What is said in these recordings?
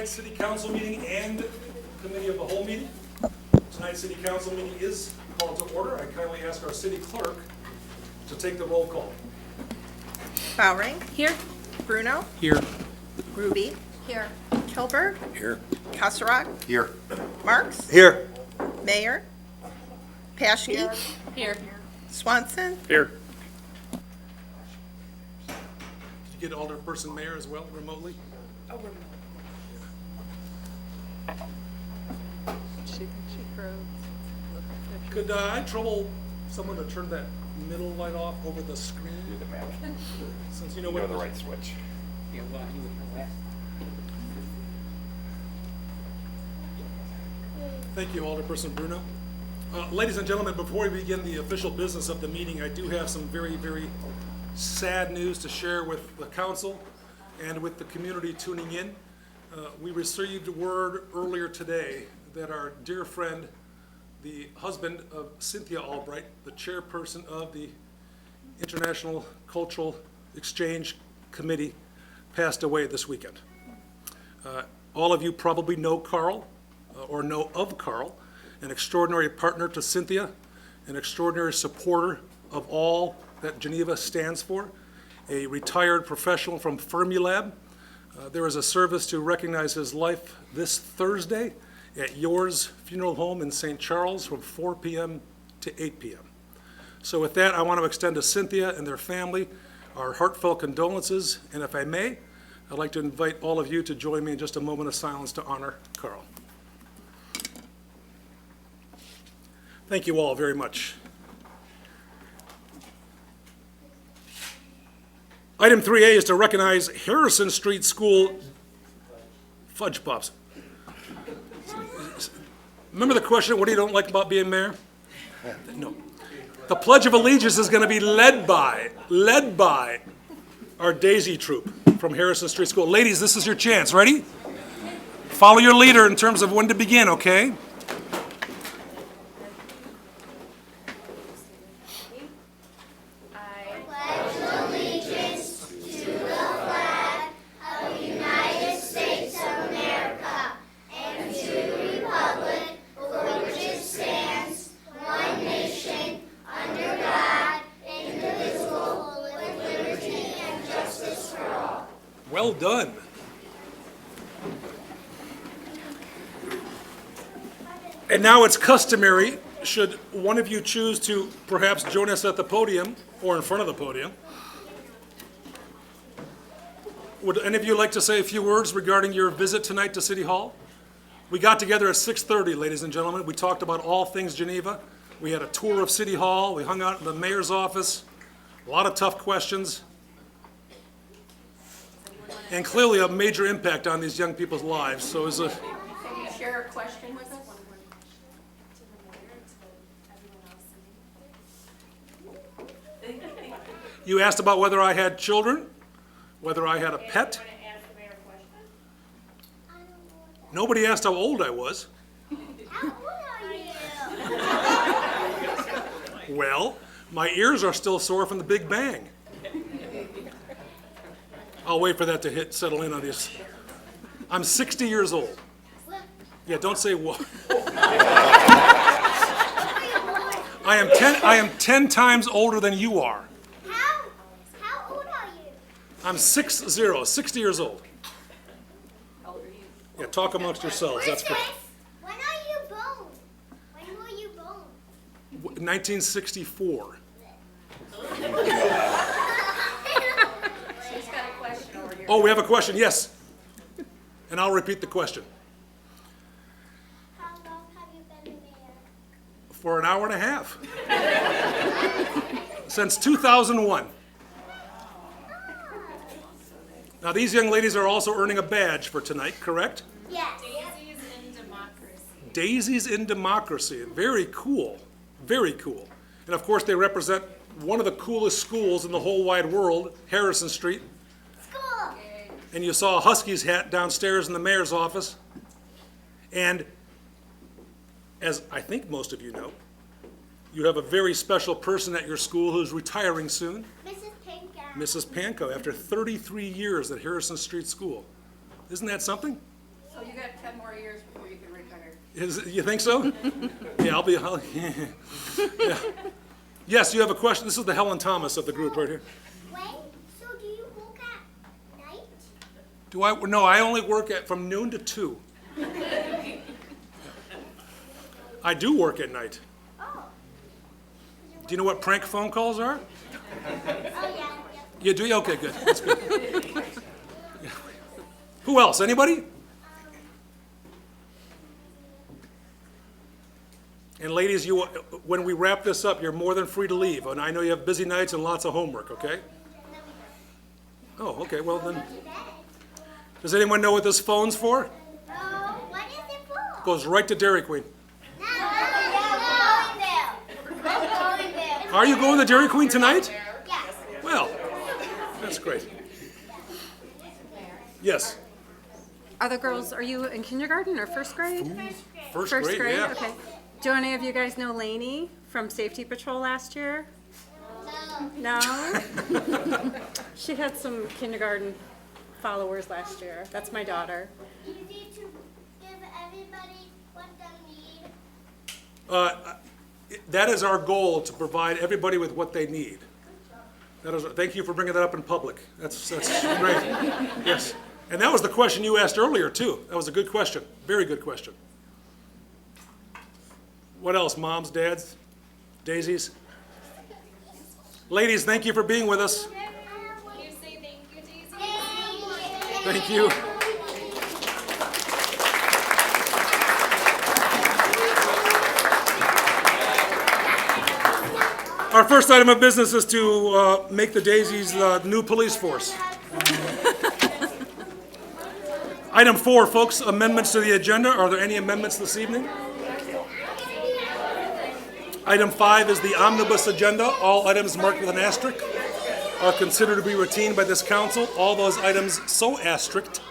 tonight's city council meeting and committee of the whole meeting. Tonight's city council meeting is called to order. I kindly ask our city clerk to take the roll call. Bowring. Here. Bruno. Here. Ruby. Here. Kilberg. Here. Kasserag. Here. Marks. Here. Mayor. Paschke. Here. Swanson. Here. Did you get Alderperson Mayor as well remotely? Oh, remote. She froze. Could I trouble someone to turn that middle light off over the screen? Do the math. Since you know You what know the right switch. Thank you, Alderperson Bruno. Ladies and gentlemen, before we begin the official business of the meeting, I do have some very, very sad news to share with the council and with the community tuning in. We received word earlier today that our dear friend, the husband of Cynthia Albright, the chairperson of the International Cultural Exchange Committee, passed away this weekend. All of you probably know Carl, or know of Carl, an extraordinary partner to Cynthia, an extraordinary supporter of all that Geneva stands for, a retired professional from Fermilab. There is a service to recognize his life this Thursday at Yours Funeral Home in St. Charles from 4 p.m. to 8 p.m. So with that, I want to extend to Cynthia and their family our heartfelt condolences, and if I may, I'd like to invite all of you to join me in just a moment of silence to honor Carl. Thank you all very much. Item 3A is to recognize Harrison Street School fudge puffs. Remember the question, what do you don't like about being mayor? No. The Pledge of Allegiance is going to be led by our Daisy Troop from Harrison Street School. Ladies, this is your chance. Ready? Follow your leader in terms of when to begin, okay? Well done. And now it's customary, should one of you choose to perhaps join us at the podium or in front of the podium. Would any of you like to say a few words regarding your visit tonight to City Hall? We got together at 6:30, ladies and gentlemen. We talked about all things Geneva. We had a tour of City Hall. We hung out in the mayor's office. A lot of tough questions. And clearly a major impact on these young people's lives. So it was a... Can you share a question with us? You asked about whether I had children, whether I had a pet. Nobody asked how old I was. How old are you? Well, my ears are still sore from the Big Bang. I'll wait for that to settle in on this. I'm 60 years old. Yeah, don't say what. I am 10 times older than you are. How old are you? I'm 60 years old. How old are you? Yeah, talk amongst yourselves. That's for When are you born? When were you born? 1964. She's got a question over here. Oh, we have a question, yes. And I'll repeat the question. How long have you been mayor? For an hour and a half. Since 2001. Now, these young ladies are also earning a badge for tonight, correct? Yes. Daisies in democracy. Daisies in Democracy. Very cool. Very cool. And of course, they represent one of the coolest schools in the whole wide world, Harrison Street. School. And you saw a Huskies hat downstairs in the mayor's office. And as I think most of you know, you have a very special person at your school who's retiring soon, Mrs. Mrs. Pankow, after 33 years at Harrison Street School. Isn't that something? Yes. So you got 10 more years before you can retire. You think so? Yeah, yeah. Yes, you have a question? This is the Helen Thomas of the group right here. When? So do you work at night? Do I? No, I only work from noon to 2. I do work at night. Oh. Do you know what prank phone calls are? Oh, yeah. You do? Okay, good. That's good. Yeah. Who else? Anybody? And ladies, when we wrap this up, you're more than free to leave. And I know you have busy nights and lots of homework, okay? Oh, okay, well then. Does anyone know what this phone's for? Oh, what is it for? Goes right to Dairy Queen. No, we're going there. We're going there. Are you going to Dairy Queen tonight? Yes. Well, that's great. Yes, Are you in kindergarten or first grade? first grade, yeah. Okay. Do any of you guys know Lainey from Safety Patrol last year? No. No? She had some kindergarten followers last year. That's my daughter. Easy to give everybody what they need. That is our goal, to provide everybody with what they need. Thank you for bringing that up in public. That's great. Yes. And that was the question you asked earlier, too. That was a good question. Very good question. What else? Moms, dads, daisies? Ladies, thank you for being with us. You say thank you, Daisy. Thank you. Our first item of business is to make the Daisies the new police force. Item 4, folks, amendments to the agenda. Are there any amendments this evening? Item 5 is the omnibus agenda. All items marked with an asterisk are considered to be routine by this council. All those items so asterisked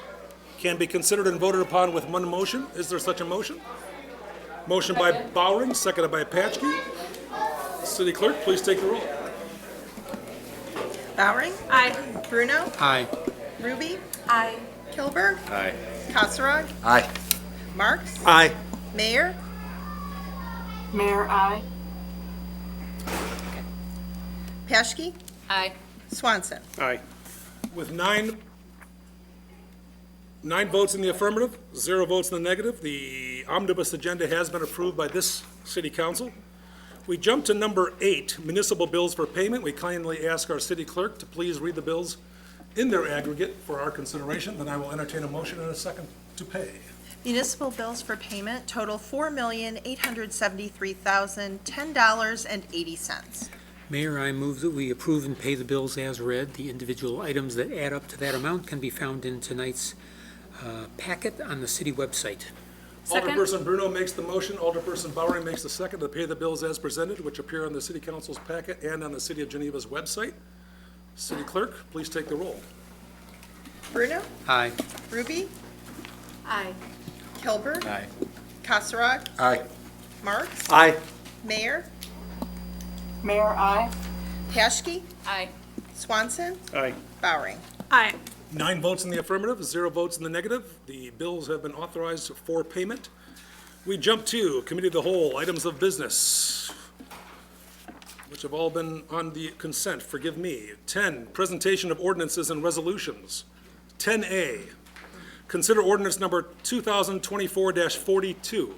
can be considered and voted upon with one motion. Is there such a motion? Motion by Bowering, seconded by Patchke. City Clerk, please take the roll. Bowering? Aye. Bruno? Aye. Ruby? Aye. Kilberg? Aye. Kasserag? Aye. Marks? Aye. Mayor? Mayor, aye. Paschke? Aye. Swanson? Aye. With nine votes in the affirmative, 0 votes in the negative, the omnibus agenda has been approved by this city council. We jump to number 8, municipal bills for payment. We kindly ask our city clerk to please read the bills in their aggregate for our consideration. Then I will entertain a motion in a second to pay. Municipal bills for payment total $4,873,010.80. Mayor, I move that we approve and pay the bills as read. The individual items that add up to that amount can be found in tonight's packet on the city website. Second. Alderperson Bruno makes the motion. Alderperson Bowering makes the second to pay the bills as presented, which appear on the city council's packet and on the City of Geneva's website. City clerk, please take the roll. Bruno? Aye. Ruby? Aye. Kilberg? Aye. Kasserag? Aye. Marks? Aye. Mayor? Mayor, aye. Paschke? Aye. Swanson? Aye. Bowering? Aye. 9 votes in the affirmative, 0 votes in the negative. The bills have been authorized for payment. We jump to Committee of the Whole, items of business, which have all been on the consent, forgive me. 10, presentation of ordinances and resolutions. 10A, consider ordinance number 2024-42,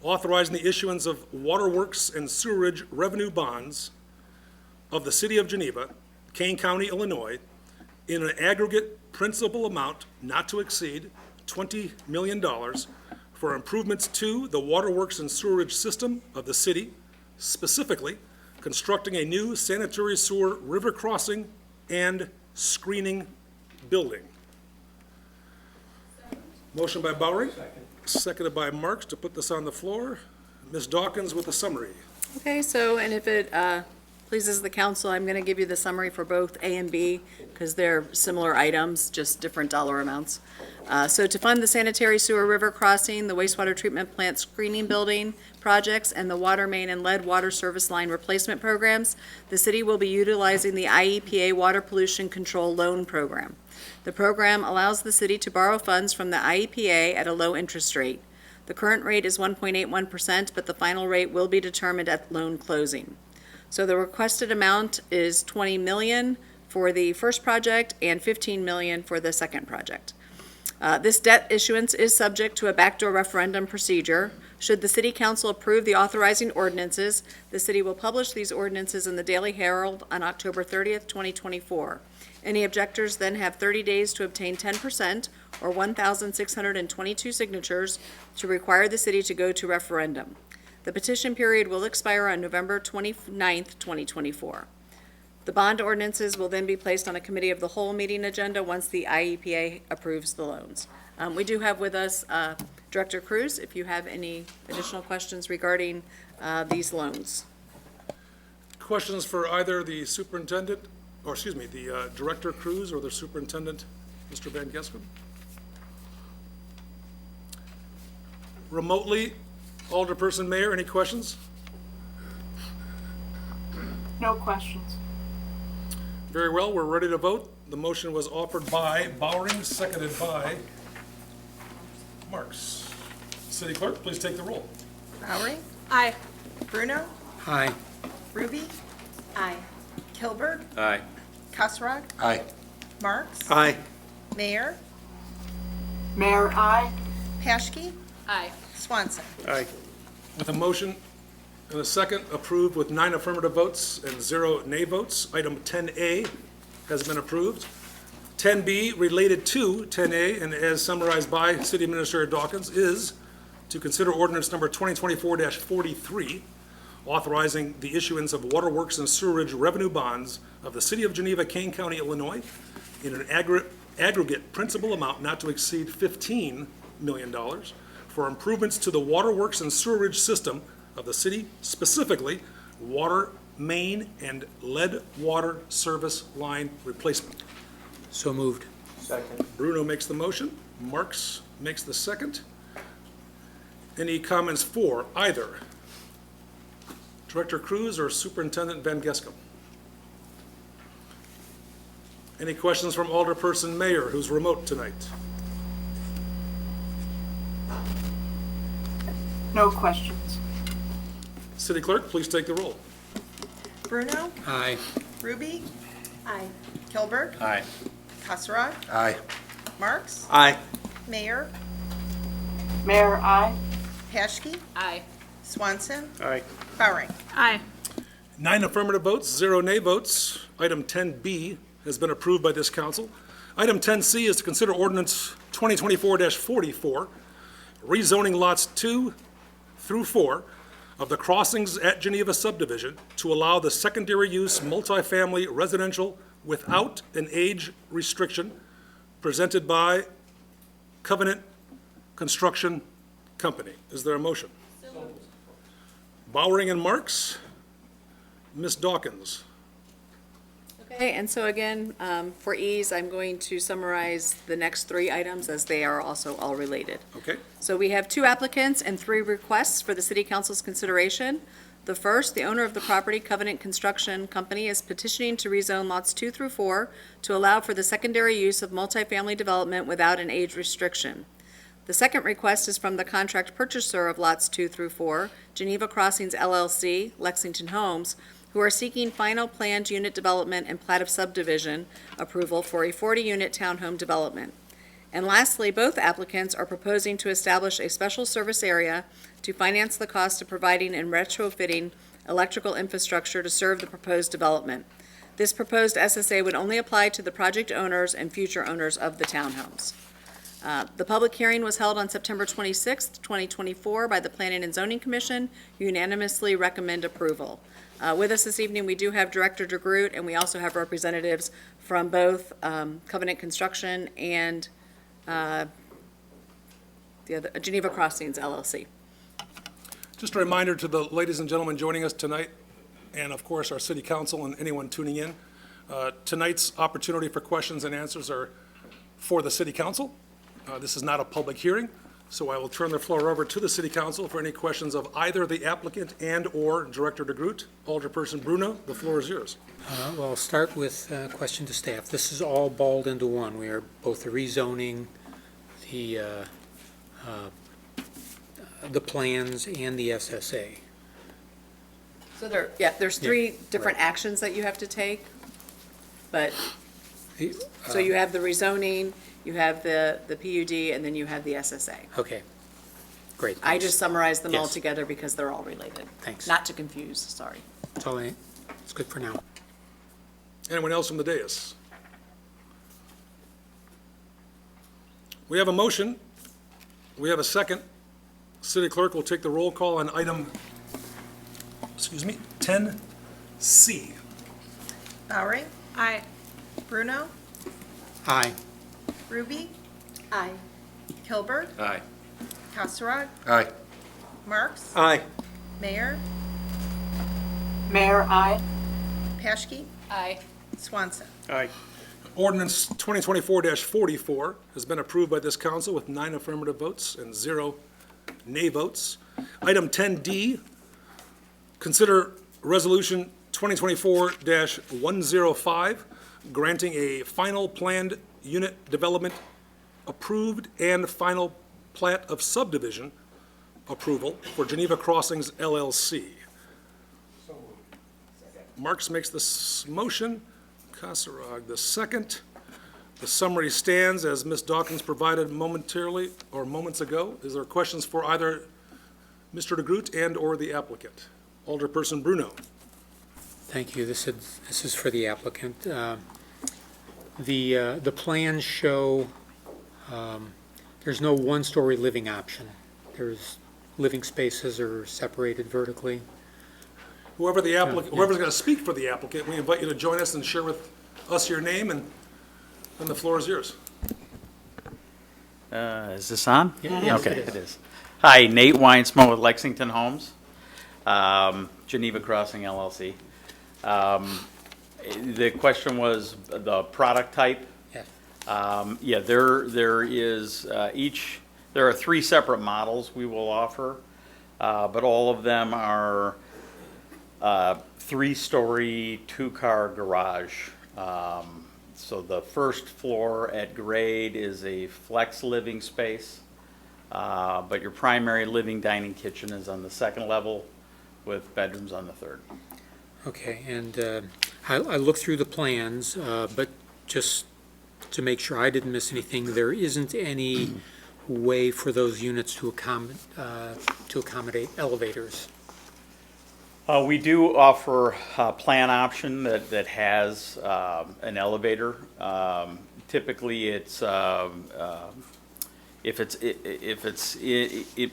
authorizing the issuance of waterworks and sewerage revenue bonds of the City of Geneva, Kane County, Illinois, in an aggregate principal amount not to exceed $20 million for improvements to the waterworks and sewerage system of the city, specifically constructing a new sanitary sewer river crossing and screening building. Motion by Bowering, seconded by Marks to put this on the floor. Ms. Dawkins with the summary. Okay, so, and if it Pleases the council, I'm going to give you the summary for both A and B because they're similar items, just different dollar amounts. So to fund the sanitary sewer river crossing, the wastewater treatment plant screening building projects, and the water main and lead water service line replacement programs, the city will be utilizing the IEPA Water Pollution Control Loan Program. The program allows the city to borrow funds from the IEPA at a low interest rate. The current rate is 1.81%, but the final rate will be determined at loan closing. So the requested amount is $20 million for the first project and $15 million for the second project. This debt issuance is subject to a backdoor referendum procedure. Should the city council approve the authorizing ordinances, the city will publish these ordinances in the Daily Herald on October 30th, 2024. Any objectors then have 30 days to obtain 10% or 1,622 signatures to require the city to go to referendum. The petition period will expire on November 29th, 2024. The bond ordinances will then be placed on a committee of the whole meeting agenda once the IEPA approves the loans. We do have with us Director Cruz, if you have any additional questions regarding these loans. Questions for either the superintendent, or excuse me, the Director Cruz or the superintendent, Mr. Van Gespen? Remotely, Alderperson Mayor, any questions? No questions. Very well, we're ready to vote. The motion was offered by Bowering, seconded by Marks. City Clerk, please take the roll. Bowering, Aye. Bruno, Aye. Ruby, Aye. Kilberg, Aye. Kasserag, Aye. Marks, Aye. Mayor, Mayor, aye. Paschke, Aye. Swanson. Aye. With a motion and a second approved with 9 affirmative votes and 0 nay votes, item 10A has been approved. 10B, related to 10A, and as summarized by City Administrator Dawkins, is to consider ordinance number 2024-43, authorizing the issuance of waterworks and sewerage revenue bonds of the City of Geneva, Kane County, Illinois, in an aggregate principal amount not to exceed $15 million for improvements to the waterworks and sewerage system of the city, specifically water main and lead water service line replacement. So moved. Second. Bruno makes the motion, Marks makes the second. Any comments for either Director Cruz or Superintendent Van Gescam? Any questions from Alderperson Mayor, who's remote tonight? No questions. City Clerk, please take the roll. Bruno, Aye. Ruby, Aye. Kilberg, Aye. Kasserag, Aye. Marks, Aye. Mayor, Mayor, aye. Paschke, Aye. Swanson, Aye. Bowering. Aye. 9 affirmative votes, 0 nay votes. Item 10B has been approved by this council. Item 10C is to consider ordinance 2024-44, rezoning lots 2 through 4 of the Crossings at Geneva subdivision to allow the secondary use multifamily residential without an age restriction, presented by Covenant Construction Company. Is there a motion? Bowering and Marks. Ms. Dawkins. Okay, and so again, for ease, I'm going to summarize the next 3 items as they are also all related. Okay. So we have 2 applicants and 3 requests for the city council's consideration. The first, the owner of the property, Covenant Construction Company, is petitioning to rezone lots 2 through 4 to allow for the secondary use of multifamily development without an age restriction. The second request is from the contract purchaser of lots 2 through 4, Geneva Crossings LLC, Lexington Homes, who are seeking final planned unit development and plat of subdivision approval for a 40-unit townhome development. And lastly, both applicants are proposing to establish a special service area to finance the cost of providing and retrofitting electrical infrastructure to serve the proposed development. This proposed SSA would only apply to the project owners and future owners of the townhomes. The public hearing was held on September 26, 2024 by the Planning and Zoning Commission, who unanimously recommend approval. With us this evening, we do have Director DeGroot, and we also have representatives from both Covenant Construction and the other, Geneva Crossings LLC. Just a reminder to the ladies and gentlemen joining us tonight and of course, our city council and anyone tuning in. Tonight's opportunity for questions and answers are for the city council. This is not a public hearing, so I will turn the floor over to the city council for any questions of either the applicant and/or Director DeGroot. Alderperson Bruno, the floor is yours. Well, I'll start with a question to staff. This is all balled into one. We are both the rezoning, the plans, and the SSA. So there's three different actions that you have to take, but, so you have the rezoning, you have the PUD, and then you have the SSA. Okay, great. I just summarized them all Yes. together because they're all related. Thanks. Not to confuse, sorry. That's all it's good for now. Anyone else from the dais? We have a motion. We have a second. City Clerk will take the roll call on item, 10C. Bowery, Aye. Bruno, Aye. Ruby, Aye. Kilberg, Aye. Kasserag, Aye. Marks, Aye. Mayor, Mayor, aye. Paschke, Aye. Swanson. Aye. Ordinance 2024-44 has been approved by this council with 9 affirmative votes and 0 nay votes. Item 10D, consider Resolution 2024-105, granting a final planned unit development approved and final plat of subdivision approval for Geneva Crossings LLC. Marks makes this motion, Kasserag the second. The summary stands as Ms. Dawkins provided momentarily, or moments ago. Is there questions for either Mr. DeGroot and/or the applicant? Alderperson Bruno. Thank you. This is for the applicant. The plans show there's no one-story living option. There's living spaces are separated vertically. Whoever the applicant, whoever's going to speak for the applicant, we invite you to join us and share with us your name, and the floor is yours. Is this on? Yes, Okay, it is. it is. Hi, Nate Weinsmo with Lexington Homes, Geneva Crossing LLC. The question was the product type. Yes. Yeah, there are 3 separate models we will offer, but all of them are 3-story, 2-car garage. So the first floor at grade is a flex living space, but your primary living, dining, kitchen is on the 2nd level with bedrooms on the 3rd. Okay, and I looked through the plans, but just to make sure I didn't miss anything, there isn't any way for those units to accommodate elevators. We do offer a plan option that has an elevator. Typically, it's if it's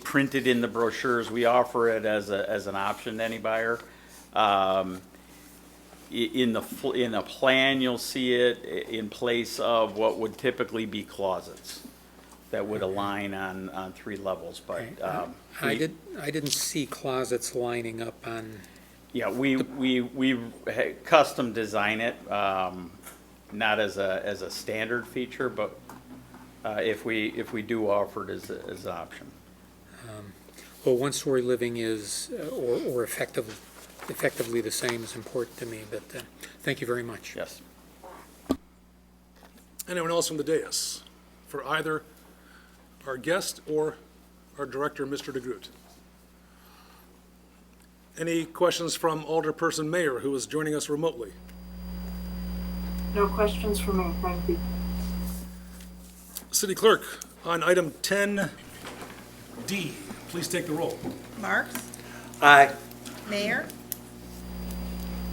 printed in the brochures, we offer it as an option to any buyer. In a plan, you'll see it in place of what would typically be closets that would align on 3 levels, but. I didn't see closets lining up on, Yeah, we custom design it, not as a standard feature, but if we do offer it as an option. well, one-story living is, or effectively the same is important to me, but thank you very much. Yes. Anyone else from the dais for either our guest or our director, Mr. DeGroot? Any questions from Alderperson Mayor, who is joining us remotely? No questions for me, thank you. City Clerk, on item 10D, please take the roll. Marks, Aye. Mayor,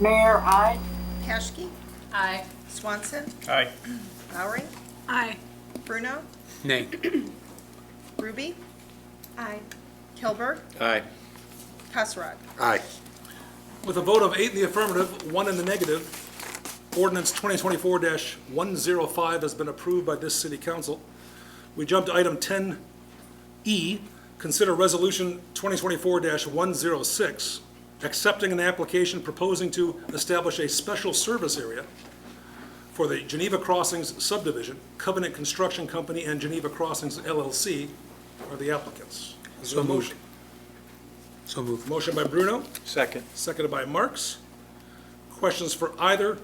Mayor, aye. Paschke, Aye. Swanson, Aye. Bowery, Aye. Bruno, Nay. Ruby, Aye. Kilberg, Aye. Kasserag. Aye. With a vote of 8 in the affirmative, 1 in the negative, ordinance 2024-105 has been approved by this city council. We jump to item 10E, consider resolution 2024-106, accepting an application proposing to establish a special service area for the Geneva Crossings subdivision. Covenant Construction Company and Geneva Crossings LLC are the applicants. Is there a So moved. motion? So moved. Motion by Bruno, Second. seconded by Marks. Questions for either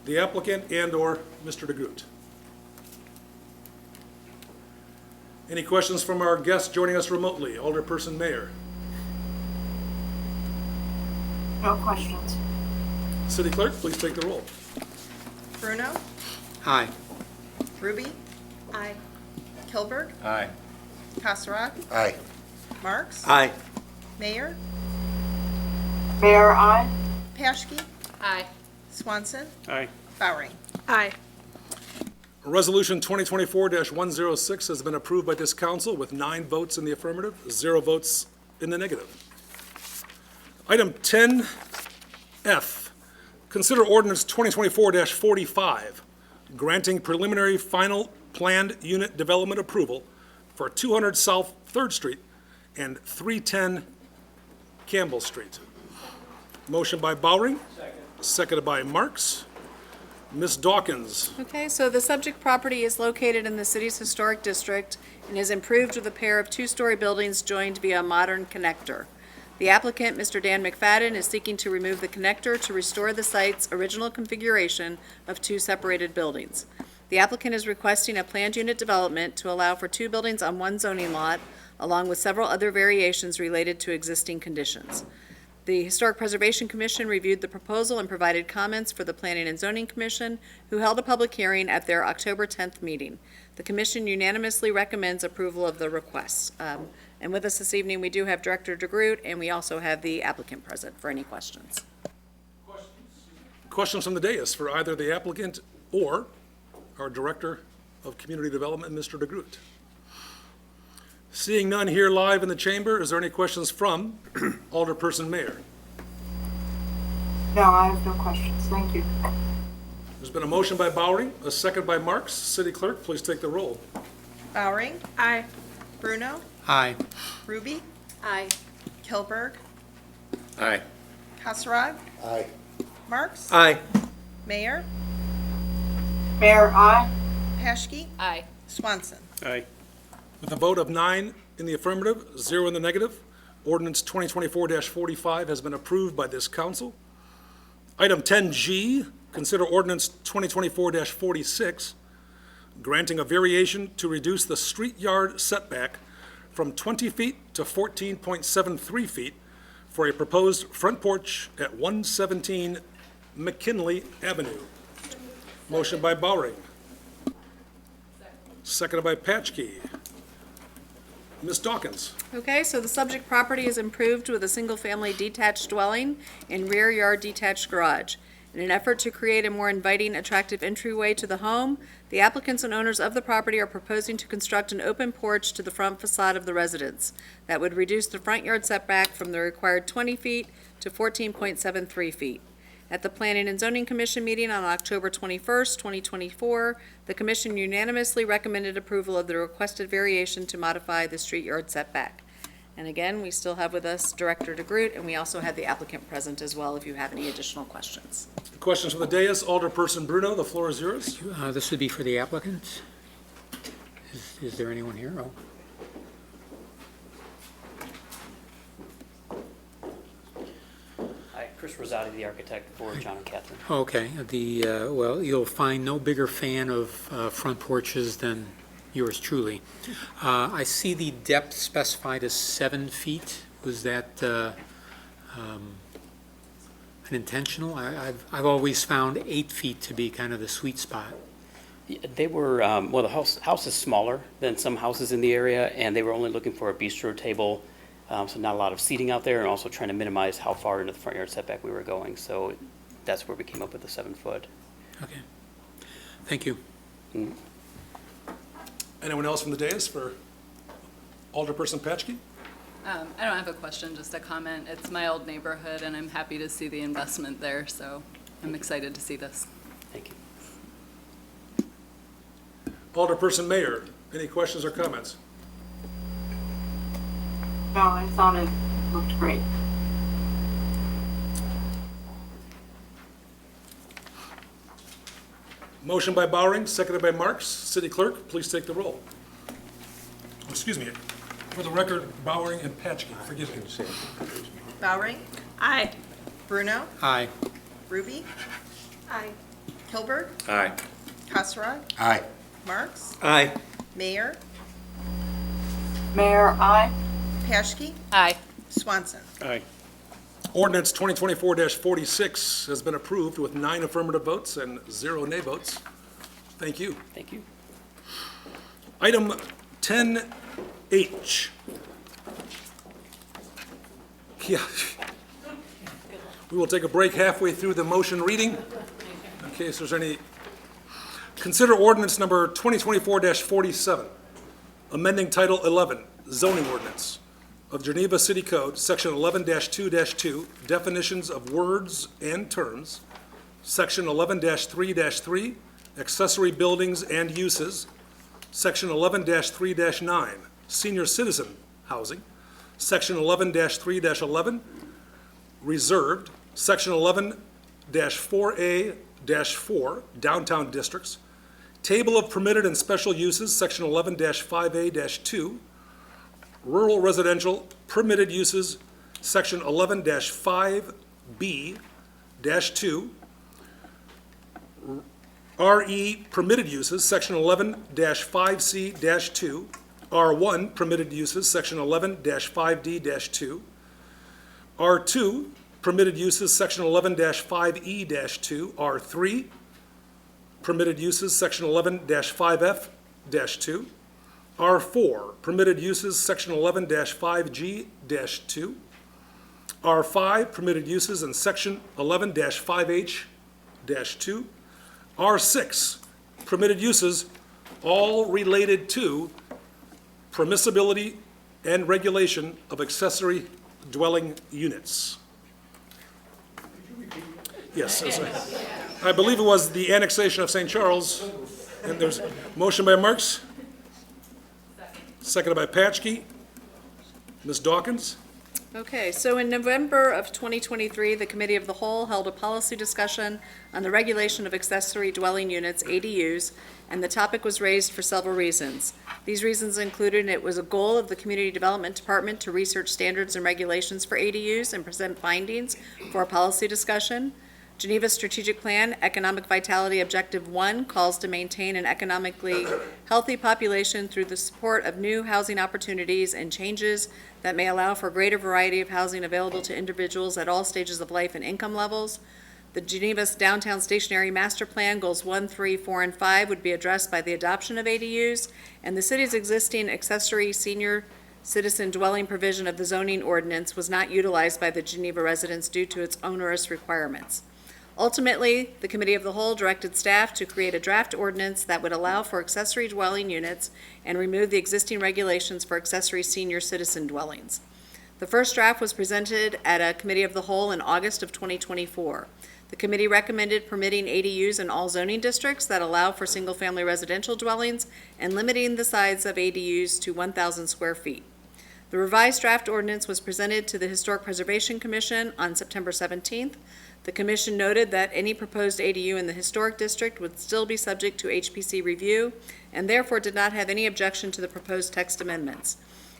the applicant and/or Mr. DeGroot? Any questions from our guests joining us remotely? Alderperson Mayor. No questions. City Clerk, please take the roll. Bruno, Aye. Ruby, Aye. Kilberg, Aye. Kasserag, Aye. Marks, Aye. Mayor, Mayor, aye. Paschke, Aye. Swanson, Aye. Bowering. Aye. Resolution 2024-106 has been approved by this council with 9 votes in the affirmative, 0 votes in the negative. Item 10F, consider ordinance 2024-45, granting preliminary final planned unit development approval for 200 South 3rd Street and 310 Campbell Street. Motion by Bowering, seconded by Marks. Ms. Dawkins. Okay, so the subject property is located in the city's historic district and is improved with a pair of 2-story buildings joined via a modern connector. The applicant, Mr. Dan McFadden, is seeking to remove the connector to restore the site's original configuration of 2 separated buildings. The applicant is requesting a planned unit development to allow for 2 buildings on 1 zoning lot, along with several other variations related to existing conditions. The Historic Preservation Commission reviewed the proposal and provided comments for the Planning and Zoning Commission, who held a public hearing at their October 10th meeting. The commission unanimously recommends approval of the request. And with us this evening, we do have Director DeGroot, and we also have the applicant present for any questions. Questions from the dais for either the applicant or our Director of Community Development, Mr. DeGroot. Seeing none here live in the chamber, is there any questions from Alderperson Mayor? No, I have no questions. Thank you. There's been a motion by Bowering, a second by Marks. City Clerk, please take the roll. Bowering, Aye. Bruno, Aye. Ruby, Aye. Kilberg, Aye. Kasserag, Aye. Marks, Aye. Mayor, Mayor, aye. Paschke, Aye. Swanson. Aye. With a vote of 9 in the affirmative, 0 in the negative, ordinance 2024-45 has been approved by this council. Item 10G, consider ordinance 2024-46, granting a variation to reduce the street yard setback from 20 feet to 14.73 feet for a proposed front porch at 117 McKinley Avenue. Motion by Bowering. Seconded by Patchkey. Ms. Dawkins. Okay, so the subject property is improved with a single-family detached dwelling and rear yard detached garage. In an effort to create a more inviting, attractive entryway to the home, the applicants and owners of the property are proposing to construct an open porch to the front facade of the residence that would reduce the front yard setback from the required 20 feet to 14.73 feet. At the Planning and Zoning Commission meeting on October 21st, 2024, the commission unanimously recommended approval of the requested variation to modify the street yard setback. And again, we still have with us Director DeGroot, and we also have the applicant present as well if you have any additional questions. Questions from the dais. Alderperson Bruno, the floor is yours. This would be for the applicant. Is there anyone here? Oh. Hi, Chris Rosati, the architect for John and Catherine. Okay, well, you'll find no bigger fan of front porches than yours truly. I see the depth specified as 7 feet. Was that an intentional? I've always found 8 feet to be kind of the sweet spot. Yeah, they were, well, the house is smaller than some houses in the area, and they were only looking for a bistro table, so not a lot of seating out there, and also trying to minimize how far into the front yard setback we were going. So that's where we came up with the 7 foot. Okay, thank you. Anyone else from the dais for Alderperson Patchkey? I don't have a question, just a comment. It's my old neighborhood, and I'm happy to see the investment there, so I'm excited to see this. Thank you. Alderperson Mayor, any questions or comments? No, I thought it looked great. Motion by Bowering, seconded by Marks. City Clerk, please take the roll. Excuse me. For the record, Bowering and Patchke, forgive me. Bowering, Aye. Bruno, Aye. Ruby, Aye. Kilberg, Aye. Kasserag, Aye. Marks, Aye. Mayor, Mayor, aye. Paschke, Aye. Swanson. Aye. Ordinance 2024-46 has been approved with 9 affirmative votes and 0 nay votes. Thank you. Thank you. Item 10H. Yeah. We will take a break halfway through the motion reading in case there's any. Consider ordinance number 2024-47, amending Title 11, zoning ordinance of Geneva City Code, Section 11-2-2, definitions of words and terms, Section 11-3-3, accessory buildings and uses, Section 11-3-9, senior citizen housing, Section 11-3-11, reserved, Section 11-4A-4, downtown districts, table of permitted and special uses, Section 11-5A-2, rural residential permitted uses, Section 11-5B-2, RE permitted uses, Section 11-5C-2, R1 permitted uses, Section 11-5D-2, R2 permitted uses, Section 11-5E-2, R3 permitted uses, Section 11-5F-2, R4 permitted uses, Section 11-5G-2, R5 permitted uses, and Section 11-5H-2, R6 permitted uses, all related to permissibility and regulation of accessory dwelling units. Yes, I believe it was the annexation of St. Charles, and there's motion by Marks, seconded by Patchke. Ms. Dawkins? Okay, so in November of 2023, the Committee of the Whole held a policy discussion on the regulation of accessory dwelling units, ADUs, and the topic was raised for several reasons. These reasons included it was a goal of the Community Development Department to research standards and regulations for ADUs and present findings for a policy discussion. Geneva's strategic plan, Economic Vitality Objective 1, calls to maintain an economically healthy population through the support of new housing opportunities and changes that may allow for greater variety of housing available to individuals at all stages of life and income levels. The Geneva's Downtown Stationary Master Plan, Goals 1, 3, 4, and 5 would be addressed by the adoption of ADUs, and the city's existing accessory senior citizen dwelling provision of the zoning ordinance was not utilized by the Geneva residents due to its onerous requirements. Ultimately, the Committee of the Whole directed staff to create a draft ordinance that would allow for accessory dwelling units and remove the existing regulations for accessory senior citizen dwellings. The first draft was presented at a Committee of the Whole in August of 2024. The committee recommended permitting ADUs in all zoning districts that allow for single-family residential dwellings and limiting the size of ADUs to 1,000 square feet. The revised draft ordinance was presented to the Historic Preservation Commission on September 17th. The commission noted that any proposed ADU in the historic district would still be subject to HPC review and therefore did not have any objection to the proposed text amendments.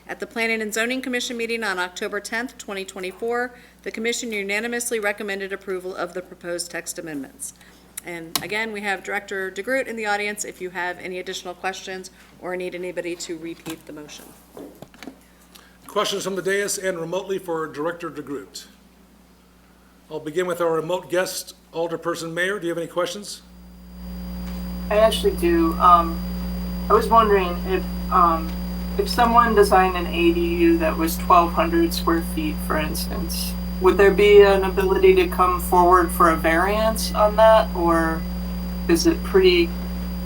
At the Planning and Zoning Commission meeting on October 10th, 2024, the commission unanimously recommended approval of the proposed text amendments. And again, we have Director DeGroot in the audience if you have any additional questions or need anybody to repeat the motion. Questions from the dais and remotely for Director DeGroot. I'll begin with our remote guest, Alderperson Mayor. Do you have any questions? I actually do. I was wondering if someone designed an ADU that was 1,200 square feet, for instance, would there be an ability to come forward for a variance on that, or is it pretty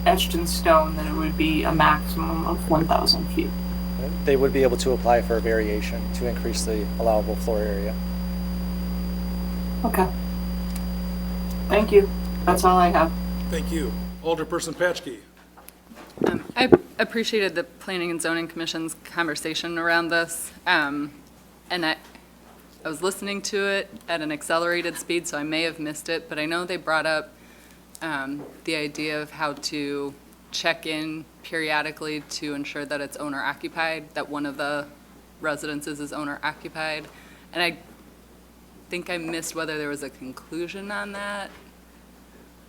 etched in stone that it would be a maximum of 1,000 feet? They would be able to apply for a variation to increase the allowable floor area. Okay. Thank you. That's all I have. Thank you. Alderperson Patchke. I appreciated the Planning and Zoning Commission's conversation around this, and I was listening to it at an accelerated speed, so I may have missed it, but I know they brought up the idea of how to check in periodically to ensure that it's owner occupied, that one of the residences is owner occupied. And I think I missed whether there was a conclusion on that.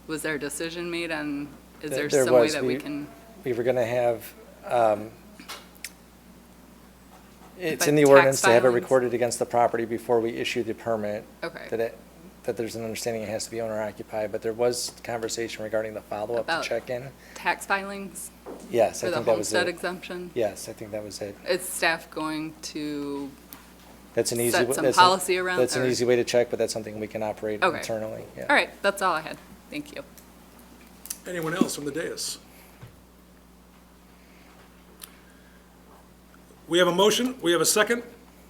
Was there a decision made on, is there some way that we can? We were going to have, it's But in the tax ordinance to have it filings? recorded against the property before we issue the permit. Okay. That there's an understanding it has to be owner occupied, but there was conversation regarding the follow-up to About check-in. Tax filings Yes, I for the think that was homestead it. exemption? Yes, I think that was it. Is staff going to That's an easy. set some that's policy around? That's an or- easy way to check, but that's something we can operate Okay. internally, yeah. All right, that's all I had. Thank you. Anyone else from the dais? We have a motion, we have a second.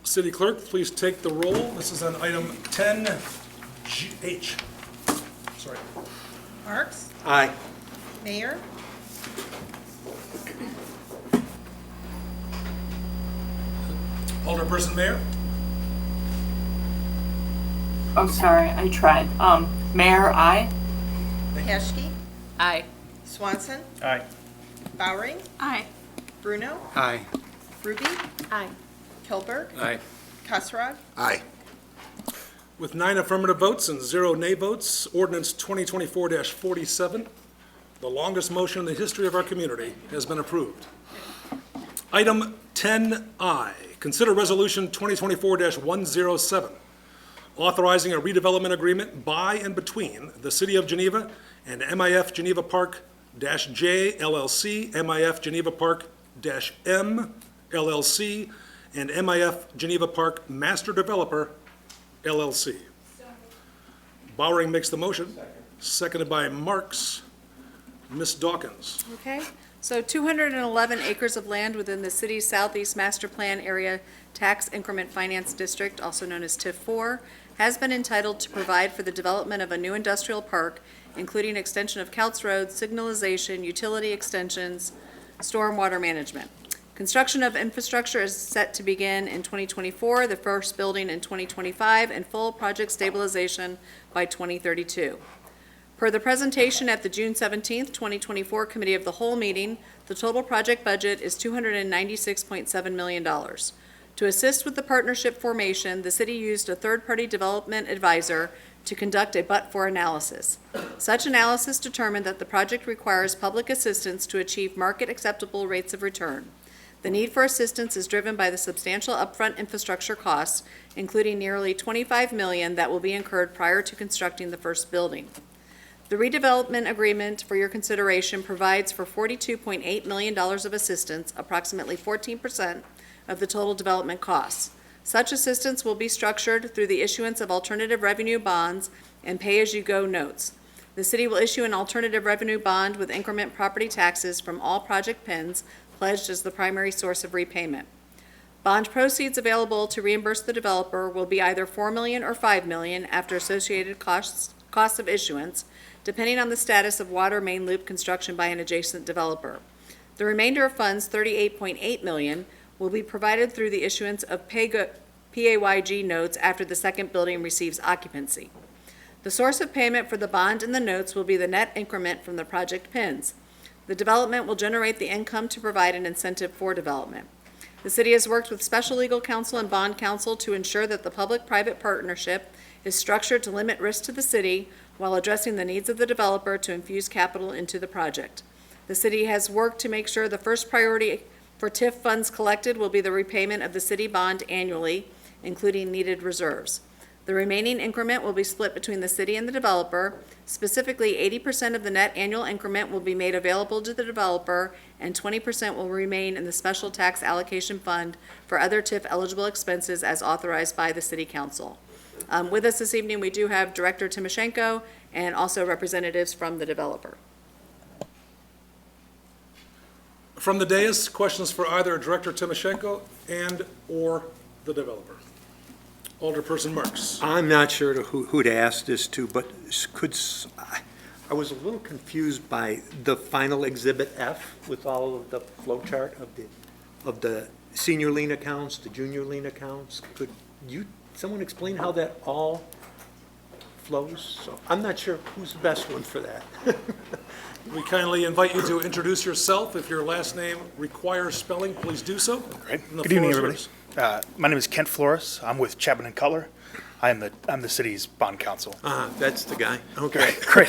City Clerk, please take the roll. This is on item 10H. Sorry. Marks? Aye. Mayor? Alderperson Mayor? I'm sorry, I tried. Mayor, aye. Paschke? Aye. Swanson? Aye. Bowering? Aye. Bruno? Aye. Ruby? Aye. Kilberg? Aye. Kasserag? Aye. With 9 affirmative votes and 0 nay votes, ordinance 2024-47, the longest motion in the history of our community, has been approved. Item 10I, consider resolution 2024-107, authorizing a redevelopment agreement by and between the City of Geneva and MIF Geneva Park-J LLC, MIF Geneva Park-M LLC, and MIF Geneva Park Master Developer LLC. Bowering makes the motion, seconded by Marks. Ms. Dawkins. Okay, so 211 acres of land within the city's southeast master plan area tax increment finance district, also known as TIF 4, has been entitled to provide for the development of a new industrial park, including extension of Couts Road, signalization, utility extensions, stormwater management. Construction of infrastructure is set to begin in 2024, the first building in 2025, and full project stabilization by 2032. Per the presentation at the June 17th, 2024 Committee of the Whole meeting, the total project budget is $296.7 million. To assist with the partnership formation, the city used a third-party development advisor to conduct a but-for analysis. Such analysis determined that the project requires public assistance to achieve market-acceptable rates of return. The need for assistance is driven by the substantial upfront infrastructure costs, including nearly $25 million that will be incurred prior to constructing the first building. The redevelopment agreement for your consideration provides for $42.8 million of assistance, approximately 14% of the total development costs. Such assistance will be structured through the issuance of alternative revenue bonds and pay-as-you-go notes. The city will issue an alternative revenue bond with increment property taxes from all project PINs pledged as the primary source of repayment. Bond proceeds available to reimburse the developer will be either $4 million or $5 million after associated costs of issuance, depending on the status of water main loop construction by an adjacent developer. The remainder of funds, $38.8 million, will be provided through the issuance of PAYG notes after the second building receives occupancy. The source of payment for the bond and the notes will be the net increment from the project PINs. The development will generate the income to provide an incentive for development. The city has worked with special legal counsel and bond counsel to ensure that the public-private partnership is structured to limit risk to the city while addressing the needs of the developer to infuse capital into the project. The city has worked to make sure the first priority for TIF funds collected will be the repayment of the city bond annually, including needed reserves. The remaining increment will be split between the city and the developer. Specifically, 80% of the net annual increment will be made available to the developer, and 20% will remain in the special tax allocation fund for other TIF eligible expenses as authorized by the city council. With us this evening, we do have Director Timoshenko and also representatives from the developer. From the dais, questions for either Director Timoshenko and/or the developer. Alderperson Marks. I'm not sure who to ask this to, but I was a little confused by the final Exhibit F with all of the flow chart of the senior lien accounts, the junior lien accounts. Could someone explain how that all flows, so I'm not sure who's the best one for that. We kindly invite you to introduce yourself. If your last name requires spelling, please do so. Great. And the Good evening, floor everybody. is My name is Kent Flores. I'm with Chapman and Cutler. I'm the city's bond counsel. That's the guy, okay. Great.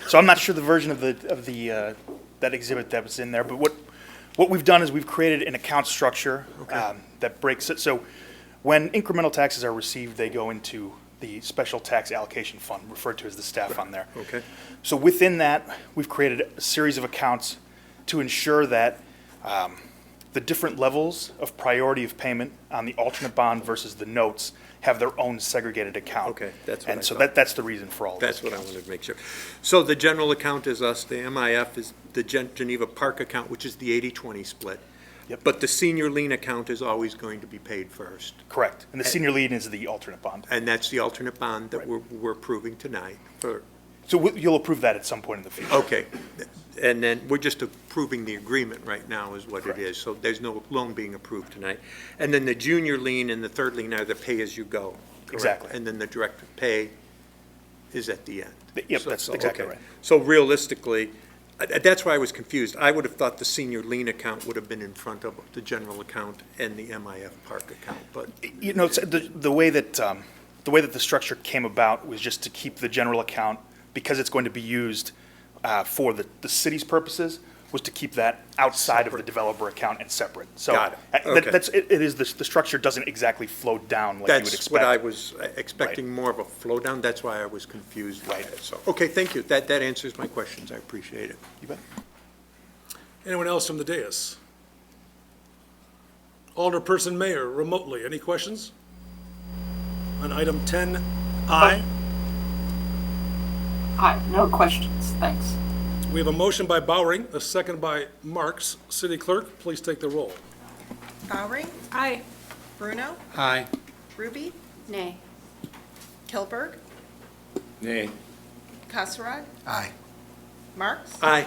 So I'm not sure the version of the that exhibit that was in there, but what we've done is we've created an account structure that breaks it. So when incremental taxes are received, they go into the special tax allocation fund, referred to as the staff fund there. Okay. So within that, we've created a series of accounts to ensure that the different levels of priority of payment on the alternate bond versus the notes have their own segregated account. Okay, that's what I And so thought. that's the reason for all of That's this. what I wanted to make sure. So the general account is us, the MIF is the Geneva Park account, which is the 80-20 split. Yep. But the senior lien account is always going to be paid first. Correct. And the senior lien is the alternate bond. And that's the alternate bond that Right. we're approving tonight for, So you'll approve that at some point in the future. okay. And then we're just approving the agreement right now is what it Correct. is. So there's no loan being approved tonight. And then the junior lien and the third lien are the pay-as-you-go. correct? Exactly. And then the direct pay is at the end. Yep, So- that's so, exactly okay. right. So realistically, that's why I was confused. I would have thought the senior lien account would have been in front of the general account and the MIF Park account, but, You know, it's the way that the structure came about was just to keep the general account, because it's going to be used for the city's purposes, was to keep that outside of the developer account and separate. So Got it. that- Okay. that's, it is, the structure doesn't exactly flow down like you would that's expect. what I was expecting, more of a flow down. That's why I was confused by Right. it. So, okay, thank you. That answers my questions. I appreciate it. You bet. Anyone else from the dais? Alderperson Mayor, remotely, any questions? On item 10I, Hi, no questions, thanks. we have a motion by Bowering, a second by Marks. City Clerk, please take the roll. Bowering, Aye. Bruno, Aye. Ruby, Nay. Kilberg, Nay. Kasserag, Aye. Marks, Aye.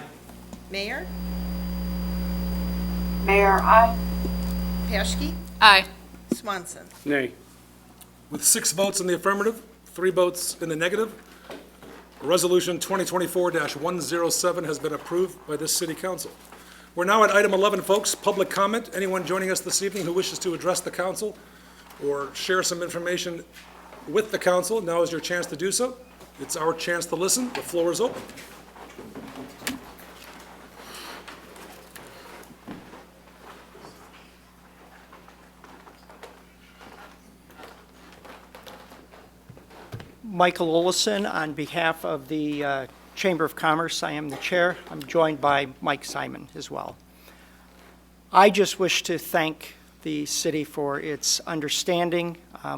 Mayor, Mayor, aye. Paschke, Aye. Swanson. Nay. With 6 votes in the affirmative, 3 votes in the negative, Resolution 2024-107 has been approved by this city council. We're now at item 11, folks, public comment. Anyone joining us this evening who wishes to address the council or share some information with the council, now is your chance to do so. It's our chance to listen. The floor is open. Michael Olson, on behalf of the Chamber of Commerce, I am the chair. I'm joined by Mike Simon as well. I just wish to thank the city for its understanding.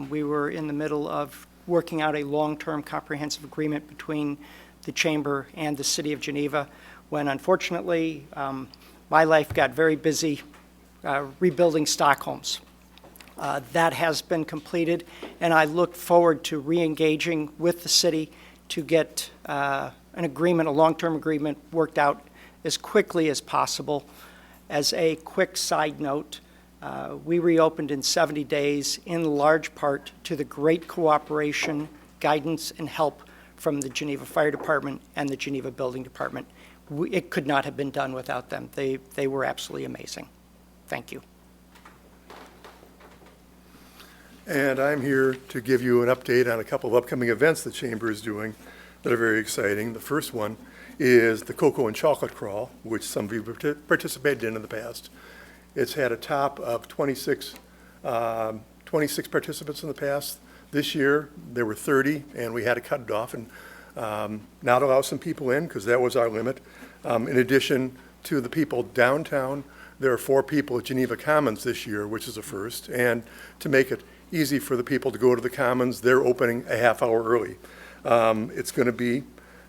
We were in the middle of working out a long-term comprehensive agreement between the Chamber and the City of Geneva, when unfortunately, my life got very busy rebuilding Stockholms. That has been completed, and I look forward to re-engaging with the city to get an agreement, a long-term agreement, worked out as quickly as possible. As a quick side note, we reopened in 70 days, in large part to the great cooperation, guidance, and help from the Geneva Fire Department and the Geneva Building Department. It could not have been done without them. They were absolutely amazing. Thank you. And I'm here to give you an update on a couple of upcoming events the Chamber is doing that are very exciting. The first one is the Cocoa and Chocolate Crawl, which some of you participated in the past. It's had a top of 26 participants in the past. This year, there were 30, and we had to cut it off and not allow some people in, because that was our limit. In addition to the people downtown, there are 4 people at Geneva Commons this year, which is a first. And to make it easy for the people to go to the Commons, they're opening a half hour early. It's going to be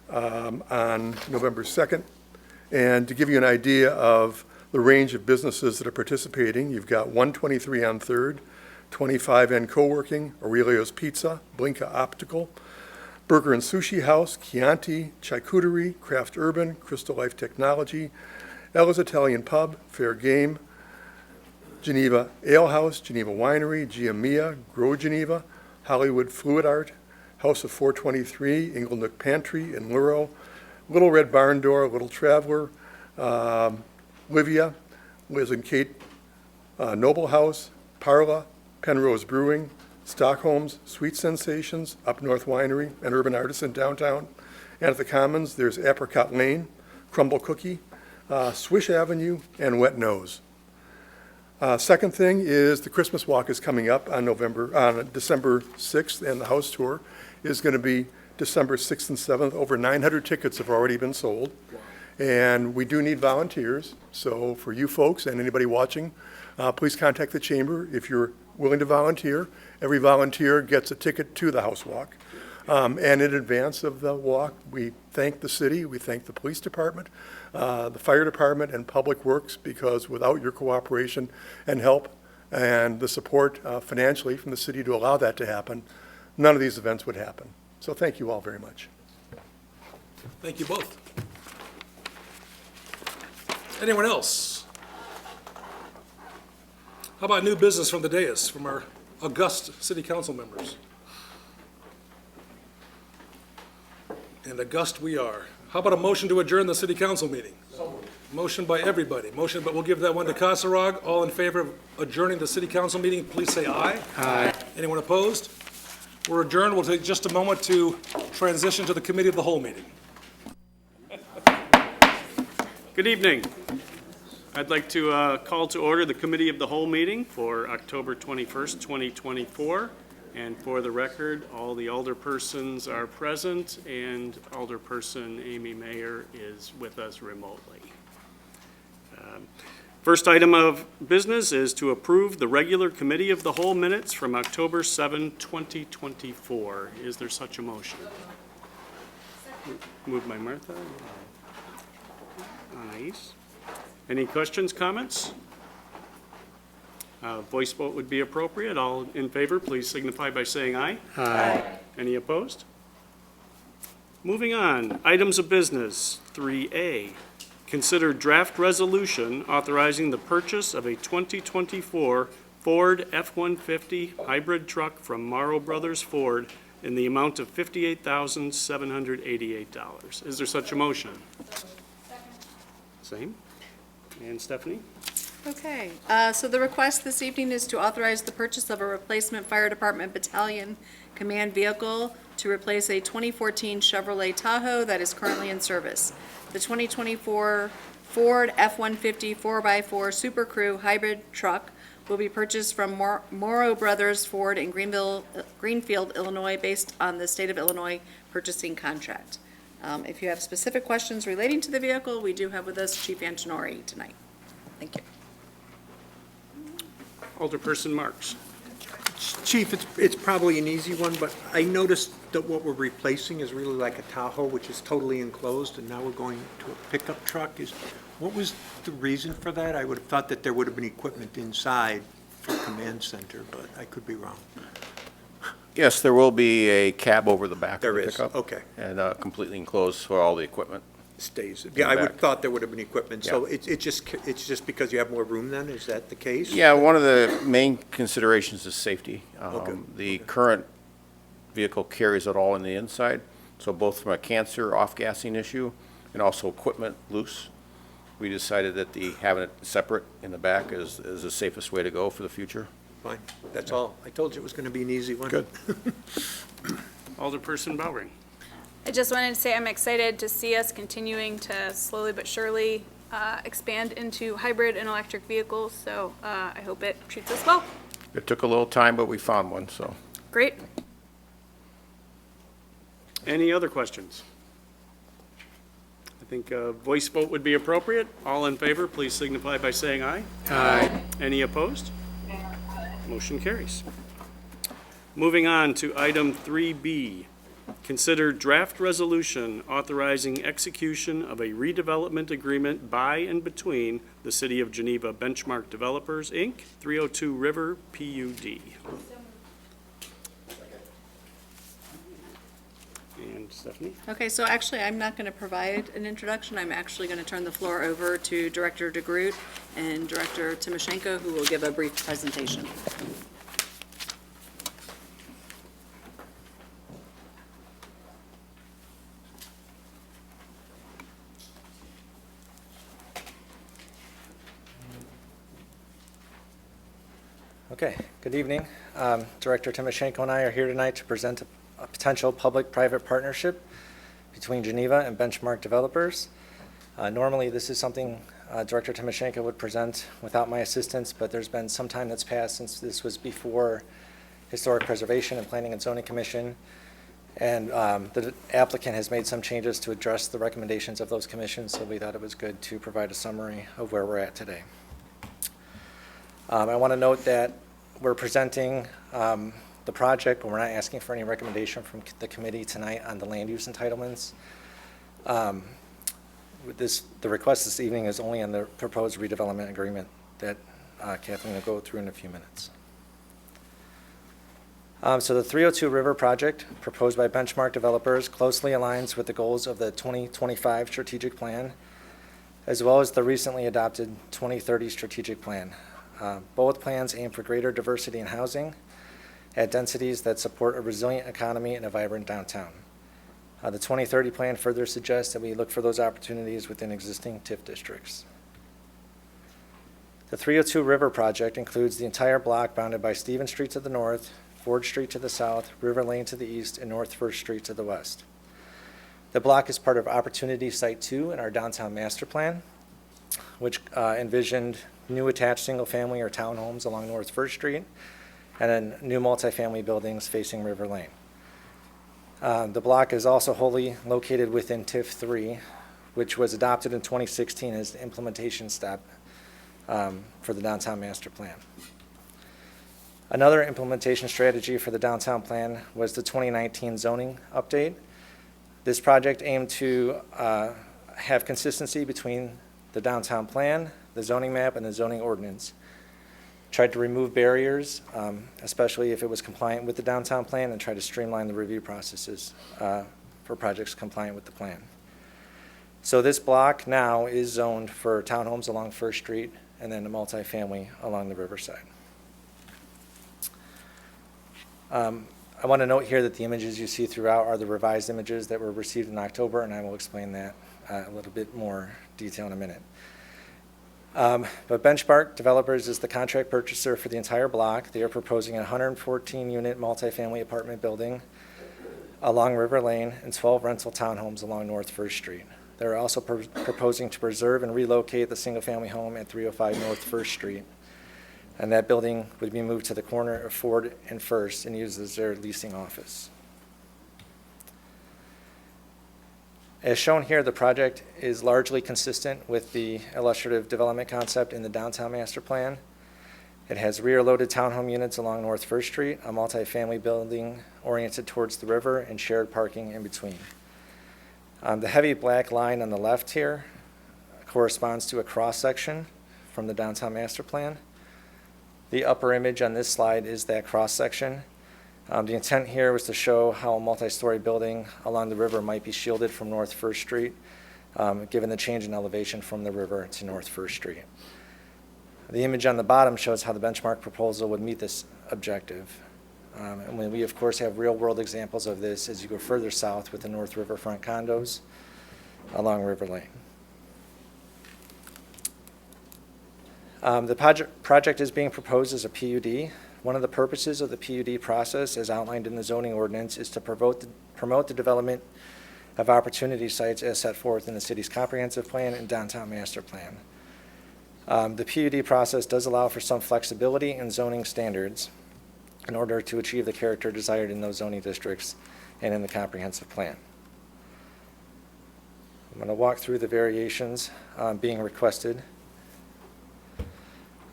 on November 2nd. And to give you an idea of the range of businesses that are participating, you've got 123 on 3rd, 25 N Co-working, Aurelio's Pizza, Blinka Optical, Burger and Sushi House, Chianti, Charcuterie, Craft Urban, Crystal Life Technology, Ella's Italian Pub, Fair Game, Geneva Ale House, Geneva Winery, Gia Mia, Grow Geneva, Hollywood Fluid Art, House of 423, Inglenook Pantry in Luro, Little Red Barn Door, Little Traveler, Livia, Liz and Kate Noble House, Parla, Penrose Brewing, Stockholm's Sweet Sensations, Up North Winery, and Urban Artisan downtown. And at the Commons, there's Apricot Lane, Crumble Cookie, Swish Avenue, and Wet Nose. Second thing is the Christmas Walk is coming up on December 6th, and the house tour is going to be December 6th and 7th. Over 900 tickets have already been sold. And we do need volunteers, so for you folks and anybody watching, please contact the chamber if you're willing to volunteer. Every volunteer gets a ticket to the house walk. And in advance of the walk, we thank the city, we thank the police department, the fire department, and Public Works, because without your cooperation and help and the support financially from the city to allow that to happen, none of these events would happen. So thank you all very much. Thank you both. Anyone else? How about new business from the dais, from our august city council members? And august we are. How about a motion to adjourn the city council meeting? Motion by everybody. Motion, but we'll give that one to Kasserag. All in favor of adjourning the city council meeting, please say aye. Aye. Anyone opposed? We're adjourned. We'll take just a moment to transition to the committee of the whole meeting. Good evening. I'd like to call to order the Committee of the Whole meeting for October 21st, 2024. And for the record, all the alderpersons are present, and Alderperson Amy Mayer is with us remotely. First item of business is to approve the regular Committee of the Whole minutes from October 7, 2024. Is there such a motion? Moved by Martha. Nice. Any questions, comments? Voice vote would be appropriate. All in favor, please signify by saying aye. Aye. Any opposed? Moving on, items of business, 3A. Consider draft resolution authorizing the purchase of a 2024 Ford F-150 hybrid truck from Morrow Brothers Ford in the amount of $58,788. Is there such a motion? Same. And Stephanie? Okay, so the request this evening is to authorize the purchase of a replacement fire department battalion command vehicle to replace a 2014 Chevrolet Tahoe that is currently in service. The 2024 Ford F-150 4x4 Super Crew hybrid truck will be purchased from Morrow Brothers Ford in Greenfield, Illinois, based on the state of Illinois purchasing contract. If you have specific questions relating to the vehicle, we do have with us Chief Antonori tonight. Thank you. Alderperson Marks. Chief, it's probably an easy one, but I noticed that what we're replacing is really like a Tahoe, which is totally enclosed, and now we're going to a pickup truck. What was the reason for that? I would have thought that there would have been equipment inside for command center, but I could be wrong. Yes, there will be a cab over the back of the pickup. Okay. And completely enclosed for all the equipment. Stays. In Yeah, the I back. would thought there would have been equipment, so Yeah. it's just because you have more room then, is that the case? Yeah, one of the main considerations is safety. The current vehicle carries it all on the inside, so both from a cancer off-gassing issue and also equipment loose, we decided that having it separate in the back is the safest way to go for the future. Fine, that's all. I told you it was going to be an easy one. Good. Alderperson Bowring. I just wanted to say I'm excited to see us continuing to slowly but surely expand into hybrid and electric vehicles, so I hope it treats us well. It took a little time, but we found one, so. Great. Any other questions? I think a voice vote would be appropriate. All in favor, please signify by saying aye. Aye. Any opposed? Motion carries. Moving on to item 3B. Consider draft resolution authorizing execution of a redevelopment agreement by and between the City of Geneva Benchmark Developers, Inc., 302 River, PUD. And Stephanie? Okay, so actually, I'm not going to provide an introduction. I'm actually going to turn the floor over to Director DeGroot and Director Timoshenko, who will give a brief presentation. Okay, good evening. Director Timoshenko and I are here tonight to present a potential public-private partnership between Geneva and Benchmark Developers. Normally, this is something Director Timoshenko would present without my assistance, but there's been some time that's passed since this was before Historic Preservation and Planning and Zoning Commission. And the applicant has made some changes to address the recommendations of those commissions, so we thought it was good to provide a summary of where we're at today. I want to note that we're presenting the project, but we're not asking for any recommendation from the committee tonight on the land use entitlements. The request this evening is only on the proposed redevelopment agreement that Kathleen will go through in a few minutes. So the 302 River project proposed by Benchmark Developers closely aligns with the goals of the 2025 strategic plan, as well as the recently adopted 2030 strategic plan. Both plans aim for greater diversity in housing at densities that support a resilient economy and a vibrant downtown. The 2030 plan further suggests that we look for those opportunities within existing TIF districts. The 302 River project includes the entire block bounded by Stevens Street to the north, Ford Street to the south, River Lane to the east, and North First Street to the west. The block is part of Opportunity Site 2 in our downtown master plan, which envisioned new attached single-family or townhomes along North First Street, and then new multifamily buildings facing River Lane. The block is also wholly located within TIF 3, which was adopted in 2016 as the implementation step for the downtown master plan. Another implementation strategy for the downtown plan was the 2019 zoning update. This project aimed to have consistency between the downtown plan, the zoning map, and the zoning ordinance. Tried to remove barriers, especially if it was compliant with the downtown plan, and try to streamline the review processes for projects compliant with the plan. So this block now is zoned for townhomes along First Street and then a multifamily along the riverside. I want to note here that the images you see throughout are the revised images that were received in October, and I will explain that a little bit more detail in a minute. But Benchmark Developers is the contract purchaser for the entire block. They are proposing a 114-unit multifamily apartment building along River Lane and 12 rental townhomes along North First Street. They're also proposing to preserve and relocate the single-family home at 305 North First Street. And that building would be moved to the corner of Ford and First and used as their leasing office. As shown here, the project is largely consistent with the illustrative development concept in the downtown master plan. It has rear-loaded townhome units along North First Street, a multifamily building oriented towards the river, and shared parking in between. The heavy black line on the left here corresponds to a cross-section from the downtown master plan. The upper image on this slide is that cross-section. The intent here was to show how a multi-story building along the river might be shielded from North First Street, given the change in elevation from the river to North First Street. The image on the bottom shows how the Benchmark proposal would meet this objective. And we, of course, have real-world examples of this as you go further south with the North Riverfront condos along River Lane. The project is being proposed as a PUD. One of the purposes of the PUD process, as outlined in the zoning ordinance, is to promote the development of opportunity sites as set forth in the city's comprehensive plan and downtown master plan. The PUD process does allow for some flexibility in zoning standards in order to achieve the character desired in those zoning districts and in the comprehensive plan. I'm going to walk through the variations being requested.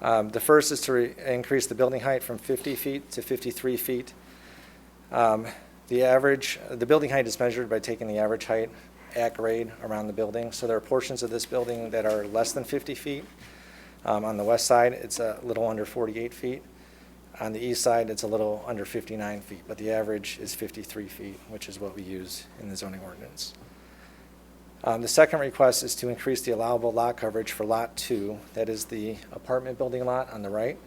The first is to increase the building height from 50 feet to 53 feet. The building height is measured by taking the average height at grade around the building. So there are portions of this building that are less than 50 feet. On the west side, it's a little under 48 feet. On the east side, it's a little under 59 feet, but the average is 53 feet, which is what we use in the zoning ordinance. The second request is to increase the allowable lot coverage for Lot 2, that is the apartment building lot on the right,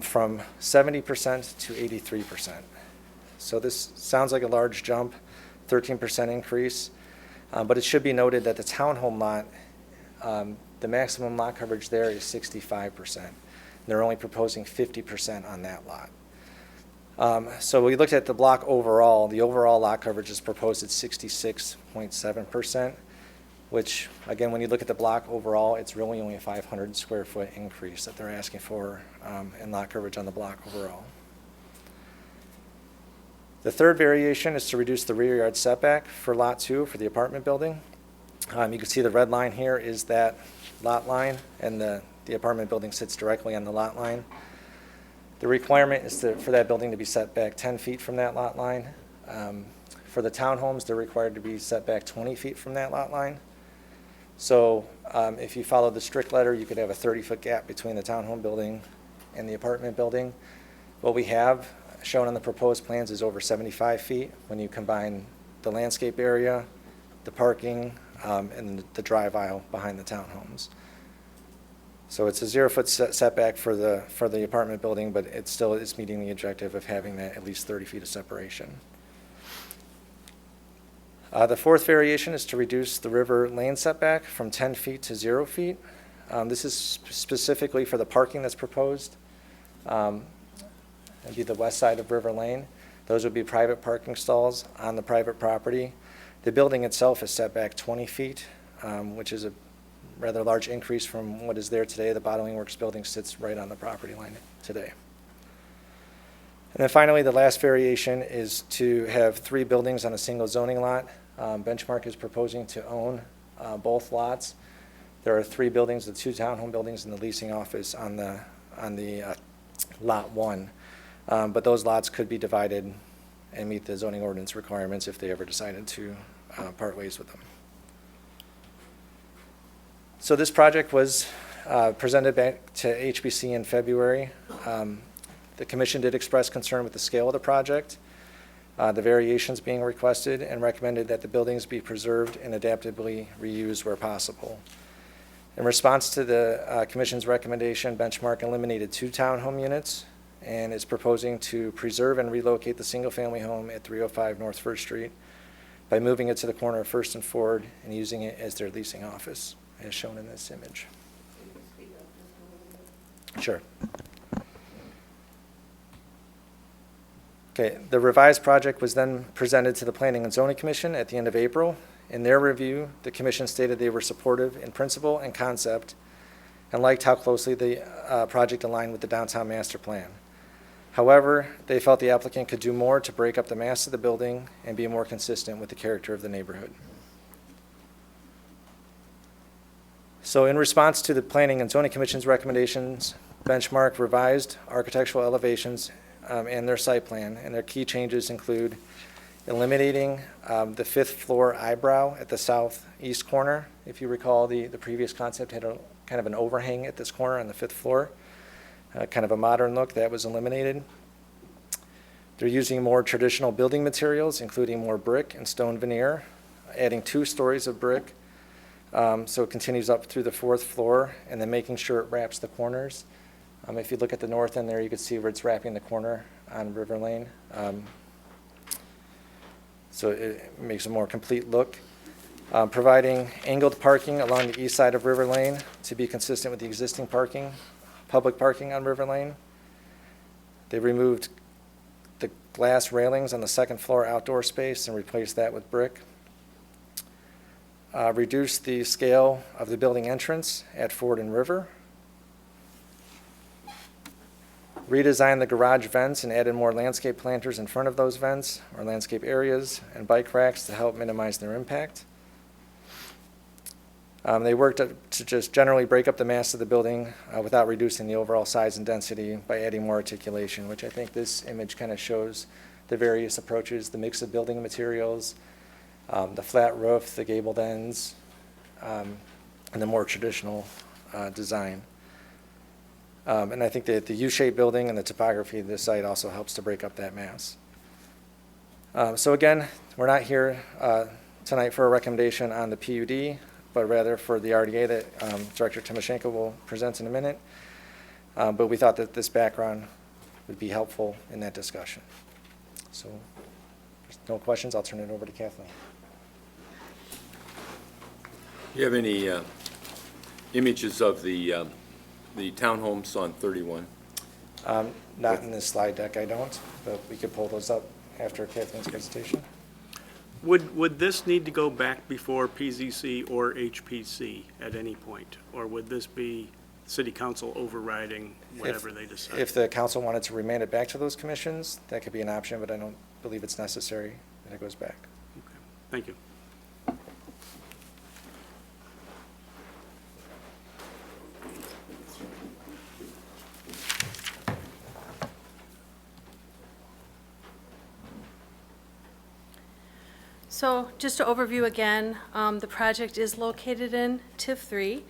from 70% to 83%. So this sounds like a large jump, 13% increase, but it should be noted that the townhome lot, the maximum lot coverage there is 65%. They're only proposing 50% on that lot. So we looked at the block overall. The overall lot coverage is proposed at 66.7%, which, again, when you look at the block overall, it's really only a 500 square foot increase that they're asking for in lot coverage on the block overall. The third variation is to reduce the rear yard setback for Lot 2 for the apartment building. You can see the red line here is that lot line, and the apartment building sits directly on the lot line. The requirement is for that building to be set back 10 feet from that lot line. For the townhomes, they're required to be set back 20 feet from that lot line. So if you follow the strict letter, you could have a 30-foot gap between the townhome building and the apartment building. What we have shown on the proposed plans is over 75 feet when you combine the landscape area, the parking, and the drive aisle behind the townhomes. So it's a 0-foot setback for the apartment building, but it still is meeting the objective of having that at least 30 feet of separation. The fourth variation is to reduce the river lane setback from 10 feet to 0 feet. This is specifically for the parking that's proposed. It'd be the west side of River Lane. Those would be private parking stalls on the private property. The building itself is set back 20 feet, which is a rather large increase from what is there today. The Bottling Works building sits right on the property line today. And then finally, the last variation is to have 3 buildings on a single zoning lot. Benchmark is proposing to own both lots. There are 3 buildings, the 2 townhome buildings and the leasing office on the lot 1. But those lots could be divided and meet the zoning ordinance requirements if they ever decided to part ways with them. So this project was presented back to HBC in February. The commission did express concern with the scale of the project, the variations being requested, and recommended that the buildings be preserved and adaptively reused where possible. In response to the commission's recommendation, Benchmark eliminated 2 townhome units and is proposing to preserve and relocate the single-family home at 305 North First Street by moving it to the corner of First and Ford and using it as their leasing office, as shown in this image. Sure. Okay, the revised project was then presented to the Planning and Zoning Commission at the end of April. In their review, the commission stated they were supportive in principle and concept and liked how closely the project aligned with the downtown master plan. However, they felt the applicant could do more to break up the mass of the building and be more consistent with the character of the neighborhood. So in response to the Planning and Zoning Commission's recommendations, Benchmark revised architectural elevations and their site plan, and their key changes include eliminating the 5th floor eyebrow at the southeast corner. If you recall, the previous concept had a kind of an overhang at this corner on the 5th floor. Kind of a modern look that was eliminated. They're using more traditional building materials, including more brick and stone veneer, adding 2 stories of brick, so it continues up through the 4th floor, and then making sure it wraps the corners. If you look at the north end there, you can see where it's wrapping the corner on River Lane. So it makes a more complete look. Providing angled parking along the east side of River Lane to be consistent with the existing public parking on River Lane. They removed the glass railings on the 2nd floor outdoor space and replaced that with brick. Reduced the scale of the building entrance at Ford and River. Redesigned the garage vents and added more landscape planters in front of those vents or landscape areas and bike racks to help minimize their impact. They worked to just generally break up the mass of the building without reducing the overall size and density by adding more articulation, which I think this image kind of shows the various approaches, the mix of building materials, the flat roof, the gabled ends, and the more traditional design. And I think that the U-shaped building and the topography of the site also helps to break up that mass. So again, we're not here tonight for a recommendation on the PUD, but rather for the RDA that Director Timoshenko will present in a minute. But we thought that this background would be helpful in that discussion. So if there's no questions, I'll turn it over to Kathleen. Do you have any images of the The townhomes on 31. Not in this slide deck, I don't, but we could pull those up after Kathleen's presentation. Would this need to go back before PZC or HPC at any point? Or would this be city council overriding whatever they decide? If the council wanted to remand it back to those commissions, that could be an option, but I don't believe it's necessary that it goes back. Thank you. So just to overview again, the project is located in TIF 3,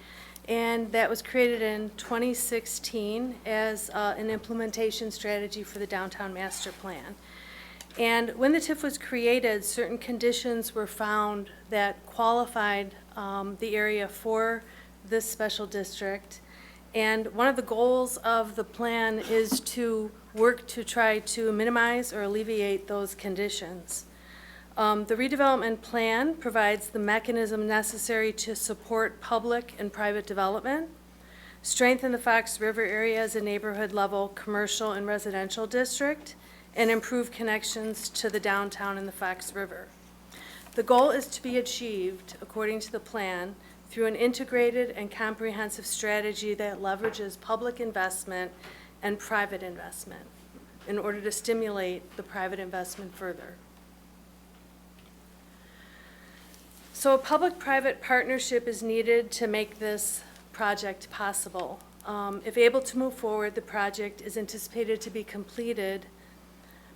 and that was created in 2016 as an implementation strategy for the downtown master plan. And when the TIF was created, certain conditions were found that qualified the area for this special district. And one of the goals of the plan is to work to try to minimize or alleviate those conditions. The redevelopment plan provides the mechanism necessary to support public and private development, strengthen the Fox River area as a neighborhood-level commercial and residential district, and improve connections to the downtown and the Fox River. The goal is to be achieved, according to the plan, through an integrated and comprehensive strategy that leverages public investment and private investment in order to stimulate the private investment further. So a public-private partnership is needed to make this project possible. If able to move forward, the project is anticipated to be completed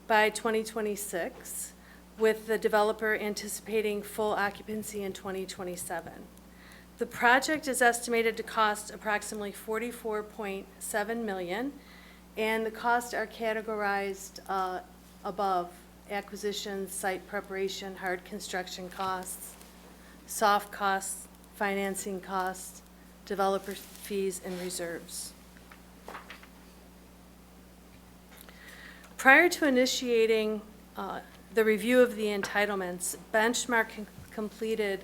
by 2026, with the developer anticipating full occupancy in 2027. The project is estimated to cost approximately $44.7 million, and the costs are categorized above: acquisition, site preparation, hard construction costs, soft costs, financing costs, developer fees, and reserves. Prior to initiating the review of the entitlements, Benchmark completed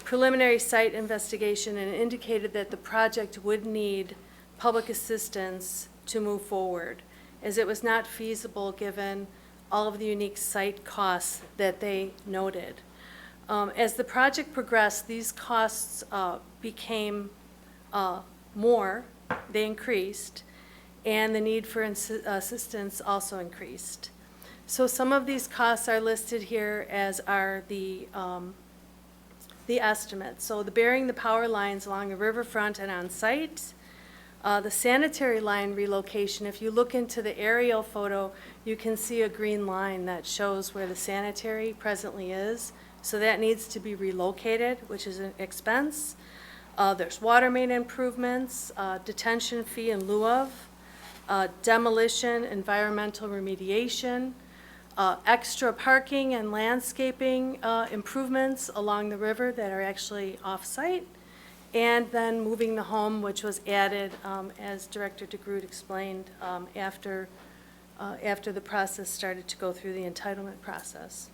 preliminary site investigation and indicated that the project would need public assistance to move forward, as it was not feasible given all of the unique site costs that they noted. As the project progressed, these costs became more, they increased, and the need for assistance also increased. So some of these costs are listed here, as are the estimates. So the burying the power lines along the riverfront and on site, the sanitary line relocation. If you look into the aerial photo, you can see a green line that shows where the sanitary presently is. So that needs to be relocated, which is an expense. There's water main improvements, detention fee in lieu of, demolition, environmental remediation, extra parking and landscaping improvements along the river that are actually off-site, and then moving the home, which was added, as Director DeGroot explained, after the process started to go through the entitlement process.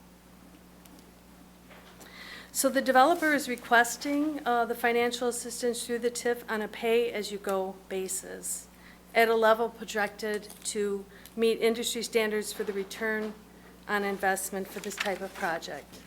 So the developer is requesting the financial assistance through the TIF on a pay-as-you-go basis at a level projected to meet industry standards for the return on investment for this type of project.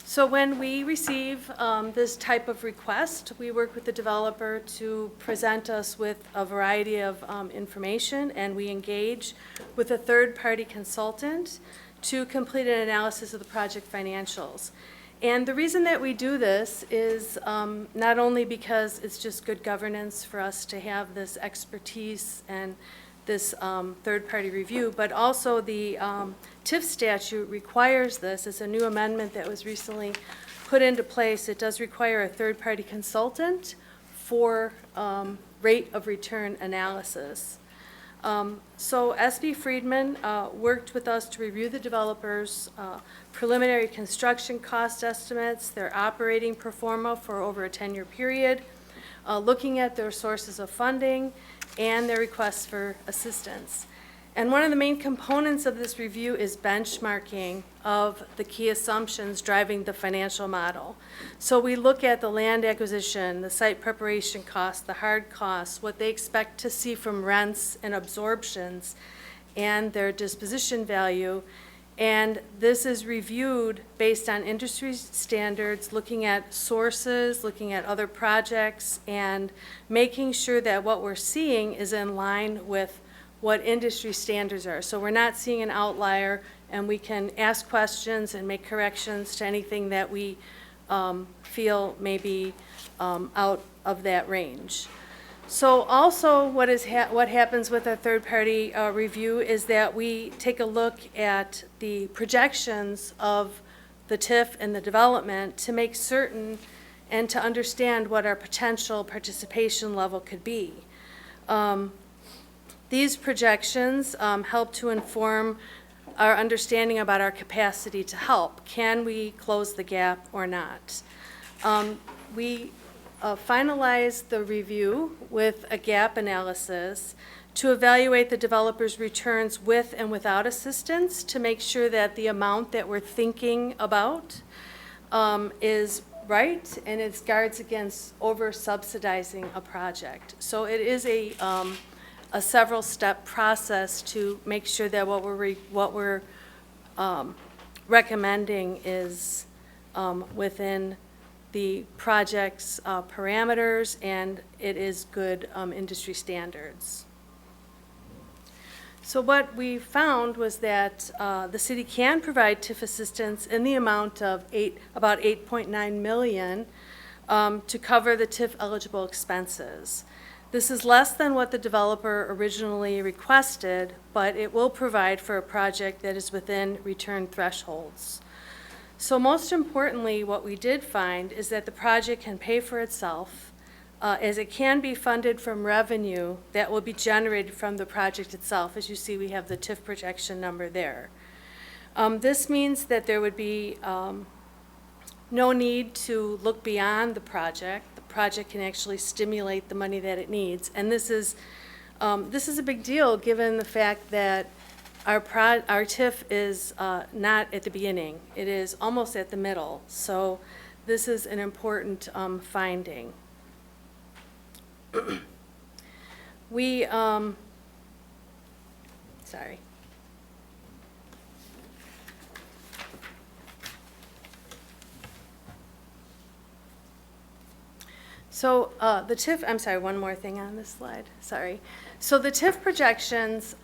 So when we receive this type of request, we work with the developer to present us with a variety of information, and we engage with a third-party consultant to complete an analysis of the project financials. And the reason that we do this is not only because it's just good governance for us to have this expertise and this third-party review, but also the TIF statute requires this. It's a new amendment that was recently put into place. It does require a third-party consultant for rate of return analysis. So SB Friedman worked with us to review the developer's preliminary construction cost estimates, their operating pro forma for over a 10-year period, looking at their sources of funding, and their requests for assistance. And one of the main components of this review is benchmarking of the key assumptions driving the financial model. So we look at the land acquisition, the site preparation costs, the hard costs, what they expect to see from rents and absorptions, and their disposition value. And this is reviewed based on industry standards, looking at sources, looking at other projects, and making sure that what we're seeing is in line with what industry standards are. So we're not seeing an outlier, and we can ask questions and make corrections to anything that we feel may be out of that range. So also what happens with a third-party review is that we take a look at the projections of the TIF and the development to make certain and to understand what our potential participation level could be. These projections help to inform our understanding about our capacity to help. Can we close the gap or not? We finalized the review with a gap analysis to evaluate the developer's returns with and without assistance to make sure that the amount that we're thinking about is right and it guards against over-subsidizing a project. So it is a several-step process to make sure that what we're recommending is within the project's parameters, and it is good industry standards. So what we found was that the city can provide TIF assistance in the amount of about $8.9 million to cover the TIF eligible expenses. This is less than what the developer originally requested, but it will provide for a project that is within return thresholds. So most importantly, what we did find is that the project can pay for itself, as it can be funded from revenue that will be generated from the project itself. As you see, we have the TIF projection number there. This means that there would be no need to look beyond the project. The project can actually stimulate the money that it needs. And this is a big deal given the fact that our TIF is not at the beginning. It is almost at the middle. So this is an important finding. We, sorry. So the TIF, I'm sorry, one more thing on this slide, sorry. So the TIF projections,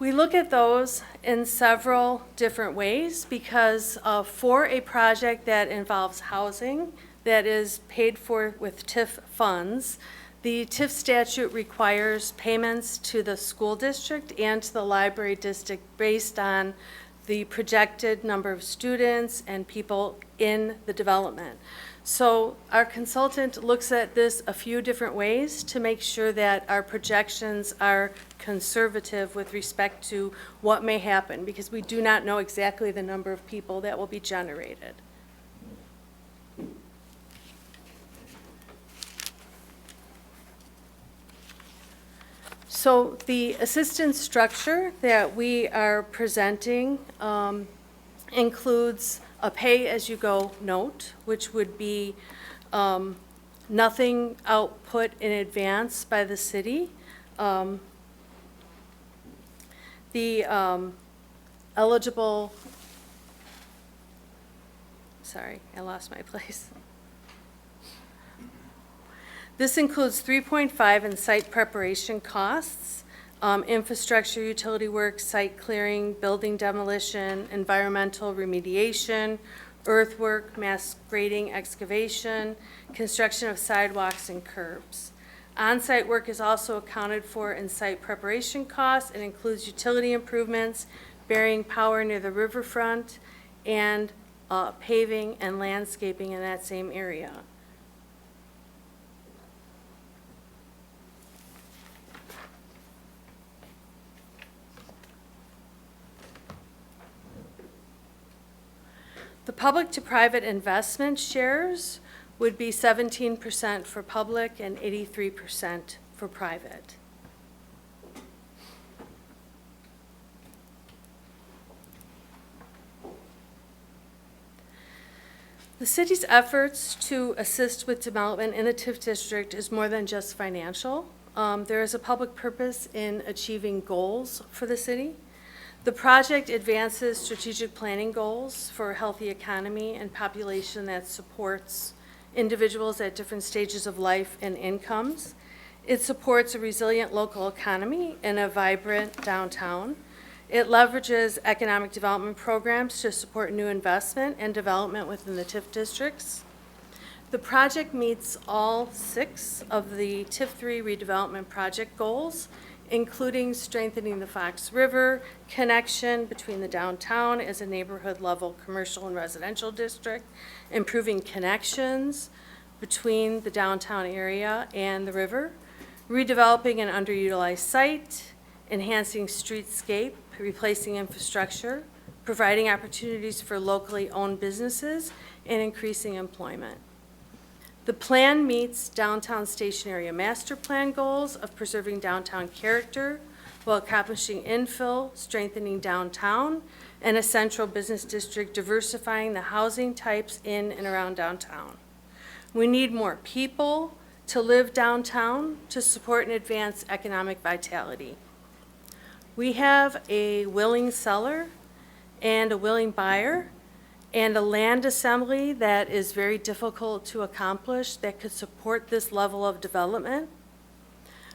we look at those in several different ways because for a project that involves housing that is paid for with TIF funds, the TIF statute requires payments to the school district and to the library district based on the projected number of students and people in the development. So our consultant looks at this a few different ways to make sure that our projections are conservative with respect to what may happen, because we do not know exactly the number of people that will be generated. So the assistance structure that we are presenting includes a pay-as-you-go note, which would be nothing output in advance by the city. The eligible, sorry, I lost my place. This includes 3.5 in site preparation costs, infrastructure, utility work, site clearing, building demolition, environmental remediation, earthwork, mass grading, excavation, construction of sidewalks and curbs. On-site work is also accounted for in site preparation costs and includes utility improvements, burying power near the riverfront, and paving and landscaping in that same area. The public to private investment shares would be 17% for public and 83% for private. The city's efforts to assist with development in the TIF district is more than just financial. There is a public purpose in achieving goals for the city. The project advances strategic planning goals for a healthy economy and population that supports individuals at different stages of life and incomes. It supports a resilient local economy and a vibrant downtown. It leverages economic development programs to support new investment and development within the TIF districts. The project meets all 6 of the TIF 3 redevelopment project goals, including strengthening the Fox River connection between the downtown as a neighborhood-level commercial and residential district, improving connections between the downtown area and the river, redeveloping an underutilized site, enhancing streetscape, replacing infrastructure, providing opportunities for locally owned businesses, and increasing employment. The plan meets downtown station area master plan goals of preserving downtown character while accomplishing infill, strengthening downtown, and a central business district, diversifying the housing types in and around downtown. We need more people to live downtown to support and advance economic vitality. We have a willing seller and a willing buyer and a land assembly that is very difficult to accomplish that could support this level of development.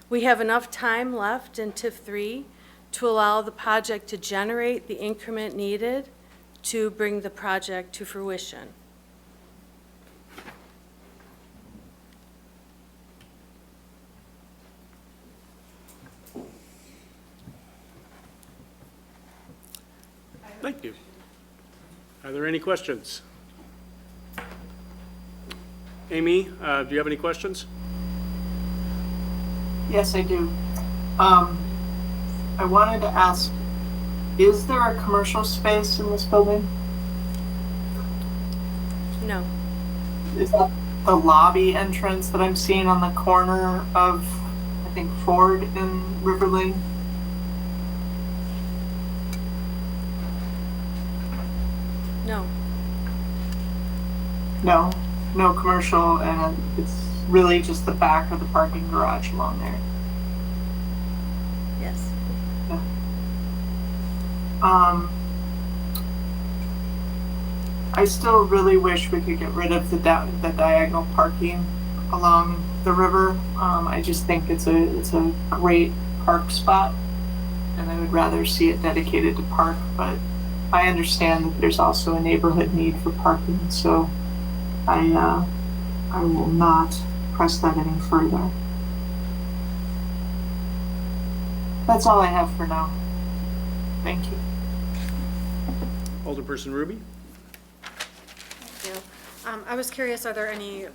We have enough time left in TIF 3 to allow the project to generate the increment needed to bring the project to fruition. Thank you. Are there any questions? Amy, do you have any questions? Yes, I do. I wanted to ask, is there a commercial space in this building? No. Is that the lobby entrance that I'm seeing on the corner of, I think, Ford and River Lane? No. No, no commercial, and it's really just the back of the parking garage along there. Yes. Yeah. I still really wish we could get rid of the diagonal parking along the river. I just think it's a great park spot, and I would rather see it dedicated to park, but I understand that there's also a neighborhood need for parking, so I will not press that any further. That's all I have for now. Thank you. Alderperson Ruby? Thank you. I was curious, are there any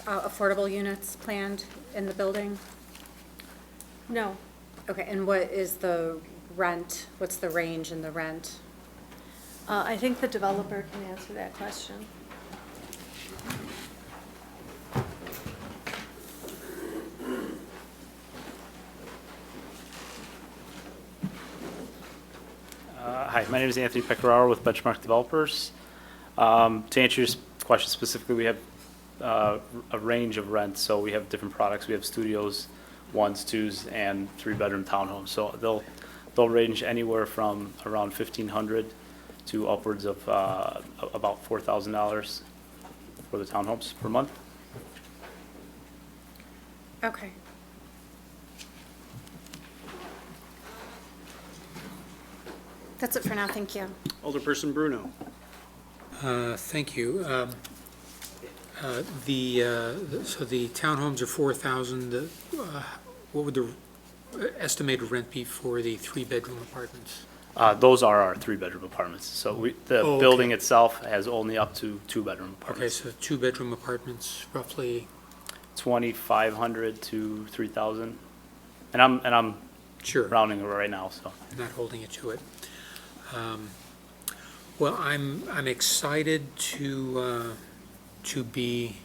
affordable units planned in the building? No. Okay, and what is the rent? What's the range in the rent? I think the developer can answer that question. Hi, my name is Anthony Pecoraro with Benchmark Developers. To answer your question specifically, we have a range of rents. So we have different products. We have studios, 1s, 2s, and 3-bedroom townhomes. So they'll range anywhere from around $1,500 to upwards of about $4,000 for the townhomes per month. Okay. That's it for now, thank you. Alderperson Bruno? Thank you. So the townhomes are 4,000. What would the estimated rent be for the 3-bedroom apartments? Those are our 3-bedroom apartments. So the Oh, okay. building itself has only up to 2-bedroom apartments. Okay, so 2-bedroom apartments, roughly. 2,500 to 3,000, and I'm sure rounding it right now. So not holding you to it. Well, I'm excited to be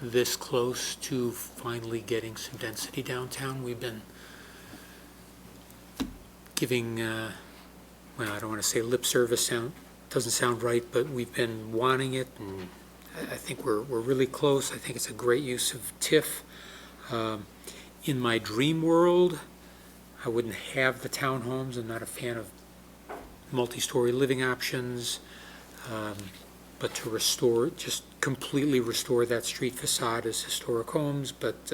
this close to finally getting some density downtown. We've been giving, well, I don't want to say lip service, doesn't sound right, but we've been wanting it and I think we're really close. I think it's a great use of TIF. In my dream world, I wouldn't have the townhomes. I'm not a fan of multi-story living options. But to restore, just completely restore that street facade as historic homes, but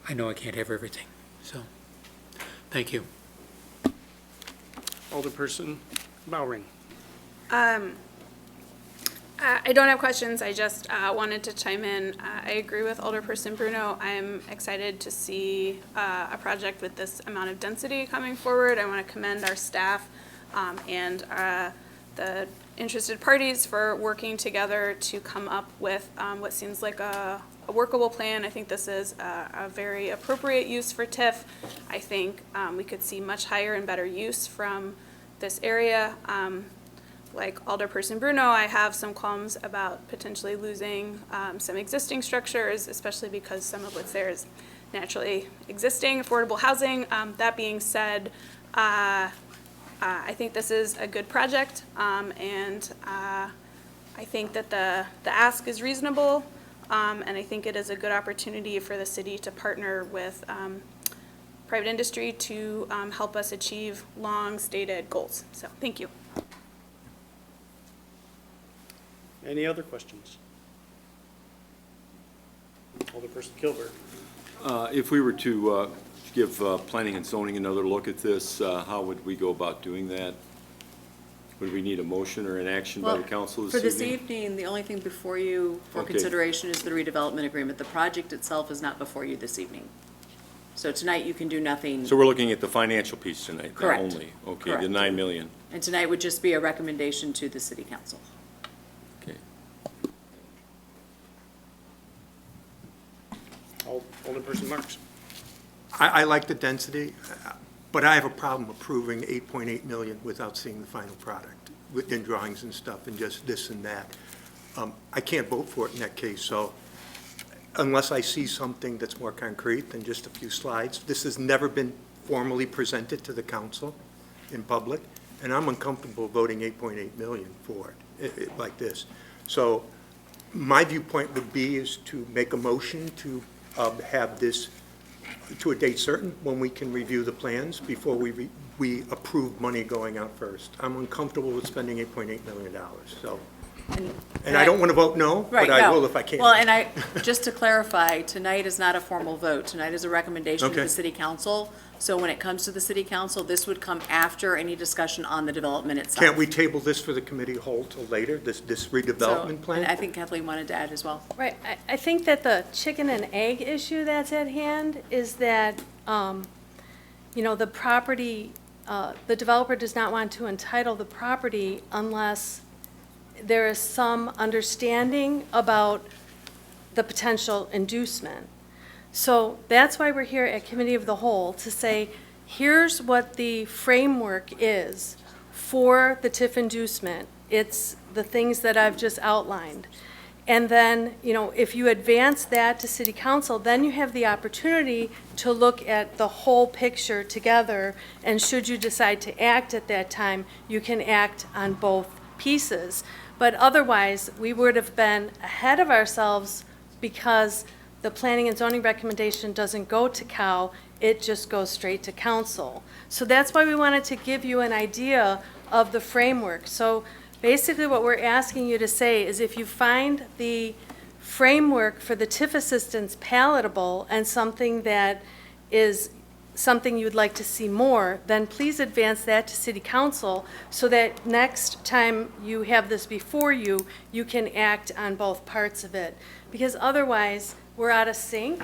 I know I can't have everything, so, thank you. Alderperson Bowring. I don't have questions. I just wanted to chime in. I agree with Alderperson Bruno. I'm excited to see a project with this amount of density coming forward. I want to commend our staff and the interested parties for working together to come up with what seems like a workable plan. I think this is a very appropriate use for TIF. I think we could see much higher and better use from this area. Like Alderperson Bruno, I have some qualms about potentially losing some existing structures, especially because some of what's there is naturally existing affordable housing. That being said, I think this is a good project, and I think that the ask is reasonable, and I think it is a good opportunity for the city to partner with private industry to help us achieve long-stated goals. So, thank you. Any other questions? Alderperson Kilberg. If we were to give planning and zoning another look at this, how would we go about doing that? Would we need a motion or an action by the council this evening? For this evening, the only thing before you for consideration is the redevelopment agreement. The project itself is not before you this evening. So tonight you can do nothing. So we're looking at the financial piece tonight Correct. only? Okay, Correct. the 9 million. And tonight would just be a recommendation to the city council. Okay. Alderperson Marks. I like the density, but I have a problem approving 8.8 million without seeing the final product within drawings and stuff and just this and that. I can't vote for it in that case, so unless I see something that's more concrete than just a few slides. This has never been formally presented to the council in public, and I'm uncomfortable voting 8.8 million for it like this. So my viewpoint would be is to make a motion to have this to a date certain when we can review the plans before we approve money going out first. I'm uncomfortable with spending $8.8 million, so. And I don't want to vote no, Right, but I no. will if I can. Well, just to clarify, tonight is not a formal vote. Tonight is a recommendation to Okay. the city council. So when it comes to the city council, this would come after any discussion on the development itself. Can't we table this for the committee whole till later, this redevelopment plan? And I think Kathleen wanted to add as well. Right, I think that the chicken and egg issue that's at hand is that, the property, the developer does not want to entitle the property unless there is some understanding about the potential inducement. So that's why we're here at Committee of the Whole, to say, here's what the framework is for the TIF inducement. It's the things that I've just outlined. And then, if you advance that to City Council, then you have the opportunity to look at the whole picture together, and should you decide to act at that time, you can act on both pieces. But otherwise, we would have been ahead of ourselves because the planning and zoning recommendation doesn't go to COW, it just goes straight to council. So that's why we wanted to give you an idea of the framework. So basically what we're asking you to say is if you find the framework for the TIF assistance palatable and something that is something you'd like to see more, then please advance that to City Council so that next time you have this before you, you can act on both parts of it. Because otherwise, we're out of sync,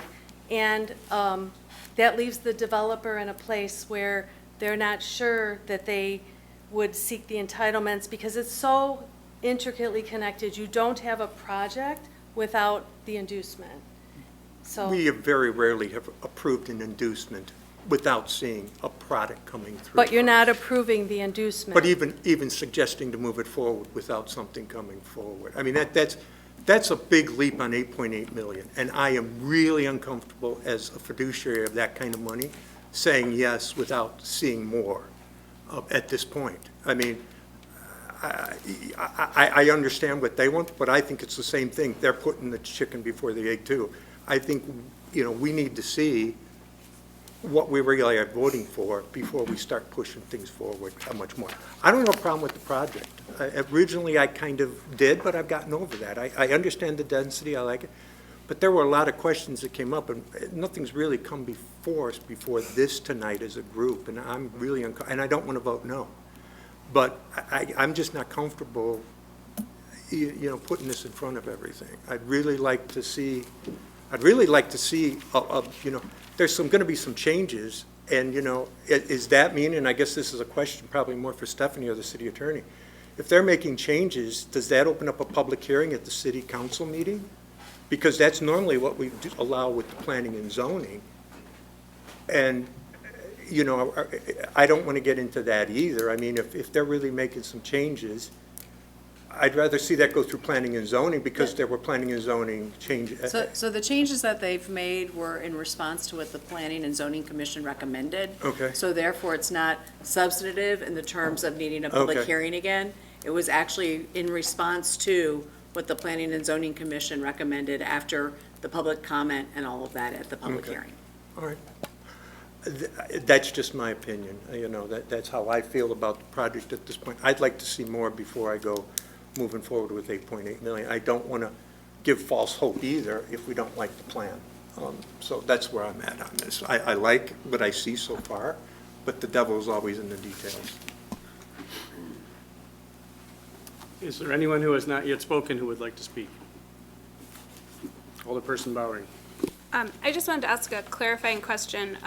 and that leaves the developer in a place where they're not sure that they would seek the entitlements because it's so intricately connected. You don't have a project without the inducement. So We very rarely have approved an inducement without seeing a product coming through. But you're not approving the inducement. But even suggesting to move it forward without something coming forward. I mean, that's a big leap on 8.8 million. And I am really uncomfortable as a fiduciary of that kind of money, saying yes without seeing more at this point. I mean, I understand what they want, but I think it's the same thing. They're putting the chicken before the egg, too. I think, we need to see what we really are voting for before we start pushing things forward how much more. I don't have a problem with the project. Originally, I kind of did, but I've gotten over that. I understand the density, I like it, but there were a lot of questions that came up, and nothing's really come before us before this tonight as a group, and I'm really, and I don't want to vote no. But I'm just not comfortable, putting this in front of everything. I'd really like to see, there's going to be some changes, and, is that mean, and I guess this is a question probably more for Stephanie or the city attorney, if they're making changes, does that open up a public hearing at the city council meeting? Because that's normally what we allow with the planning and zoning. And, I don't want to get into that either. I mean, if they're really making some changes, I'd rather see that go through planning and zoning, because there were planning and zoning changes. So the changes that they've made were in response to what the Planning and Zoning Commission recommended. Okay. So therefore, it's not substantive in the terms of needing a public Okay. hearing again. It was actually in response to what the Planning and Zoning Commission recommended after the public comment and all of that at the public Okay. hearing. All right. That's just my opinion, that's how I feel about the project at this point. I'd like to see more before I go moving forward with 8.8 million. I don't want to give false hope either if we don't like the plan. So that's where I'm at on this. I like what I see so far, but the devil's always in the details. Is there anyone who has not yet spoken who would like to speak? Alderperson Bowering. I just wanted to ask a clarifying question.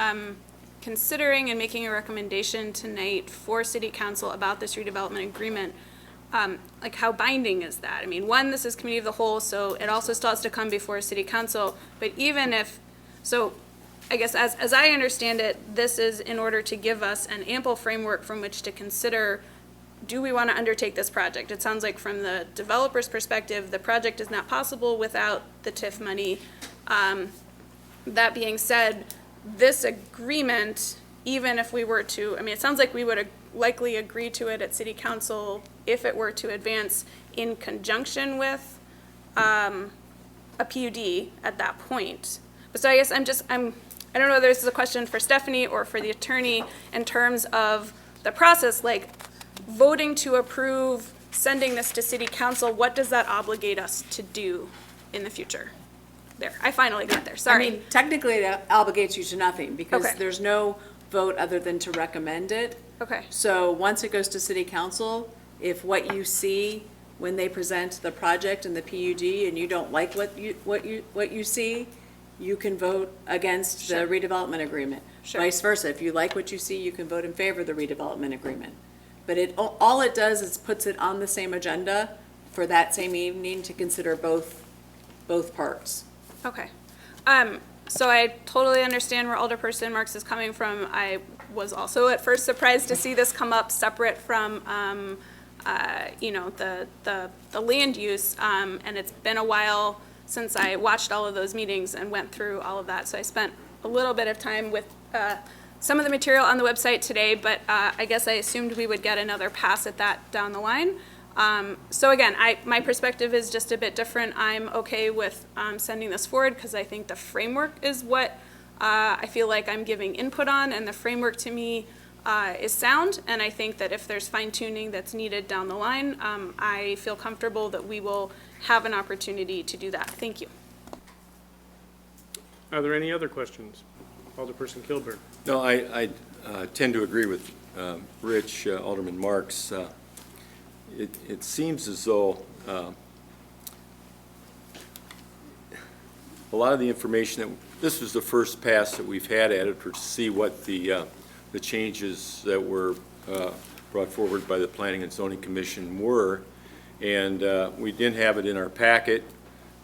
Considering and making a recommendation tonight for City Council about this redevelopment agreement, like how binding is that? I mean, one, this is committee of the whole, so it also still has to come before City Council, but even if, so I guess as I understand it, this is in order to give us an ample framework from which to consider, do we want to undertake this project? It sounds like from the developer's perspective, the project is not possible without the TIF money. That being said, this agreement, even if we were to, I mean, it sounds like we would likely agree to it at City Council if it were to advance in conjunction with a PUD at that point. But so I guess I don't know whether this is a question for Stephanie or for the attorney in terms of the process, like voting to approve sending this to City Council, what does that obligate us to do in the future? There, I finally got there, sorry. I mean, technically, it obligates you to nothing, because Okay. there's no vote other than to recommend it. Okay. So once it goes to City Council, if what you see when they present the project and the PUD, and you don't like what you see, you can vote against the redevelopment agreement. Sure. Vice versa, if you like what you see, you can vote in favor of the redevelopment agreement. But all it does is puts it on the same agenda for that same evening to consider both parts. Okay. So I totally understand where Alderperson Marks is coming from. I was also at first surprised to see this come up separate from, the land use. And it's been a while since I watched all of those meetings and went through all of that. So I spent a little bit of time with some of the material on the website today, but I guess I assumed we would get another pass at that down the line. So again, my perspective is just a bit different. I'm okay with sending this forward because I think the framework is what I feel like I'm giving input on, and the framework to me is sound, and I think that if there's fine-tuning that's needed down the line, I feel comfortable that we will have an opportunity to do that. Thank you. Are there any other questions? Alderperson Kilburn. No, I tend to agree with Rich, Alderman Marks. It seems as though a lot of the information that, this was the first pass that we've had at it to see what the changes that were brought forward by the Planning and Zoning Commission were, and we didn't have it in our packet.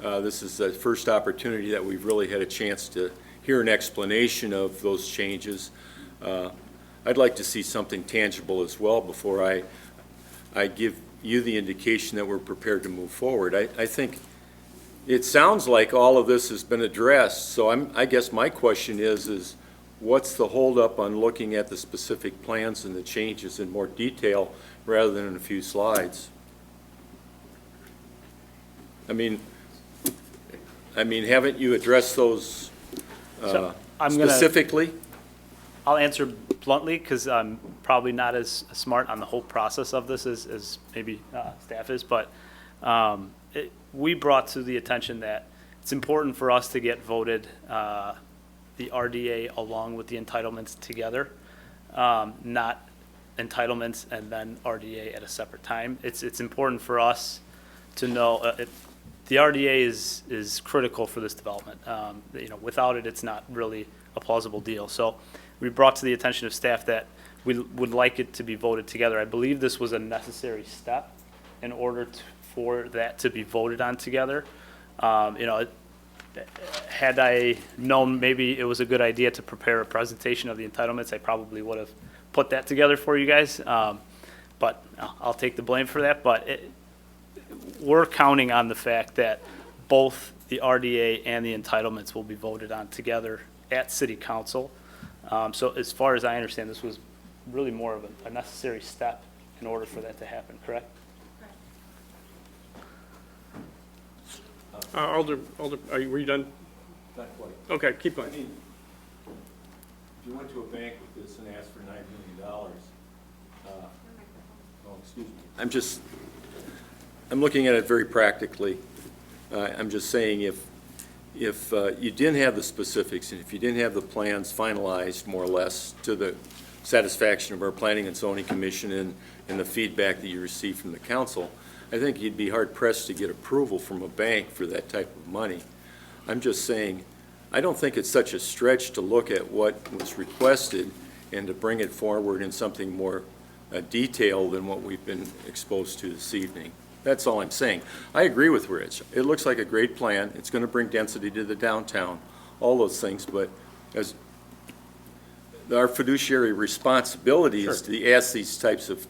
This is the first opportunity that we've really had a chance to hear an explanation of those changes. I'd like to see something tangible as well before I give you the indication that we're prepared to move forward. I think it sounds like all of this has been addressed, so I guess my question is what's the holdup on looking at the specific plans and the changes in more detail rather than in a few slides? I mean, haven't you addressed those So, I'm gonna- specifically? I'll answer bluntly because I'm probably not as smart on the whole process of this as maybe staff is, but we brought to the attention that it's important for us to get voted the RDA along with the entitlements together, not entitlements and then RDA at a separate time. It's important for us to know the RDA is critical for this development. Without it, it's not really a plausible deal. So we brought to the attention of staff that we would like it to be voted together. I believe this was a necessary step in order for that to be voted on together. Had I known maybe it was a good idea to prepare a presentation of the entitlements, I probably would have put that together for you guys. But I'll take the blame for that. But we're counting on the fact that both the RDA and the entitlements will be voted on together at City Council. So as far as I understand, this was really more of a necessary step in order for that to happen, correct? Alder, were you done? Not quite. Okay, keep going. I mean, if you went to a bank with this and asked for $9 million, excuse me. I'm looking at it very practically. I'm just saying if you didn't have the specifics and if you didn't have the plans finalized more or less to the satisfaction of our Planning and Zoning Commission and the feedback that you received from the council, I think you'd be hard pressed to get approval from a bank for that type of money. I'm just saying, I don't think it's such a stretch to look at what was requested and to bring it forward in something more detailed than what we've been exposed to this evening. That's all I'm saying. I agree with Rich. It looks like a great plan. It's going to bring density to the downtown, all those things, but as our fiduciary responsibility is to ask these types of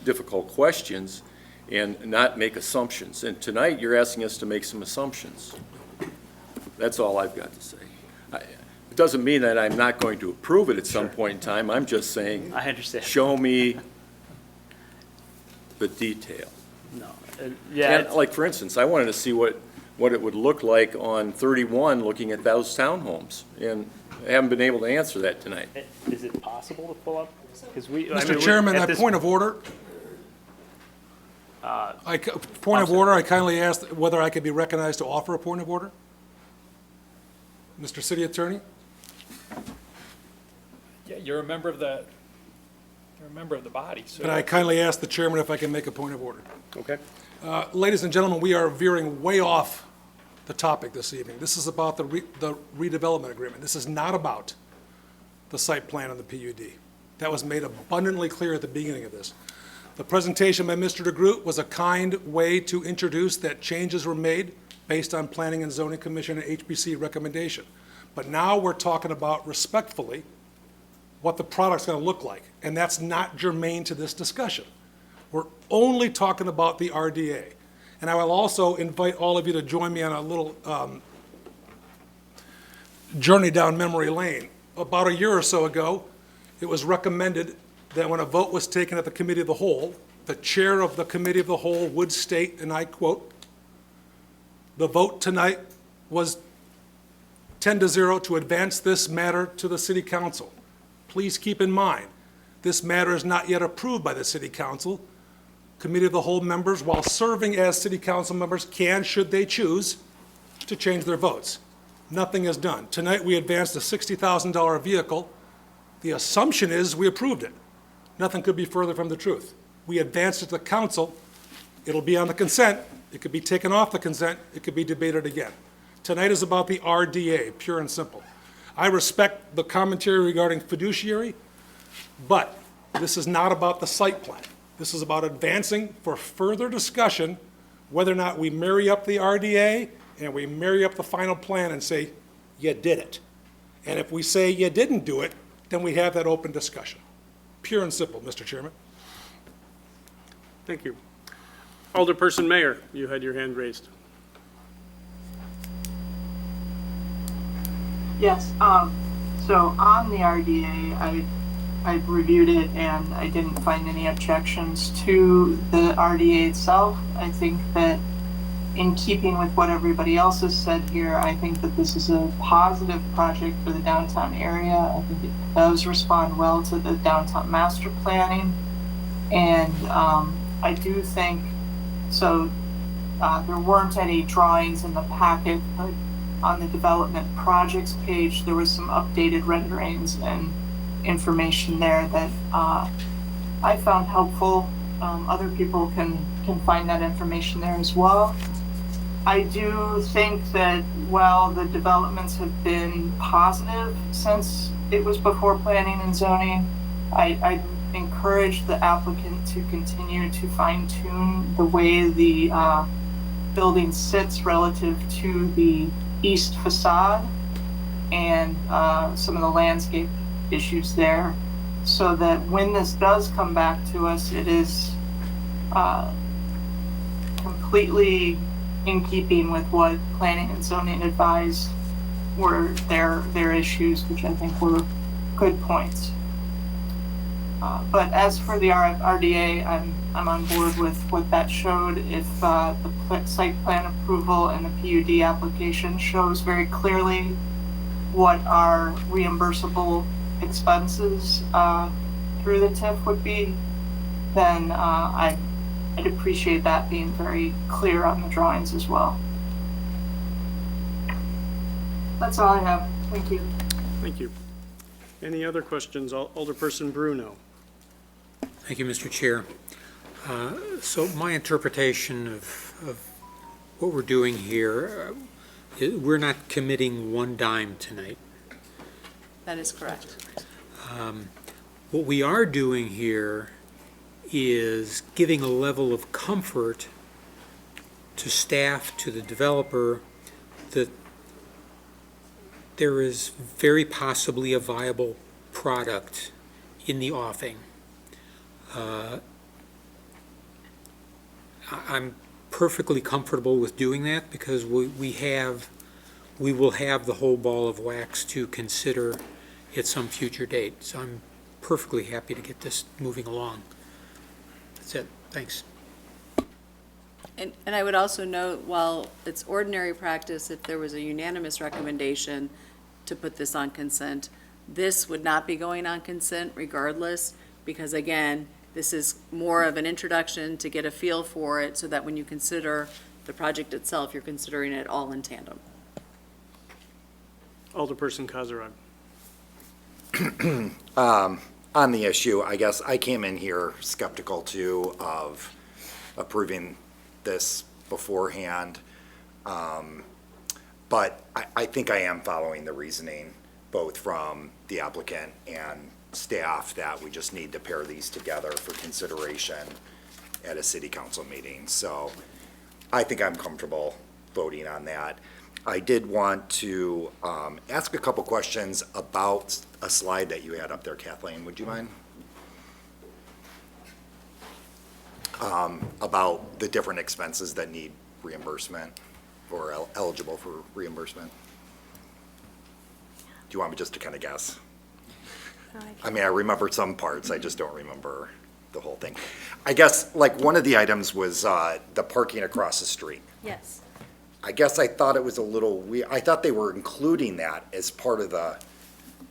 difficult questions and not make assumptions. And tonight, you're asking us to make some assumptions. That's all I've got to say. It doesn't mean that I'm not going to approve it at some point in time. I'm just saying, I understand. show me the detail. No. Yeah. And like, for instance, I wanted to see what it would look like on 31, looking at those townhomes. And I haven't been able to answer that tonight. Is it possible to pull up? Mr. Chairman, point of order. Point of order, I kindly asked whether I could be recognized to offer a point of order. Mr. City Attorney? Yeah, you're a member of the body, so. And I kindly asked the chairman if I can make a point of order. Okay. Ladies and gentlemen, we are veering way off the topic this evening. This is about the redevelopment agreement. This is not about the site plan and the PUD. That was made abundantly clear at the beginning of this. The presentation by Mr. DeGroot was a kind way to introduce that changes were made based on Planning and Zoning Commission and HPC recommendation. But now we're talking about, respectfully, what the product's going to look like, and that's not germane to this discussion. We're only talking about the RDA. And I will also invite all of you to join me on a little journey down memory lane. About a year or so ago, it was recommended that when a vote was taken at the Committee of the Whole, the chair of the Committee of the Whole would state, and I quote, "The vote tonight was 10-0 to advance this matter to the City Council. Please keep in mind, this matter is not yet approved by the City Council. Committee of the Whole members, while serving as City Council members, can, should they choose, to change their votes. Nothing is done. Tonight, we advanced a $60,000 vehicle. The assumption is we approved it. Nothing could be further from the truth. We advanced it to the council. It'll be on the consent. It could be taken off the consent. It could be debated again. Tonight is about the RDA, pure and simple. I respect the commentary regarding fiduciary, but this is not about the site plan. This is about advancing for further discussion whether or not we marry up the RDA and we marry up the final plan and say, you did it. And if we say you didn't do it, then we have that open discussion. Pure and simple, Mr. Chairman. Thank you. Alderperson Mayor, you had your hand raised. Yes, So on the RDA, I reviewed it and I didn't find any objections to the RDA itself. I think that in keeping with what everybody else has said here, I think that this is a positive project for the downtown area. I think it does respond well to the downtown master planning. And I do think, so there weren't any drawings in the packet, but on the development projects page, there was some updated renderings and information there that I found helpful. Other people can find that information there as well. I do think that while the developments have been positive since it was before planning and zoning, I encourage the applicant to continue to fine tune the way the building sits relative to the east facade and some of the landscape issues there, so that when this does come back to us, it is completely in keeping with what planning and zoning advised were their issues, which I think were good points. But as for the RDA, I'm on board with what that showed. If the site plan approval and the PUD application shows very clearly what our reimbursable expenses through the TIF would be, then I'd appreciate that being very clear on the drawings as well. That's all I have. Thank you. Thank you. Any other questions? Alderperson Bruno. Thank you, Mr. Chair. So my interpretation of what we're doing here, we're not committing one dime tonight. That is correct. What we are doing here is giving a level of comfort to staff, to the developer, that there is very possibly a viable product in the offing. I'm perfectly comfortable with doing that because we will have the whole ball of wax to consider at some future date. So I'm perfectly happy to get this moving along. That's it. Thanks. And I would also note, while it's ordinary practice, if there was a unanimous recommendation to put this on consent, this would not be going on consent regardless, because again, this is more of an introduction to get a feel for it so that when you consider the project itself, you're considering it all in tandem. Alderperson Kazarag. On the issue, I guess I came in here skeptical too of approving this beforehand. But I think I am following the reasoning, both from the applicant and staff, that we just need to pair these together for consideration at a city council meeting. So I think I'm comfortable voting on that. I did want to ask a couple questions about a slide that you had up there, Kathleen. Would you mind? About the different expenses that need reimbursement or eligible for reimbursement. Do you want me just to kind of guess? I mean, I remember some parts, I just don't remember the whole thing. I guess, like, one of the items was the parking across the street. Yes. I guess I thought it was a little weird. I thought they were including that as part of the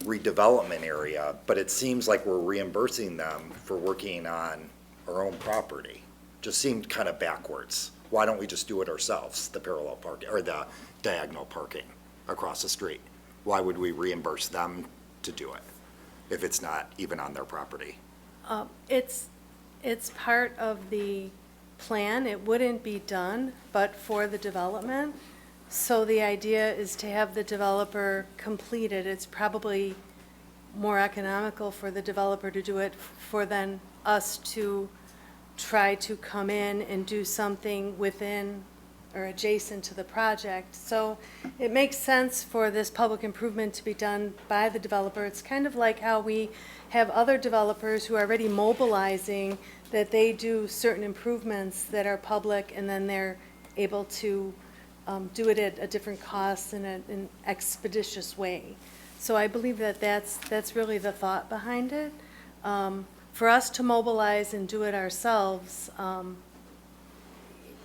redevelopment area, but it seems like we're reimbursing them for working on our own property. Just seemed kind of backwards. Why don't we just do it ourselves, the parallel parking, or the diagonal parking across the street? Why would we reimburse them to do it if it's not even on their property? It's part of the plan. It wouldn't be done but for the development. So the idea is to have the developer complete it. It's probably more economical for the developer to do it for then us to try to come in and do something within or adjacent to the project. So it makes sense for this public improvement to be done by the developer. It's kind of like how we have other developers who are already mobilizing that they do certain improvements that are public, and then they're able to do it at a different cost in an expeditious way. So I believe that that's really the thought behind it. For us to mobilize and do it ourselves,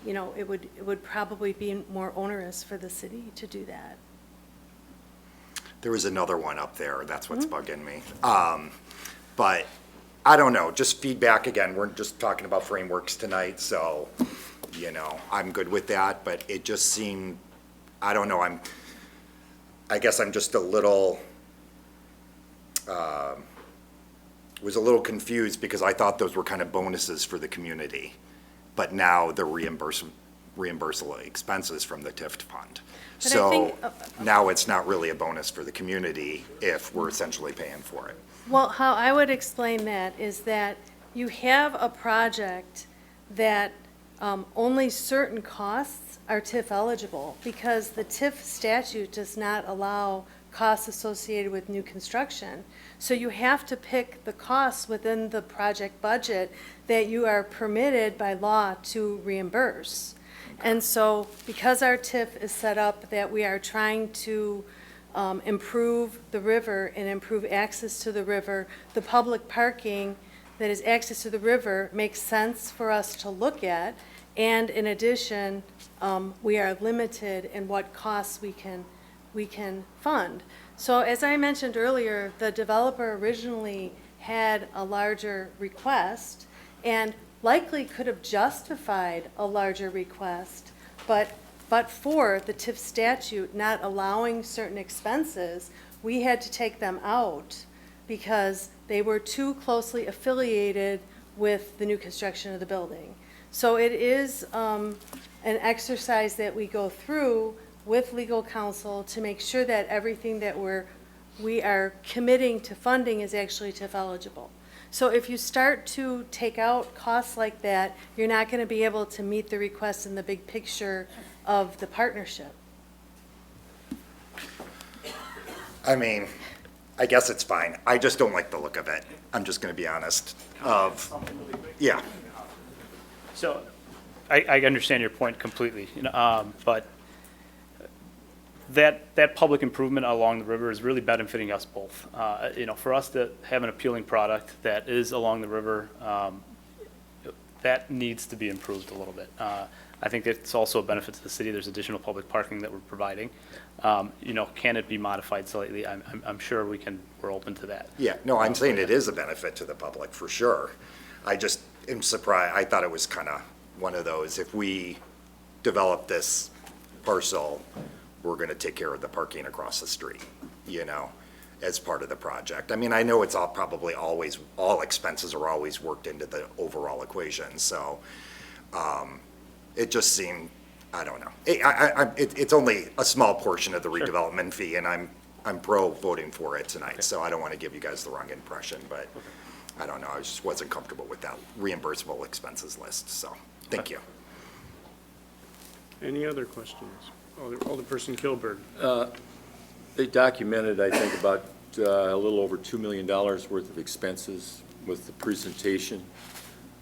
you know, it would probably be more onerous for the city to do that. There was another one up there, that's what's bugging me. But I don't know, just feedback again, we're just talking about frameworks tonight, so, you know, I'm good with that, but it just seemed, I don't know, I guess I'm just a little, was a little confused because I thought those were kind of bonuses for the community. But now they're reimbursable expenses from the TIF fund. But I So think- now it's not really a bonus for the community if we're essentially paying for it. Well, how I would explain that is that you have a project that only certain costs are TIF eligible because the TIF statute does not allow costs associated with new construction. So you have to pick the costs within the project budget that you are permitted by law to reimburse. And so because our TIF is set up that we are trying to improve the river and improve access to the river, the public parking that is access to the river makes sense for us to look at. And in addition, we are limited in what costs we can fund. So as I mentioned earlier, the developer originally had a larger request and likely could have justified a larger request, but for the TIF statute not allowing certain expenses, we had to take them out because they were too closely affiliated with the new construction of the building. So it is an exercise that we go through with legal counsel to make sure that everything that we are committing to funding is actually TIF eligible. So if you start to take out costs like that, you're not going to be able to meet the request in the big picture of the partnership. I mean, I guess it's fine. I just don't like the look of it. I'm just gonna be honest. Yeah. So, I understand your point completely, you know, but that public improvement along the river is really benefiting us both. You know, for us to have an appealing product that is along the river, that needs to be improved a little bit. I think it's also a benefit to the city. There's additional public parking that we're providing. You know, can it be modified slightly? I'm sure we're open to that. Yeah, no, I'm saying it is a benefit to the public, for sure. I just am surprised, I thought it was kind of one of those, if we develop this parcel, we're gonna take care of the parking across the street, you know, as part of the project. I mean, I know it's probably always, all expenses are always worked into the overall equation, so, it just seemed, I don't know. It's only a small portion of the redevelopment fee, and I'm pro voting for it tonight, so I don't want to give you guys the wrong impression, but I don't know, I just wasn't comfortable with that reimbursable expenses list, so, thank you. Any other questions? Alderperson Kilburg. They documented, I think, about a little over $2 million worth of expenses with the presentation.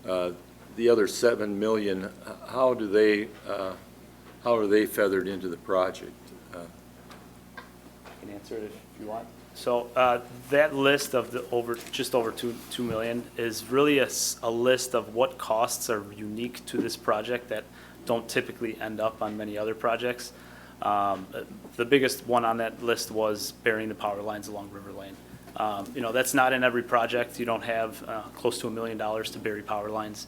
The other 7 million, how are they feathered into the project? I can answer it if you want. So that list of just over 2 million is really a list of what costs are unique to this project that don't typically end up on many other projects. The biggest one on that list was burying the power lines along River Lane. You know, that's not in every project. You don't have close to $1 million to bury power lines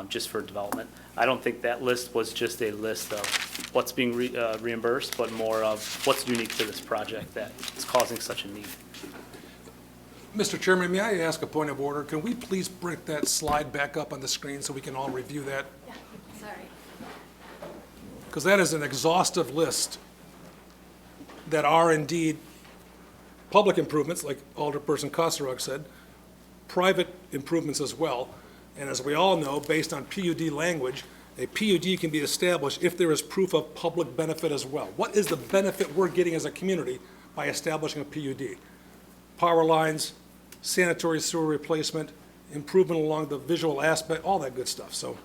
just for development. I don't think that list was just a list of what's being reimbursed, but more of what's unique to this project that is causing such a need. Mr. Chairman, may I ask a point of order? Can we please bring that slide back up on the screen so we can all review that? Yeah, sorry. Because that is an exhaustive list that are indeed public improvements, like Alderperson Kosaruk said, private improvements as well. And as we all know, based on PUD language, a PUD can be established if there is proof of public benefit as well. What is the benefit we're getting as a community by establishing a PUD? Power lines, sanitary sewer replacement, improvement along the visual aspect, all that good stuff, so.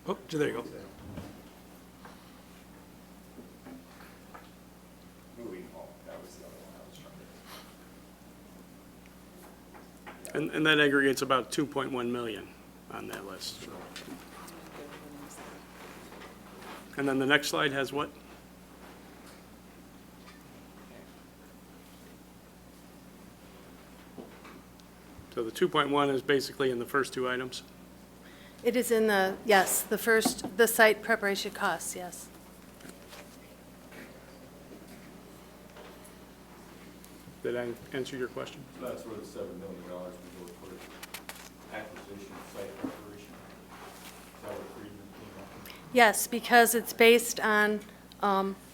Oh, there you go. And that aggregates about 2.1 million on that list. And then the next slide has what? So the 2.1 is basically in the first two items. It is in the, yes, the site preparation costs, yes. Did I answer your question? That's where the $7 million would go for acquisition, site preparation. Is that what Friedman came up with? Yes, because it's based on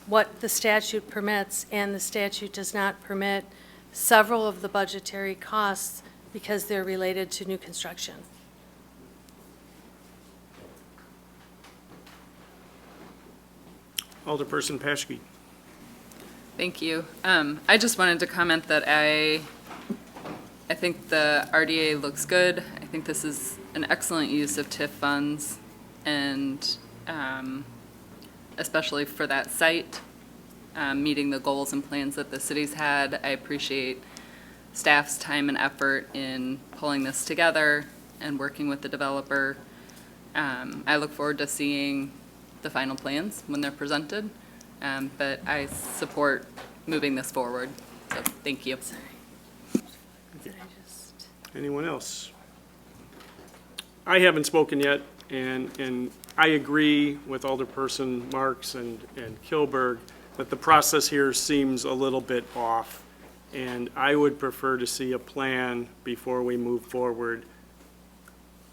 what the statute permits, and the statute does not permit several of the budgetary costs because they're related to new construction. Alderperson Paschke. Thank you. I just wanted to comment that I think the RDA looks good. I think this is an excellent use of TIF funds, and especially for that site, meeting the goals and plans that the city's had. I appreciate staff's time and effort in pulling this together and working with the developer. I look forward to seeing the final plans when they're presented, but I support moving this forward, so thank you. Anyone else? I haven't spoken yet, and I agree with Alderperson Marks and Kilberg that the process here seems a little bit off, and I would prefer to see a plan before we move forward,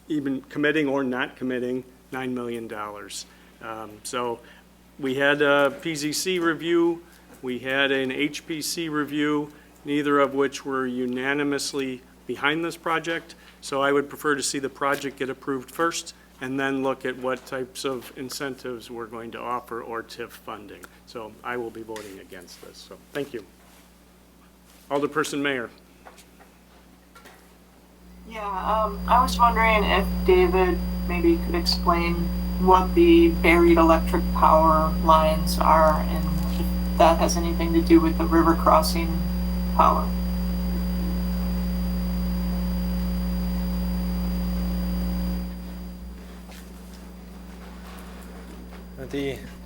even committing or not committing $9 million. So we had a PZC review, we had an HPC review, neither of which were unanimously behind this project. So I would prefer to see the project get approved first and then look at what types of incentives we're going to offer or TIF funding. So I will be voting against this. So thank you. Alderperson Mayor. Yeah, I was wondering if David maybe could explain what the buried electric power lines are and if that has anything to do with the river crossing power.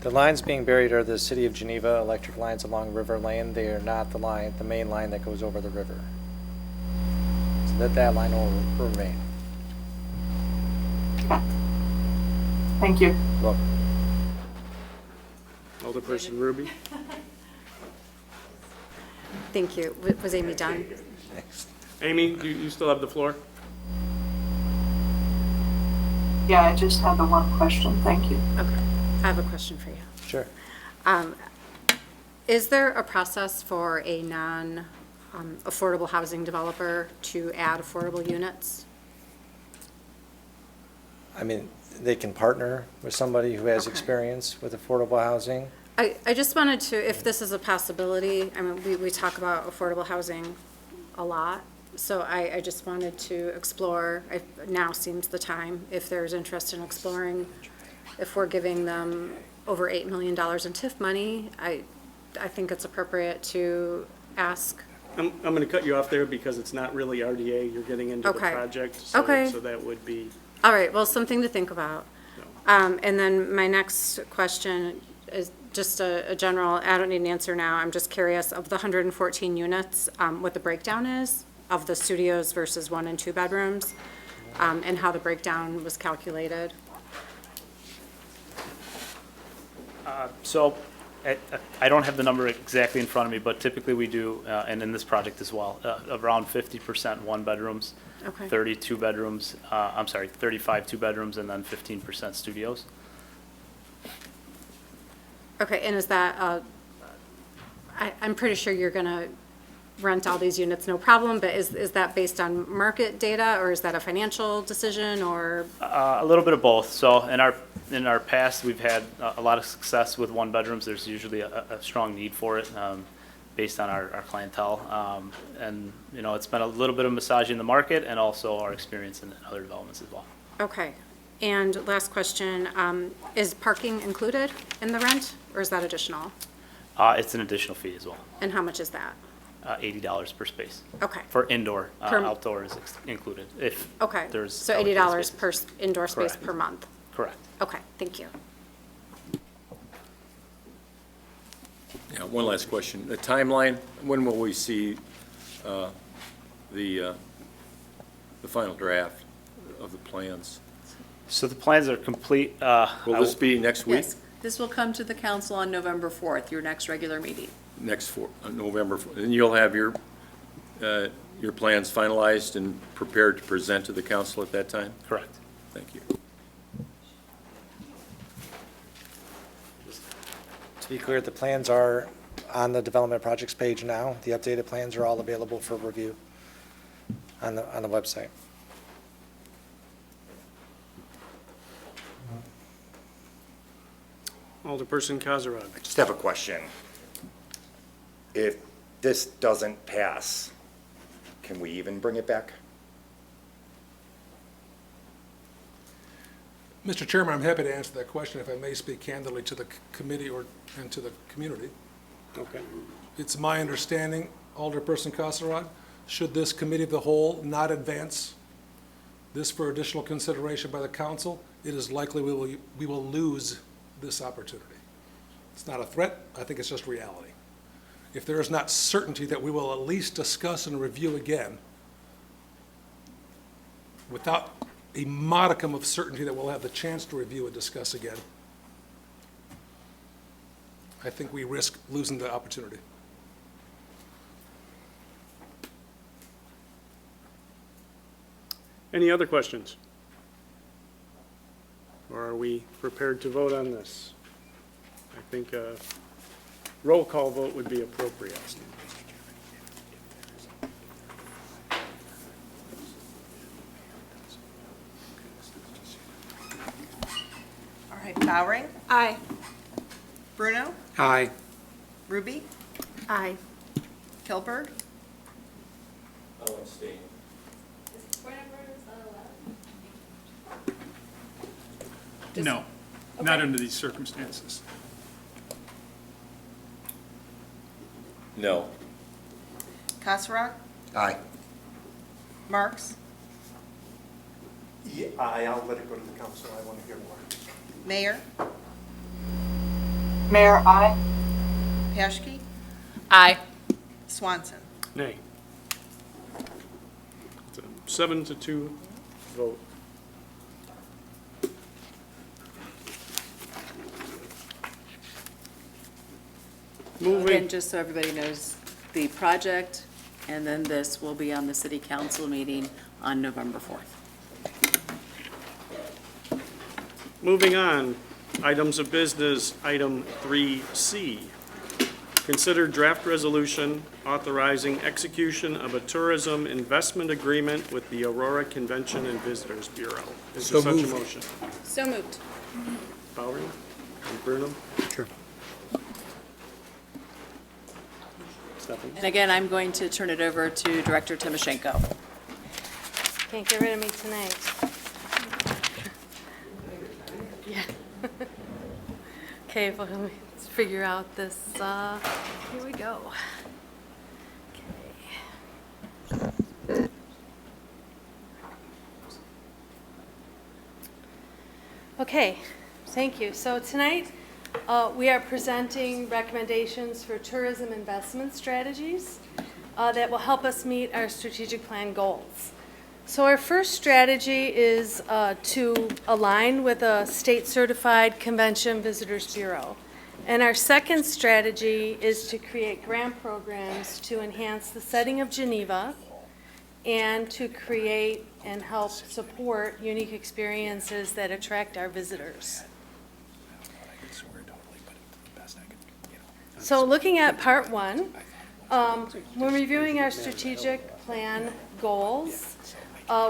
The lines being buried are the City of Geneva electric lines along River Lane. They are not the main line that goes over the river. So that line will remain. Thank you. Well, Alderperson Ruby. Thank you. Was Amy done? Amy, do you still have the floor? Yeah, I just had the one question. Thank you. Okay. I have a question for you. sure. Is there a process for a non-affordable housing developer to add affordable units? I mean, they can partner with somebody who has experience with affordable housing. I just wanted to, if this is a possibility, I mean, we talk about affordable housing a lot, so I just wanted to explore, now seems the time, if there's interest in exploring, if we're giving them over $8 million in TIF money, I think it's appropriate to ask. I'm going to cut you off there because it's not really RDA. You're getting into the Okay. project. So, Okay. So that would be. All right, well, something to think about. And then my next question is just a general, I don't need an answer now, I'm just curious, of the 114 units, what the breakdown is of the studios versus 1 and 2 bedrooms, and how the breakdown was calculated. So I don't have the number exactly in front of me, but typically we do, and in this project as well, around 50% one bedrooms, Okay. 32 bedrooms, 35 two bedrooms, and then 15% studios. Okay, and is that, I'm pretty sure you're gonna rent all these units, no problem, but is that based on market data, or is that a financial decision, or? A little bit of both. So in our past, we've had a lot of success with one bedrooms. There's usually a strong need for it based on our clientele. And, you know, it's been a little bit of massaging the market and also our experience in other developments as well. Okay, and last question, is parking included in the rent, or is that additional? It's an additional fee as well. And how much is that? $80 per space. Okay. For indoor, Per- outdoor is included, if Okay, there's. so allocated $80 spaces. per indoor space Correct. per month. Correct. Okay, thank you. Yeah, one last question. The timeline, when will we see the final draft of the plans? So the plans are complete. Will this be next week? Yes, this will come to the council on November 4th, your next regular meeting. November, and you'll have your plans finalized and prepared to present to the council at that time? Correct. Thank you. To be clear, the plans are on the development projects page now. The updated plans are all available for review on the website. Alderperson Kazarog. I just have a question. If this doesn't pass, can we even bring it back? Mr. Chairman, I'm happy to answer that question if I may speak candidly to the committee and to the community. Okay. It's my understanding, Alderperson Kasserad, should this committee of the whole not advance this for additional consideration by the council, it is likely we will lose this opportunity. It's not a threat, I think it's just reality. If there is not certainty that we will at least discuss and review again, without a modicum of certainty that we'll have the chance to review and discuss again, I think we risk losing the opportunity. Any other questions? Or are we prepared to vote on this? I think a roll call vote would be appropriate. All right, Bowering, Aye. Bruno, Aye. Ruby, Aye. Kilberg, I'll abstain. No, not under these circumstances. No. Kasserag, Aye. Marks, Yeah, I'll let it go to the council, I want to hear more. Mayor, Mayor, aye. Paschke, Aye. Swanson. Nay. It's a 7-2 vote. Again, Moving, just so everybody knows, the project and then this will be on the city council meeting on November 4th. moving on, items of business, item 3C. Consider draft resolution authorizing execution of a tourism investment agreement with the Aurora Convention and Visitors Bureau. Is there So such a moved. motion? So moved. Bowering and Burnham? Sure. Stephanie? And again, I'm going to turn it over to Director Timoshenko. Can't get rid of me tonight. Yeah. Okay, well, let's figure out this, here we go. Okay. Okay, thank you. So tonight, we are presenting recommendations for tourism investment strategies that will help us meet our strategic plan goals. So our first strategy is to align with a state-certified convention visitors bureau. And our second strategy is to create grant programs to enhance the setting of Geneva and to create and help support unique experiences that attract our visitors. So looking at part one, when reviewing our strategic plan goals,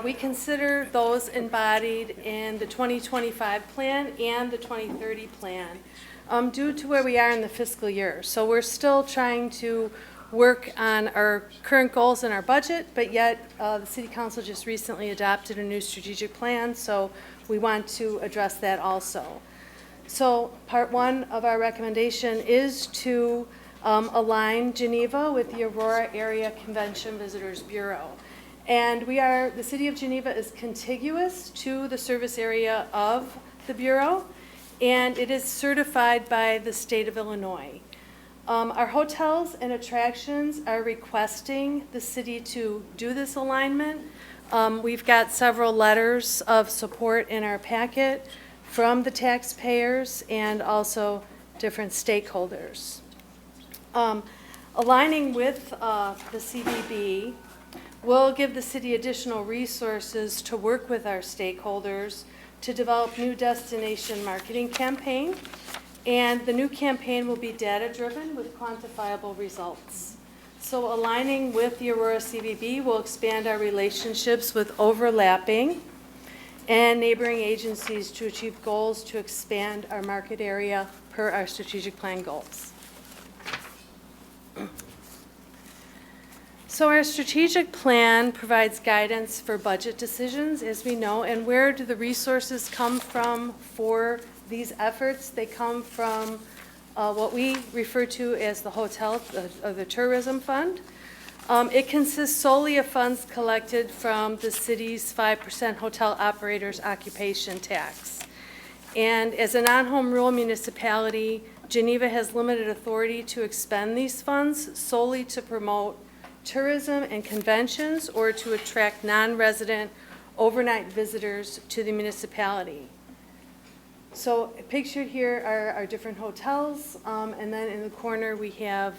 we consider those embodied in the 2025 plan and the 2030 plan due to where we are in the fiscal year. So we're still trying to work on our current goals and our budget, but yet the City Council just recently adopted a new strategic plan, so we want to address that also. So part one of our recommendation is to align Geneva with the Aurora Area Convention Visitors Bureau. And the City of Geneva is contiguous to the service area of the Bureau, and it is certified by the state of Illinois. Our hotels and attractions are requesting the city to do this alignment. We've got several letters of support in our packet from the taxpayers and also different stakeholders. Aligning with the CVB will give the city additional resources to work with our stakeholders to develop new destination marketing campaign. And the new campaign will be data-driven with quantifiable results. So aligning with the Aurora CVB will expand our relationships with overlapping and neighboring agencies to achieve goals to expand our market area per our strategic plan goals. So our strategic plan provides guidance for budget decisions, as we know, and where do the resources come from for these efforts? They come from what we refer to as the hotel, the tourism fund. It consists solely of funds collected from the city's 5% hotel operators occupation tax. And as a non-home rule municipality, Geneva has limited authority to expend these funds solely to promote tourism and conventions or to attract non-resident overnight visitors to the municipality. So pictured here are our different hotels, and then in the corner we have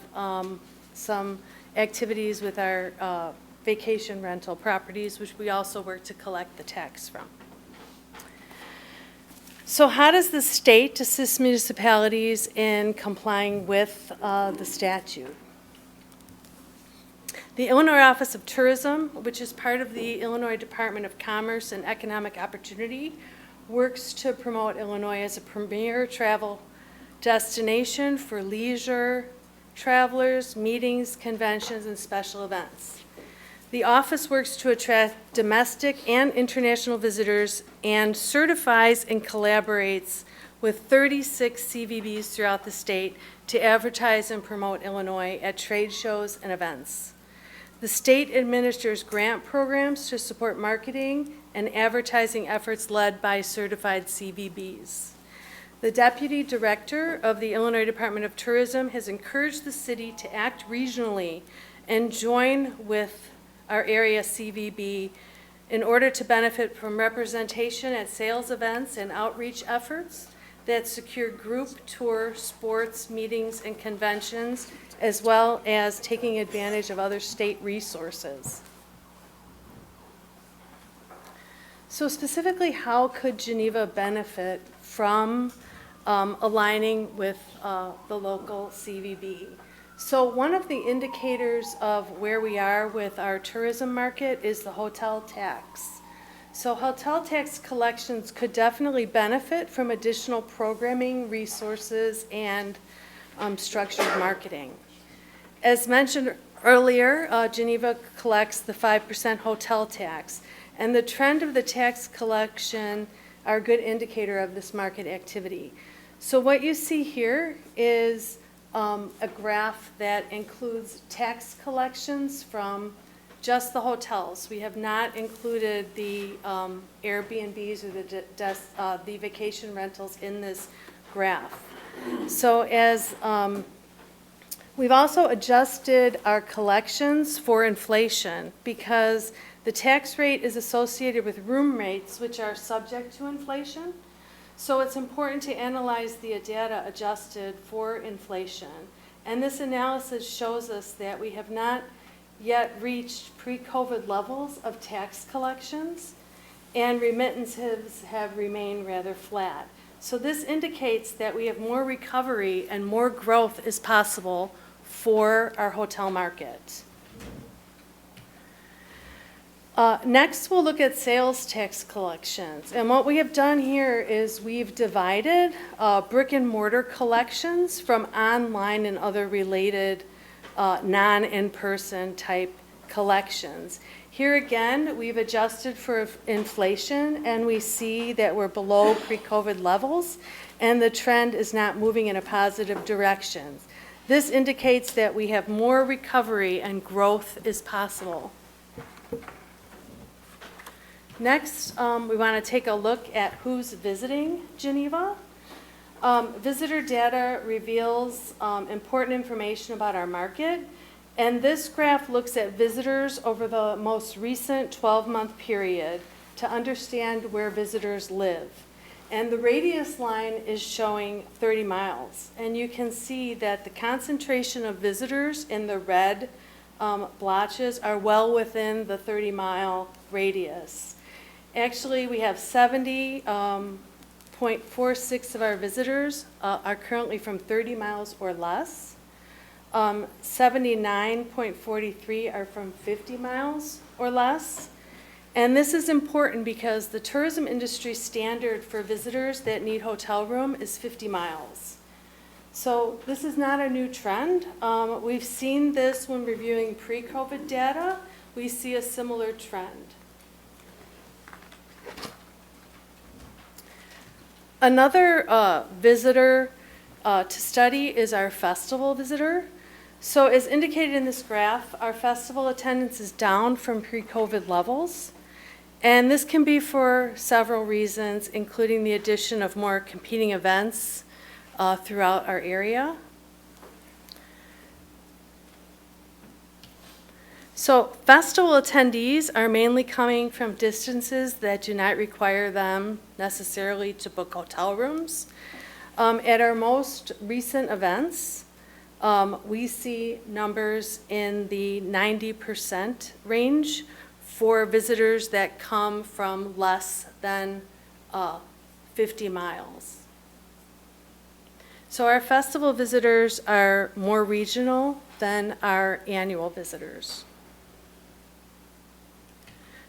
some activities with our vacation rental properties, which we also work to collect the tax from. So how does the state assist municipalities in complying with the statute? The Illinois Office of Tourism, which is part of the Illinois Department of Commerce and Economic Opportunity, works to promote Illinois as a premier travel destination for leisure, travelers, meetings, conventions, and special events. The office works to attract domestic and international visitors and certifies and collaborates with 36 CVBs throughout the state to advertise and promote Illinois at trade shows and events. The state administers grant programs to support marketing and advertising efforts led by certified CVBs. The Deputy Director of the Illinois Department of Tourism has encouraged the city to act regionally and join with our area CVB in order to benefit from representation at sales events and outreach efforts that secure group tour, sports, meetings, and conventions, as well as taking advantage of other state resources. So specifically, how could Geneva benefit from aligning with the local CVB? So one of the indicators of where we are with our tourism market is the hotel tax. So hotel tax collections could definitely benefit from additional programming resources and structured marketing. As mentioned earlier, Geneva collects the 5% hotel tax, and the trend of the tax collection are a good indicator of this market activity. So what you see here is a graph that includes tax collections from just the hotels. We have not included the Airbnbs or the vacation rentals in this graph. So as we've also adjusted our collections for inflation because the tax rate is associated with room rates which are subject to inflation. So it's important to analyze the data adjusted for inflation. And this analysis shows us that we have not yet reached pre-COVID levels of tax collections, and remittances have remained rather flat. So this indicates that we have more recovery and more growth is possible for our hotel market. Next, we'll look at sales tax collections. And what we have done here is we've divided brick and mortar collections from online and other related non-in-person type collections. Here again, we've adjusted for inflation and we see that we're below pre-COVID levels and the trend is not moving in a positive direction. This indicates that we have more recovery and growth is possible. Next, we want to take a look at who's visiting Geneva. Visitor data reveals important information about our market, and this graph looks at visitors over the most recent 12-month period to understand where visitors live. And the radius line is showing 30 miles. And you can see that the concentration of visitors in the red blotches are well within the 30-mile radius. Actually, we have 70.46 of our visitors are currently from 30 miles or less. 79.43 are from 50 miles or less. And this is important because the tourism industry standard for visitors that need hotel room is 50 miles. So this is not a new trend. We've seen this when reviewing pre-COVID data. We see a similar trend. Another visitor to study is our festival visitor. So as indicated in this graph, our festival attendance is down from pre-COVID levels. And this can be for several reasons, including the addition of more competing events throughout our area. So festival attendees are mainly coming from distances that do not require them necessarily to book hotel rooms. At our most recent events, we see numbers in the 90% range for visitors that come from less than 50 miles. So our festival visitors are more regional than our annual visitors.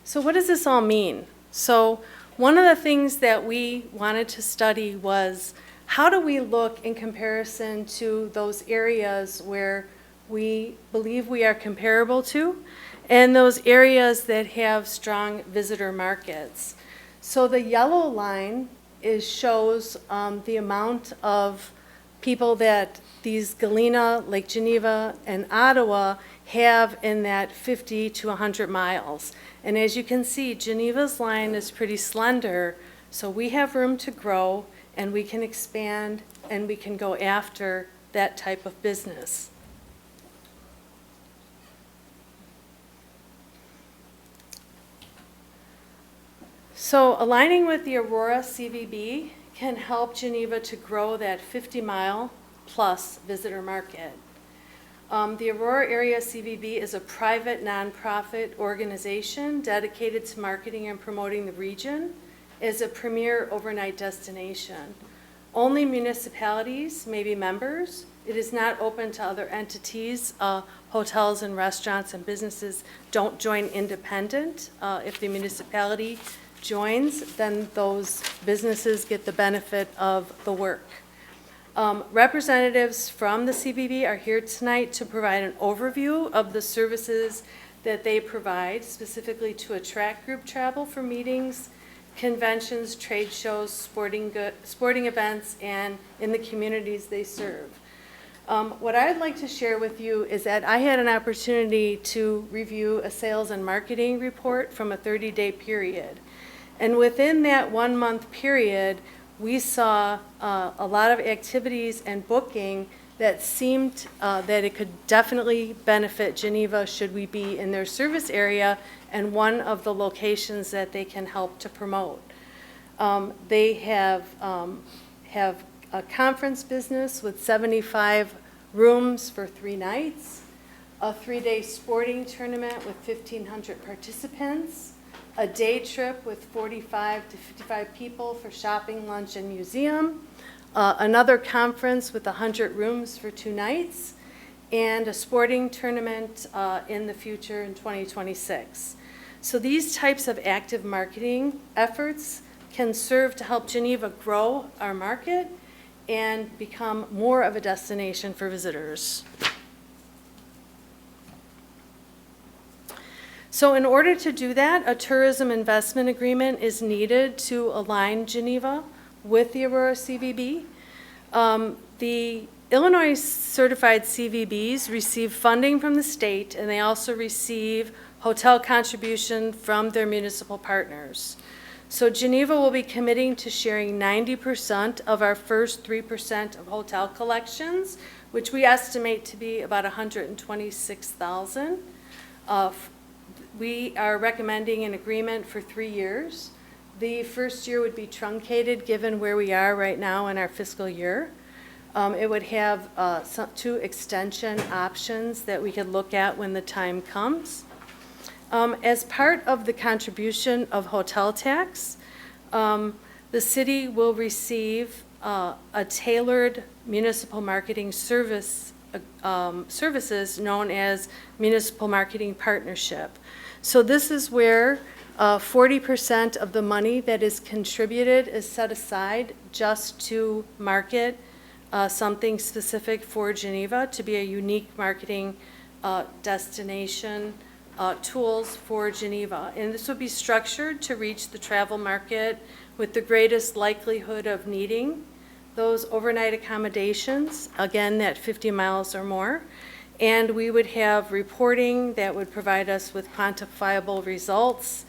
So what does this all mean? So one of the things that we wanted to study was how do we look in comparison to those areas where we believe we are comparable to, and those areas that have strong visitor markets. So the yellow line shows the amount of people that these Galena, Lake Geneva, and Ottawa have in that 50 to 100 miles. And as you can see, Geneva's line is pretty slender, so we have room to grow, and we can expand, and we can go after that type of business. So aligning with the Aurora CVB can help Geneva to grow that 50-mile plus visitor market. The Aurora Area CVB is a private nonprofit organization dedicated to marketing and promoting the region as a premier overnight destination. Only municipalities may be members. It is not open to other entities. Hotels and restaurants and businesses don't join independent. If the municipality joins, then those businesses get the benefit of the work. Representatives from the CVB are here tonight to provide an overview of the services that they provide, specifically to attract group travel for meetings, conventions, trade shows, sporting events, and in the communities they serve. What I'd like to share with you is that I had an opportunity to review a sales and marketing report from a 30-day period. And within that 1-month period, we saw a lot of activities and booking that seemed that it could definitely benefit Geneva should we be in their service area and one of the locations that they can help to promote. They have a conference business with 75 rooms for 3 nights, a 3-day sporting tournament with 1,500 participants, a day trip with 45 to 55 people for shopping, lunch, and museum, another conference with 100 rooms for 2 nights, and a sporting tournament in the future in 2026. So these types of active marketing efforts can serve to help Geneva grow our market and become more of a destination for visitors. So in order to do that, a tourism investment agreement is needed to align Geneva with the Aurora CVB. The Illinois certified CVBs receive funding from the state, and they also receive hotel contribution from their municipal partners. So Geneva will be committing to sharing 90% of our first 3% of hotel collections, which we estimate to be about $126,000. We are recommending an agreement for 3 years. The first year would be truncated, given where we are right now in our fiscal year. It would have 2 extension options that we could look at when the time comes. As part of the contribution of hotel tax, the city will receive a tailored municipal marketing services known as Municipal Marketing Partnership. So this is where 40% of the money that is contributed is set aside just to market something specific for Geneva, to be a unique marketing destination, tools for Geneva. And this will be structured to reach the travel market with the greatest likelihood of needing those overnight accommodations, again, that 50 miles or more. And we would have reporting that would provide us with quantifiable results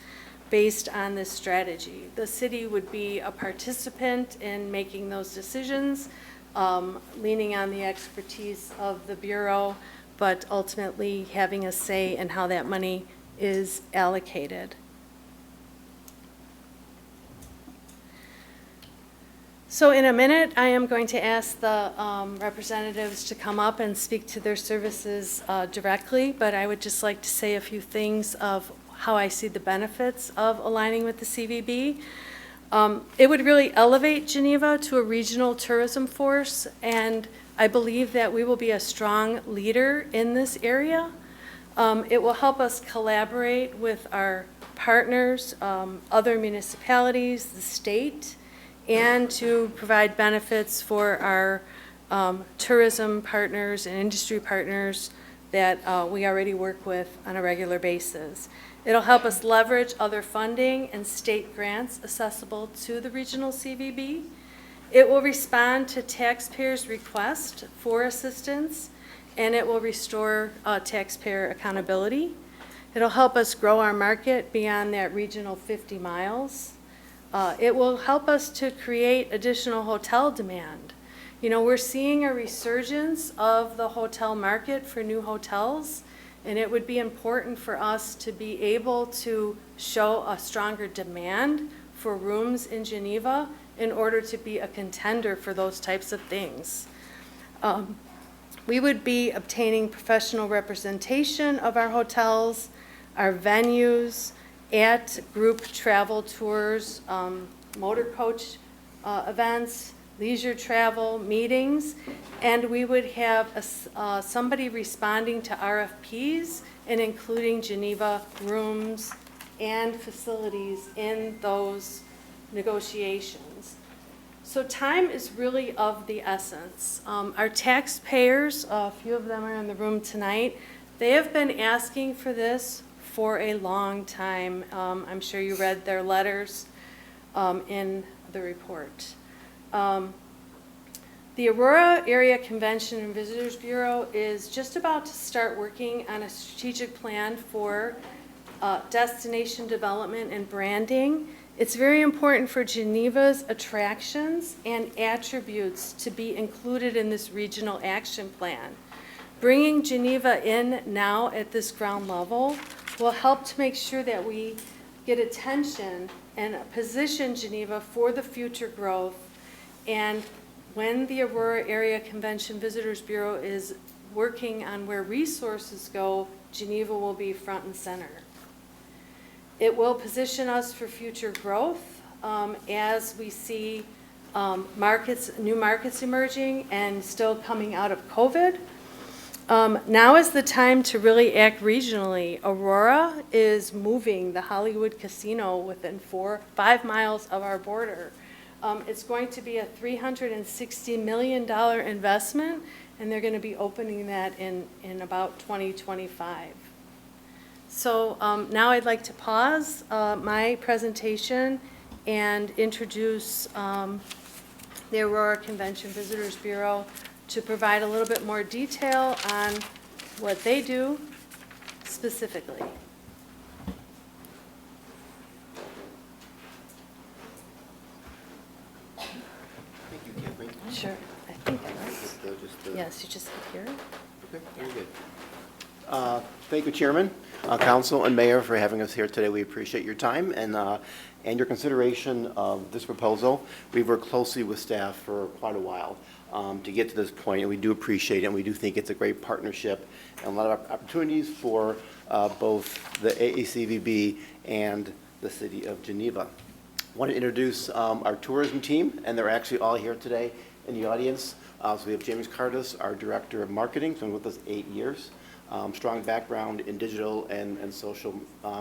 based on this strategy. The city would be a participant in making those decisions, leaning on the expertise of the Bureau, but ultimately having a say in how that money is allocated. So in a minute, I am going to ask the representatives to come up and speak to their services directly, but I would just like to say a few things of how I see the benefits of aligning with the CVB. It would really elevate Geneva to a regional tourism force, and I believe that we will be a strong leader in this area. It will help us collaborate with our partners, other municipalities, the state, and to provide benefits for our tourism partners and industry partners that we already work with on a regular basis. It'll help us leverage other funding and state grants accessible to the regional CVB. It will respond to taxpayers' request for assistance, and it will restore taxpayer accountability. It'll help us grow our market beyond that regional 50 miles. It will help us to create additional hotel demand. You know, we're seeing a resurgence of the hotel market for new hotels, and it would be important for us to be able to show a stronger demand for rooms in Geneva in order to be a contender for those types of things. We would be obtaining professional representation of our hotels, our venues, at group travel tours, motor coach events, leisure travel, meetings, and we would have somebody responding to RFPs and including Geneva rooms and facilities in those negotiations. So time is really of the essence. Our taxpayers, a few of them are in the room tonight, they have been asking for this for a long time. I'm sure you read their letters in the report. The Aurora Area Convention and Visitors Bureau is just about to start working on a strategic plan for destination development and branding. It's very important for Geneva's attractions and attributes to be included in this regional action plan. Bringing Geneva in now at this ground level will help to make sure that we get attention and position Geneva for the future growth. And when the Aurora Area Convention Visitors Bureau is working on where resources go, Geneva will be front and center. It will position us for future growth as we see new markets emerging and still coming out of COVID. Now is the time to really act regionally. Aurora is moving the Hollywood Casino within 5 miles of our border. It's going to be a $360 million investment, and they're going to be opening that in about 2025. So now I'd like to pause my presentation and introduce the Aurora Convention Visitors Bureau to provide a little bit more detail on what they do specifically. Thank you, Kathleen. Sure, I think I was. Just, Yes, you just hit here. Okay, very good. Thank you, Chairman, Council, and Mayor for having us here today. We appreciate your time and your consideration of this proposal. We've worked closely with staff for quite a while to get to this point, and we do appreciate it, and we do think it's a great partnership and a lot of opportunities for both the AACVB and the City of Geneva. I want to introduce our tourism team, and they're actually all here today in the audience. So we have James Cardis, our Director of Marketing, been with us 8 years. Strong background in digital and social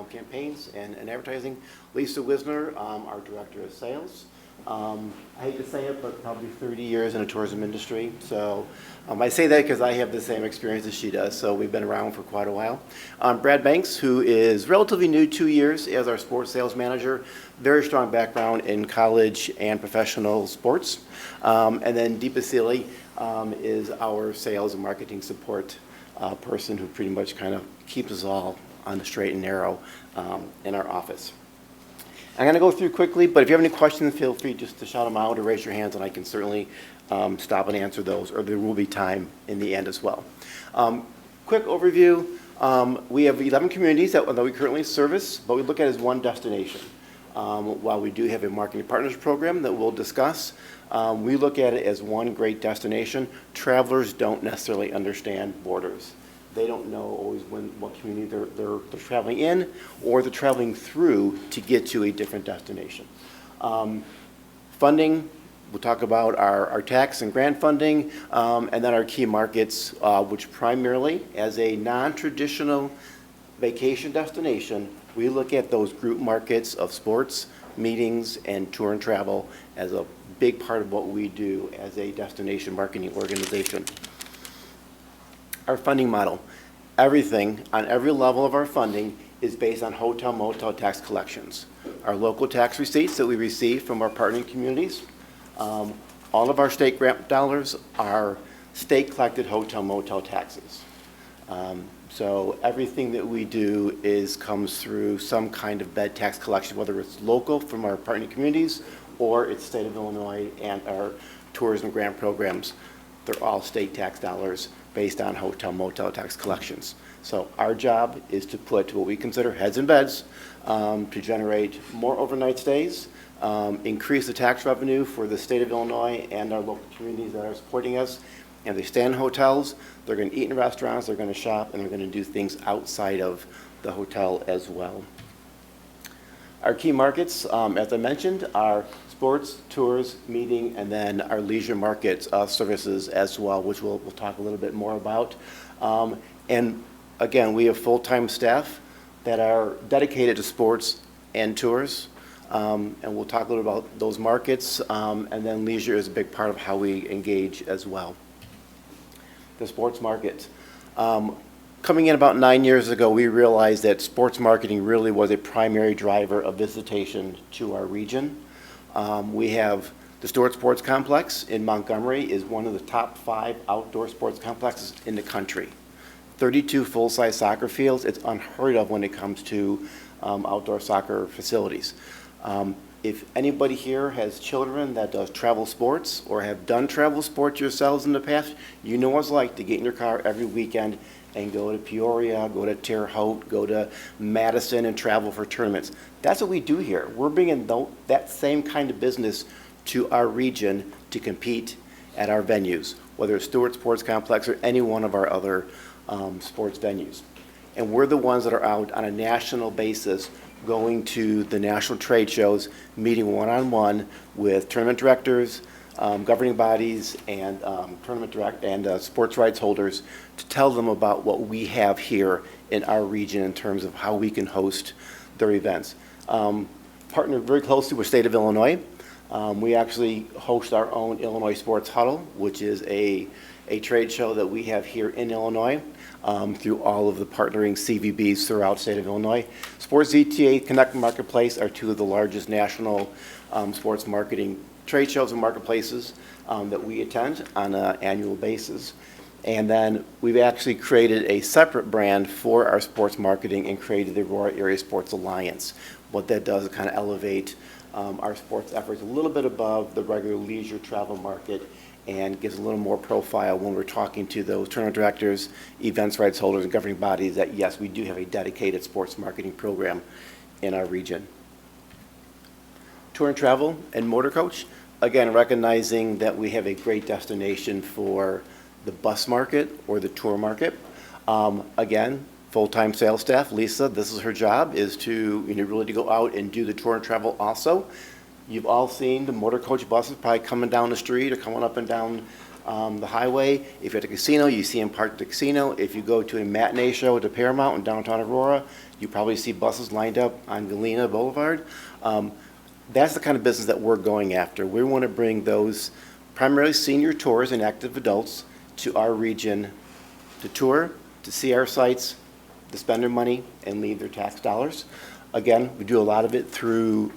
campaigns and advertising. Lisa Wisner, our Director of Sales. I hate to say it, but probably 30 years in the tourism industry. So I say that because I have the same experience as she does, so we've been around for quite a while. Brad Banks, who is relatively new, 2 years as our sports sales manager. Very strong background in college and professional sports. And then Deepa Seely is our sales and marketing support person who pretty much kind of keeps us all on the straight and narrow in our office. I'm going to go through quickly, but if you have any questions, feel free just to shout them out or raise your hands, and I can certainly stop and answer those, or there will be time in the end as well. Quick overview, we have 11 communities that we currently service, but we look at it as one destination. While we do have a marketing partners program that we'll discuss, we look at it as one great destination. Travelers don't necessarily understand borders. They don't know always what community they're traveling in or they're traveling through to get to a different destination. Funding, we'll talk about our tax and grant funding, and then our key markets, which primarily, as a non-traditional vacation destination, we look at those group markets of sports, meetings, and tour and travel as a big part of what we do as a destination marketing organization. Our funding model, everything on every level of our funding is based on hotel motel tax collections. Our local tax receipts that we receive from our partnering communities, all of our state grant dollars are state collected hotel motel taxes. So everything that we do comes through some kind of bed tax collection, whether it's local from our partner communities or it's state of Illinois and our tourism grant programs. They're all state tax dollars based on hotel motel tax collections. So our job is to put what we consider heads in beds to generate more overnight stays, increase the tax revenue for the state of Illinois and our local communities that are supporting us. And they stay in hotels, they're going to eat in restaurants, they're going to shop, and they're going to do things outside of the hotel as well. Our key markets, as I mentioned, are sports, tours, meeting, and then our leisure markets services as well, which we'll talk a little bit more about. And again, we have full-time staff that are dedicated to sports and tours. And we'll talk a little about those markets. And then leisure is a big part of how we engage as well. The sports market. Coming in about 9 years ago, we realized that sports marketing really was a primary driver of visitation to our region. We have the Stewart Sports Complex in Montgomery is one of the top 5 outdoor sports complexes in the country. 32 full-size soccer fields. It's unheard of when it comes to outdoor soccer facilities. If anybody here has children that does travel sports or have done travel sports yourselves in the past, you know what it's like to get in your car every weekend and go to Peoria, go to Terre Haute, go to Madison and travel for tournaments. That's what we do here. We're bringing that same kind of business to our region to compete at our venues, whether it's Stewart Sports Complex or any one of our other sports venues. And we're the ones that are out on a national basis going to the national trade shows, meeting one-on-one with tournament directors, governing bodies, and sports rights holders to tell them about what we have here in our region in terms of how we can host their events. Partner very closely with State of Illinois. We actually host our own Illinois Sports Huddle, which is a trade show that we have here in Illinois through all of the partnering CVBs throughout State of Illinois. Sports ZTA, Connect Marketplace are 2 of the largest national sports marketing trade shows and marketplaces that we attend on an annual basis. And then we've actually created a separate brand for our sports marketing and created the Aurora Area Sports Alliance. What that does is kind of elevate our sports efforts a little bit above the regular leisure travel market and gives a little more profile when we're talking to those tournament directors, events rights holders, and governing bodies that, yes, we do have a dedicated sports marketing program in our region. Tour and travel and motor coach, again, recognizing that we have a great destination for the bus market or the tour market. Again, full-time sales staff, Lisa, this is her job, is to really to go out and do the tour and travel also. You've all seen the motor coach buses probably coming down the street or coming up and down the highway. If you're at the casino, you see them parked at the casino. If you go to a matinee show at the Paramount in downtown Aurora, you probably see buses lined up on Galena Boulevard. That's the kind of business that we're going after. We want to bring those primarily senior tours and active adults to our region to tour, to see our sites, to spend their money and leave their tax dollars. Again, we do a lot of it through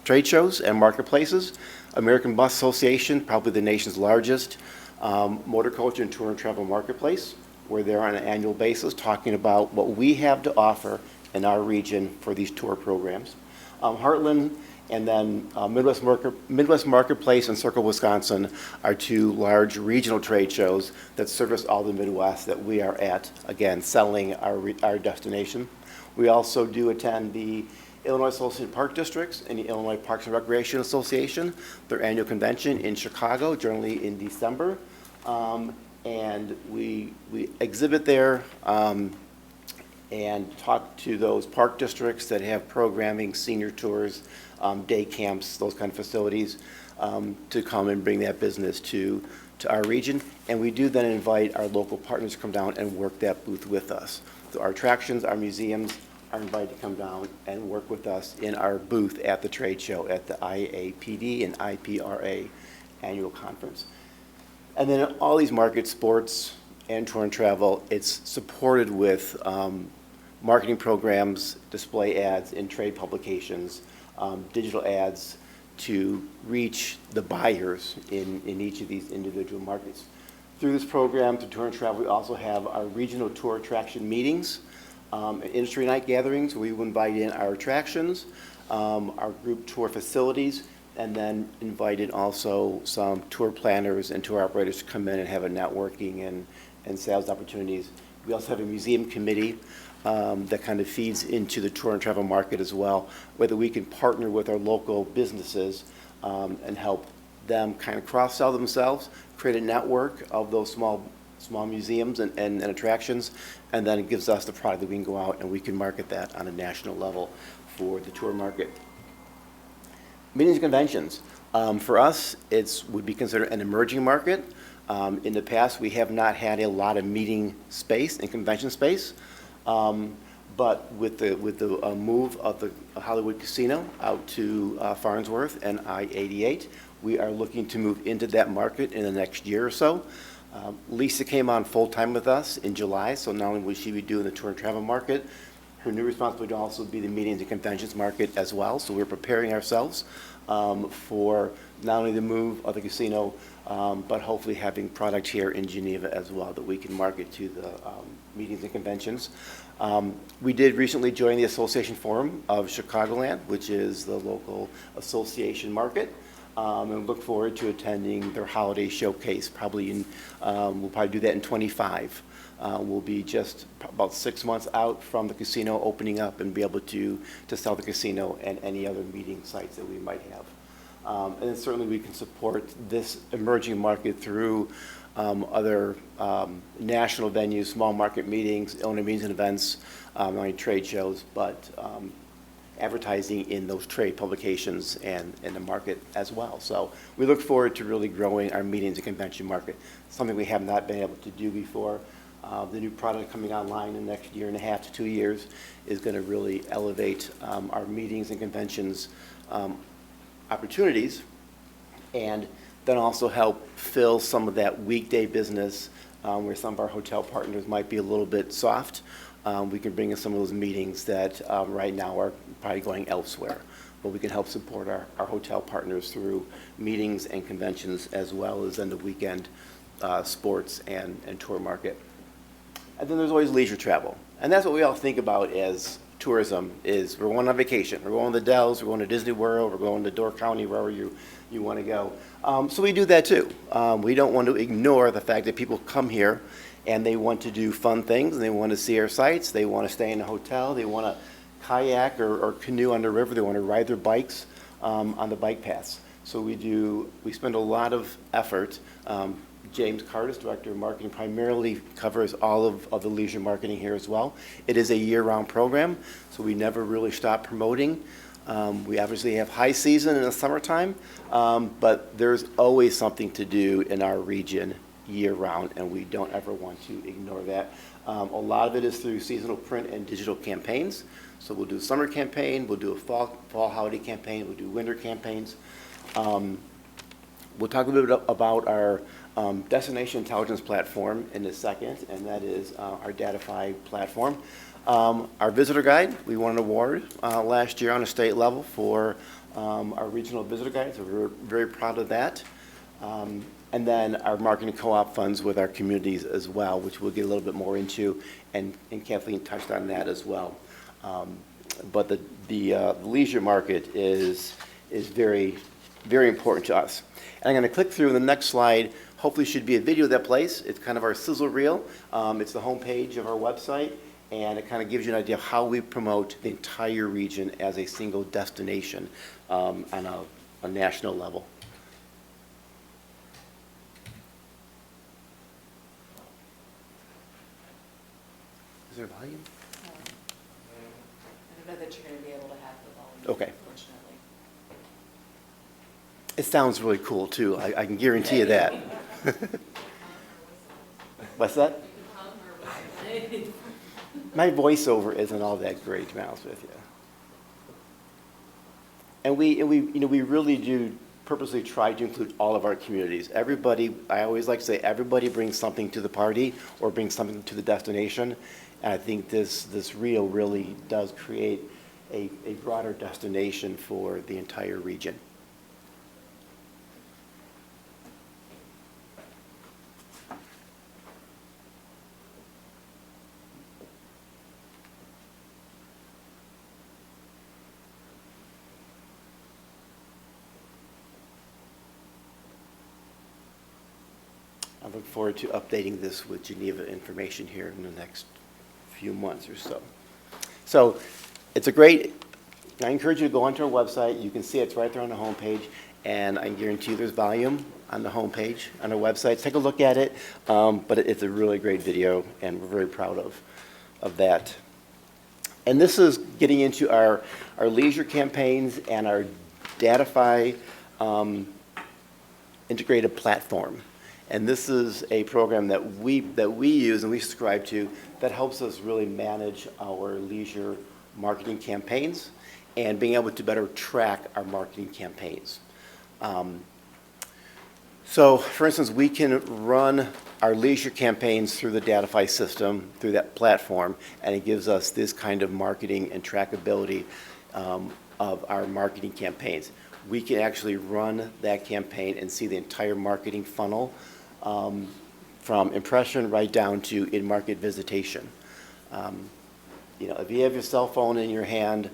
trade shows and marketplaces. American Bus Association, probably the nation's largest motor coach and tour and travel marketplace. We're there on an annual basis talking about what we have to offer in our region for these tour programs. Heartland and then Midwest Marketplace and Circle Wisconsin are two large regional trade shows that service all the Midwest that we are at, again, selling our destination. We also do attend the Illinois Association of Park Districts and the Illinois Parks and Recreation Association, their annual convention in Chicago, generally in December. And we exhibit there and talk to those park districts that have programming, senior tours, day camps, those kind of facilities, to come and bring that business to our region. And we do then invite our local partners to come down and work that booth with us. So our attractions, our museums are invited to come down and work with us in our booth at the trade show at the IAPD and IPRA annual conference. And then all these markets, sports and tour and travel, it's supported with marketing programs, display ads in trade publications, digital ads to reach the buyers in each of these individual markets. Through this program, to tour and travel, we also have our regional tour attraction meetings, industry night gatherings. We will invite in our attractions, our group tour facilities, and then invited also some tour planners and tour operators to come in and have a networking and sales opportunities. We also have a museum committee that kind of feeds into the tour and travel market as well, whether we can partner with our local businesses and help them kind of cross-sell themselves, create a network of those small museums and attractions, and then it gives us the product that we can go out and we can market that on a national level for the tour market. Meetings and conventions. For us, it would be considered an emerging market. In the past, we have not had a lot of meeting space and convention space. But with the move of the Hollywood Casino out to Farnsworth and I-88, we are looking to move into that market in the next year or so. Lisa came on full-time with us in July, so not only will she be doing the tour and travel market, her new responsibility will also be the meetings and conventions market as well. So we're preparing ourselves for not only the move of the casino, but hopefully having product here in Geneva as well that we can market to the meetings and conventions. We did recently join the Association Forum of Chicagoland, which is the local association market, and look forward to attending their holiday showcase. Probably we'll probably do that in '25. We'll be just about 6 months out from the casino opening up and be able to sell the casino and any other meeting sites that we might have. And then certainly we can support this emerging market through other national venues, small market meetings, Illinois meetings and events, not only trade shows, but advertising in those trade publications and in the market as well. So we look forward to really growing our meetings and convention market, something we have not been able to do before. The new product coming online in the next year and a half to 2 years is going to really elevate our meetings and conventions opportunities, and then also help fill some of that weekday business where some of our hotel partners might be a little bit soft. We can bring in some of those meetings that right now are probably going elsewhere. but we can help support our hotel partners through meetings and conventions, as well as end of weekend sports and tour market. And then there's always leisure travel. And that's what we all think about as tourism, is we're going on vacation. We're going to the Dells, we're going to Disney World, we're going to Door County, wherever you want to go. So we do that too. We don't want to ignore the fact that people come here and they want to do fun things, and they want to see our sites, they want to stay in a hotel, they want to kayak or canoe on the river, they want to ride their bikes on the bike paths. So we spend a lot of effort. James Curtis, Director of Marketing, primarily covers all of the leisure marketing here as well. It is a year-round program, so we never really stop promoting. We obviously have high season in the summertime, but there's always something to do in our region year-round, and we don't ever want to ignore that. A lot of it is through seasonal print and digital campaigns. So we'll do a summer campaign, we'll do a fall holiday campaign, we'll do winter campaigns. We'll talk a little bit about our destination intelligence platform in a second, and that is our Datify platform. Our visitor guide, we won an award last year on a state level for our regional visitor guide, so we're very proud of that. And then our marketing co-op funds with our communities as well, which we'll get a little bit more into, and Kathleen touched on that as well. But the leisure market is very, very important to us. And I'm going to click through the next slide. Hopefully should be a video that plays. It's kind of our sizzle reel. It's the homepage of our website, and it kind of gives you an idea of how we promote the entire region as a single destination on a national level. Is there volume? I don't know that you're going to be able to have the volume. Okay. Unfortunately. It sounds really cool too. I can guarantee you that. What's that? My voiceover isn't all that great, to be honest with you. And we really do purposely try to include all of our communities. Everybody, I always like to say, everybody brings something to the party or brings something to the destination. And I think this reel really does create a broader destination for the entire region. I look forward to updating this with Geneva information here in the next few months or so. So it's I encourage you to go onto our website. You can see it's right there on the homepage, and I guarantee you there's volume on the homepage on our website. Take a look at it, but it's a really great video, and we're very proud of that. And this is getting into our leisure campaigns and our Datify integrated platform. And this is a program that we use and we subscribe to that helps us really manage our leisure marketing campaigns and being able to better track our marketing campaigns. So, for instance, we can run our leisure campaigns through the Datify system, through that platform, and it gives us this kind of marketing and trackability of our marketing campaigns. We can actually run that campaign and see the entire marketing funnel from impression right down to in-market visitation. If you have your cell phone in your hand,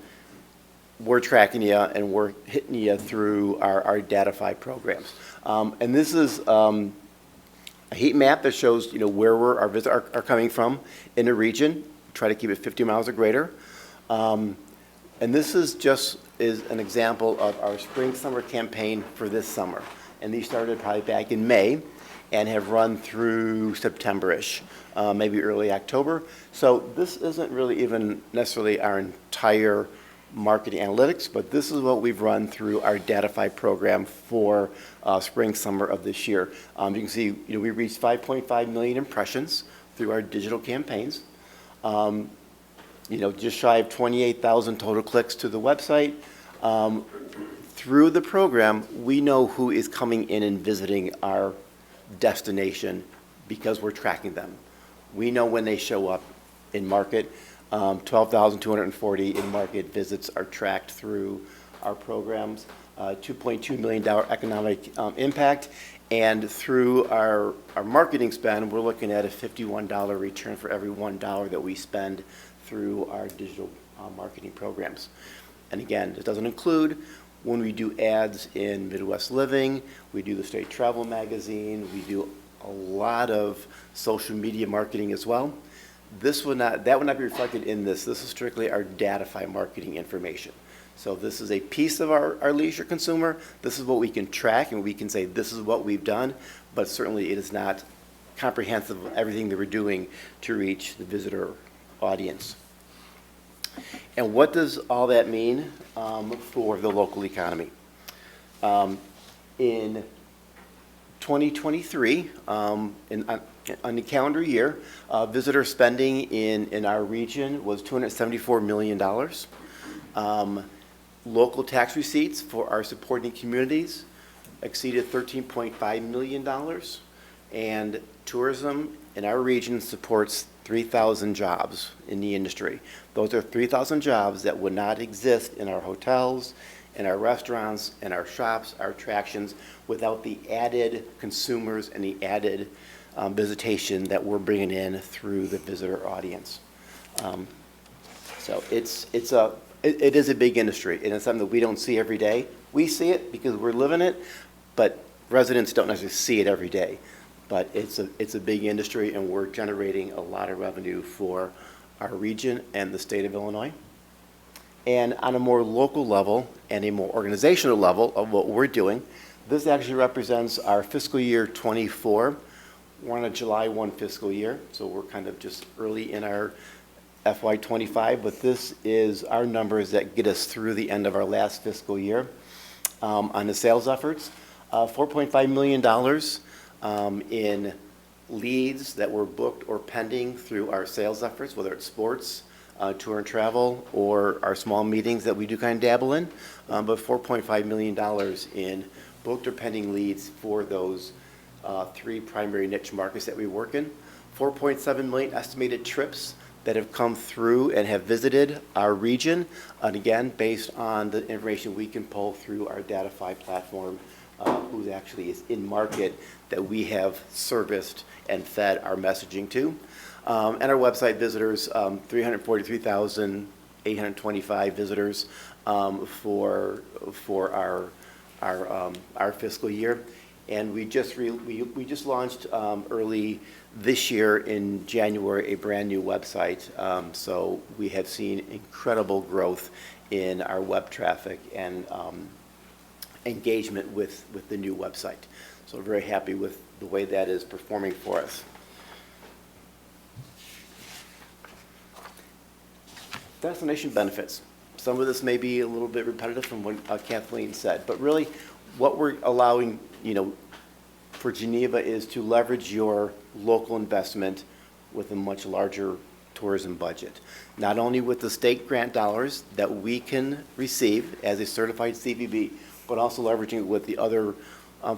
we're tracking you and we're hitting you through our Datify programs. And this is a heat map that shows where our visitors are coming from in the region. Try to keep it 50 miles or greater. And this is an example of our spring-summer campaign for this summer. And these started probably back in May and have run through September-ish, maybe early October. So this isn't really even necessarily our entire marketing analytics, but this is what we've run through our Datify program for spring-summer of this year. You can see we reached 5.5 million impressions through our digital campaigns. Just shy of 28,000 total clicks to the website. Through the program, we know who is coming in and visiting our destination because we're tracking them. We know when they show up in market. 12,240 in-market visits are tracked through our programs, $2.2 million economic impact, and through our marketing spend, we're looking at a $51 return for every $1 that we spend through our digital marketing programs. And again, it doesn't include when we do ads in Midwest Living, we do the State Travel Magazine, we do a lot of social media marketing as well. That would not be reflected in this. This is strictly our Datify marketing information. So this is a piece of our leisure consumer. This is what we can track, and we can say this is what we've done, but certainly it is not comprehensive of everything that we're doing to reach the visitor audience. And what does all that mean for the local economy? In 2023, on the calendar year, visitor spending in our region was $274 million. Local tax receipts for our supporting communities exceeded $13.5 million, and tourism in our region supports 3,000 jobs in the industry. Those are 3,000 jobs that would not exist in our hotels, in our restaurants, in our shops, our attractions, without the added consumers and the added visitation that we're bringing in through the visitor audience. So it is a big industry, and it's something that we don't see every day. We see it because we're living it, but residents don't necessarily see it every day. But it's a big industry, and we're generating a lot of revenue for our region and the state of Illinois. And on a more local level and a more organizational level of what we're doing, this actually represents our fiscal year 24. We're on a July 1 fiscal year, so we're kind of just early in our FY25, but this is our numbers that get us through the end of our last fiscal year on the sales efforts. $4.5 million in leads that were booked or pending through our sales efforts, whether it's sports, tour and travel, or our small meetings that we do kind of dabble in, but $4.5 million in booked or pending leads for those three primary niche markets that we work in. 4.7 million estimated trips that have come through and have visited our region, and again, based on the information we can pull through our Datify platform, who actually is in market that we have serviced and fed our messaging to. And our website visitors, 343,825 visitors for our fiscal year. And we just launched early this year in January a brand new website. So we have seen incredible growth in our web traffic and engagement with the new website. So we're very happy with the way that is performing for us. Destination benefits. Some of this may be a little bit repetitive from what Kathleen said, but really what we're allowing, for Geneva is to leverage your local investment with a much larger tourism budget. Not only with the state grant dollars that we can receive as a certified CVB, but also leveraging it with the other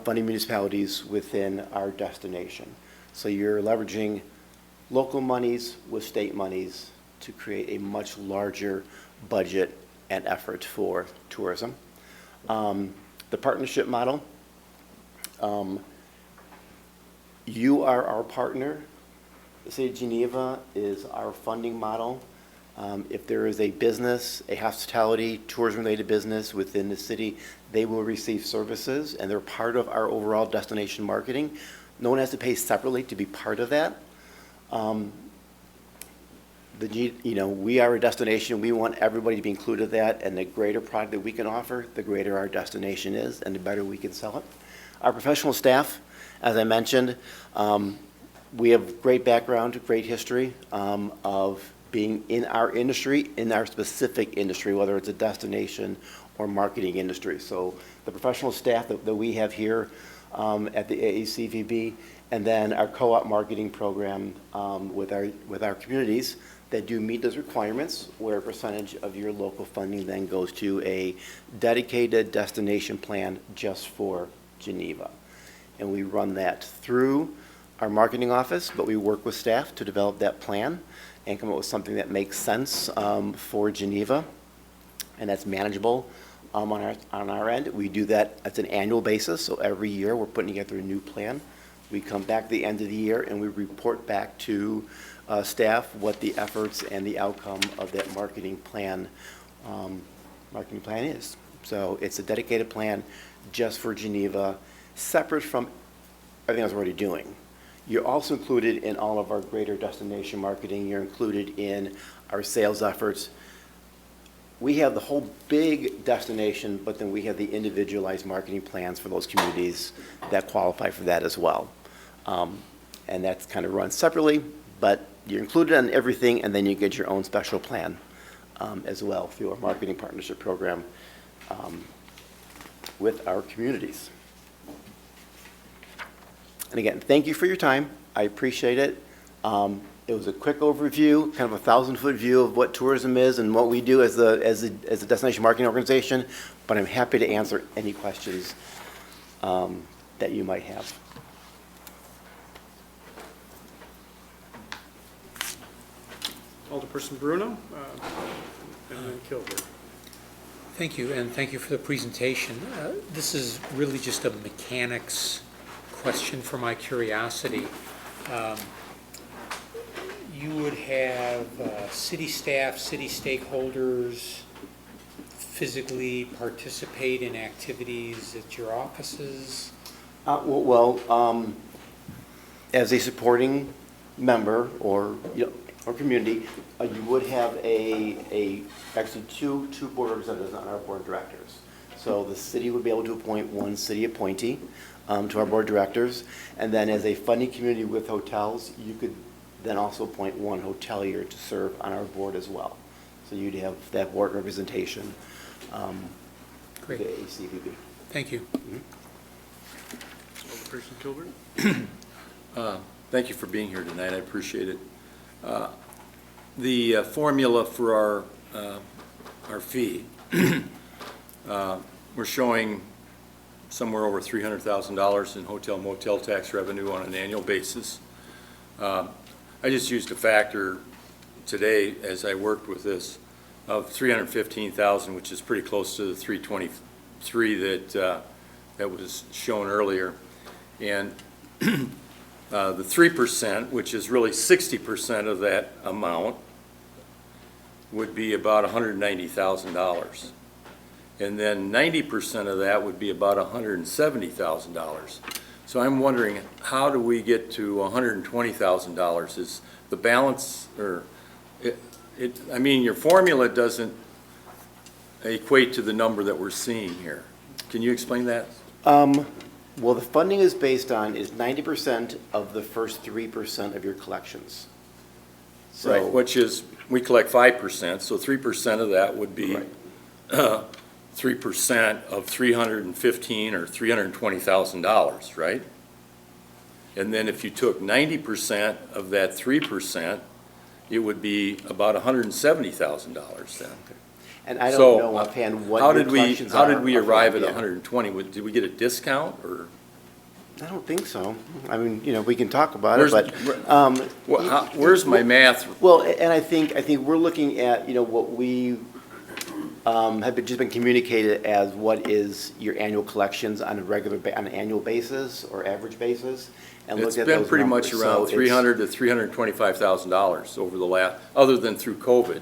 funding municipalities within our destination. So you're leveraging local monies with state monies to create a much larger budget and effort for tourism. The partnership model, you are our partner. The City of Geneva is our funding model. If there is a business, a hospitality, tourism-related business within the city, they will receive services, and they're part of our overall destination marketing. No one has to pay separately to be part of that. We are a destination. We want everybody to be included in that, and the greater product that we can offer, the greater our destination is, and the better we can sell it. Our professional staff, as I mentioned, we have great background, great history of being in our industry, in our specific industry, whether it's a destination or marketing industry. So the professional staff that we have here at the AACVB, and then our co-op marketing program with our communities that do meet those requirements, where a percentage of your local funding then goes to a dedicated destination plan just for Geneva. And we run that through our marketing office, but we work with staff to develop that plan and come up with something that makes sense for Geneva and that's manageable on our end. We do that at an annual basis, so every year we're putting together a new plan. We come back at the end of the year and we report back to staff what the efforts and the outcome of that marketing plan is. So it's a dedicated plan just for Geneva, separate from everything else we're already doing. You're also included in all of our greater destination marketing. You're included in our sales efforts. We have the whole big destination, but then we have the individualized marketing plans for those communities that qualify for that as well. And that's kind of run separately, but you're included on everything, and then you get your own special plan as well through our marketing partnership program with our communities. And again, thank you for your time. I appreciate it. It was a quick overview, kind of a 1,000-foot view of what tourism is and what we do as a destination marketing organization, but I'm happy to answer any questions that you might have. Alderperson Bruno, and then Kilgore. Thank you, and thank you for the presentation. This is really just a mechanics question for my curiosity. You would have city staff, city stakeholders physically participate in activities at your offices? As a supporting member or community, you would have actually two board representatives on our board of directors. So the city would be able to appoint one city appointee to our board of directors, and then as a funding community with hotels, you could then also appoint one hotelier to serve on our board as well. So you'd have that board representation. Great. The ACVB. Thank you. Alderperson Kilgore. Thank you for being here tonight. I appreciate it. The formula for our fee, we're showing somewhere over $300,000 in hotel motel tax revenue on an annual basis. I just used a factor today as I worked with this of 315,000, which is pretty close to the 323 that was shown earlier. And the 3%, which is really 60% of that amount, would be about $190,000. And then 90% of that would be about $170,000. So I'm wondering, how do we get to $120,000? Is the balance, or I mean, your formula doesn't equate to the number that we're seeing here. Can you explain that? Well, the funding is based on 90% of the first 3% of your collections. So, right, which is, we collect 5%, so 3% of that would be 3% of $315,000 or $320,000, right? And then if you took 90% of that 3%, it would be about $170,000 then. and I don't know offhand what your collections are. How did we arrive at 120? Did we get a discount, or? I don't think so. I mean, we can talk about it, but. Where's my math? Well, and I think we're looking at, what we have just been communicated as what is your annual collections on an annual basis or average basis. And It's look at been those pretty numbers. much around So $300,000 to $325,000 over the last, other than through COVID.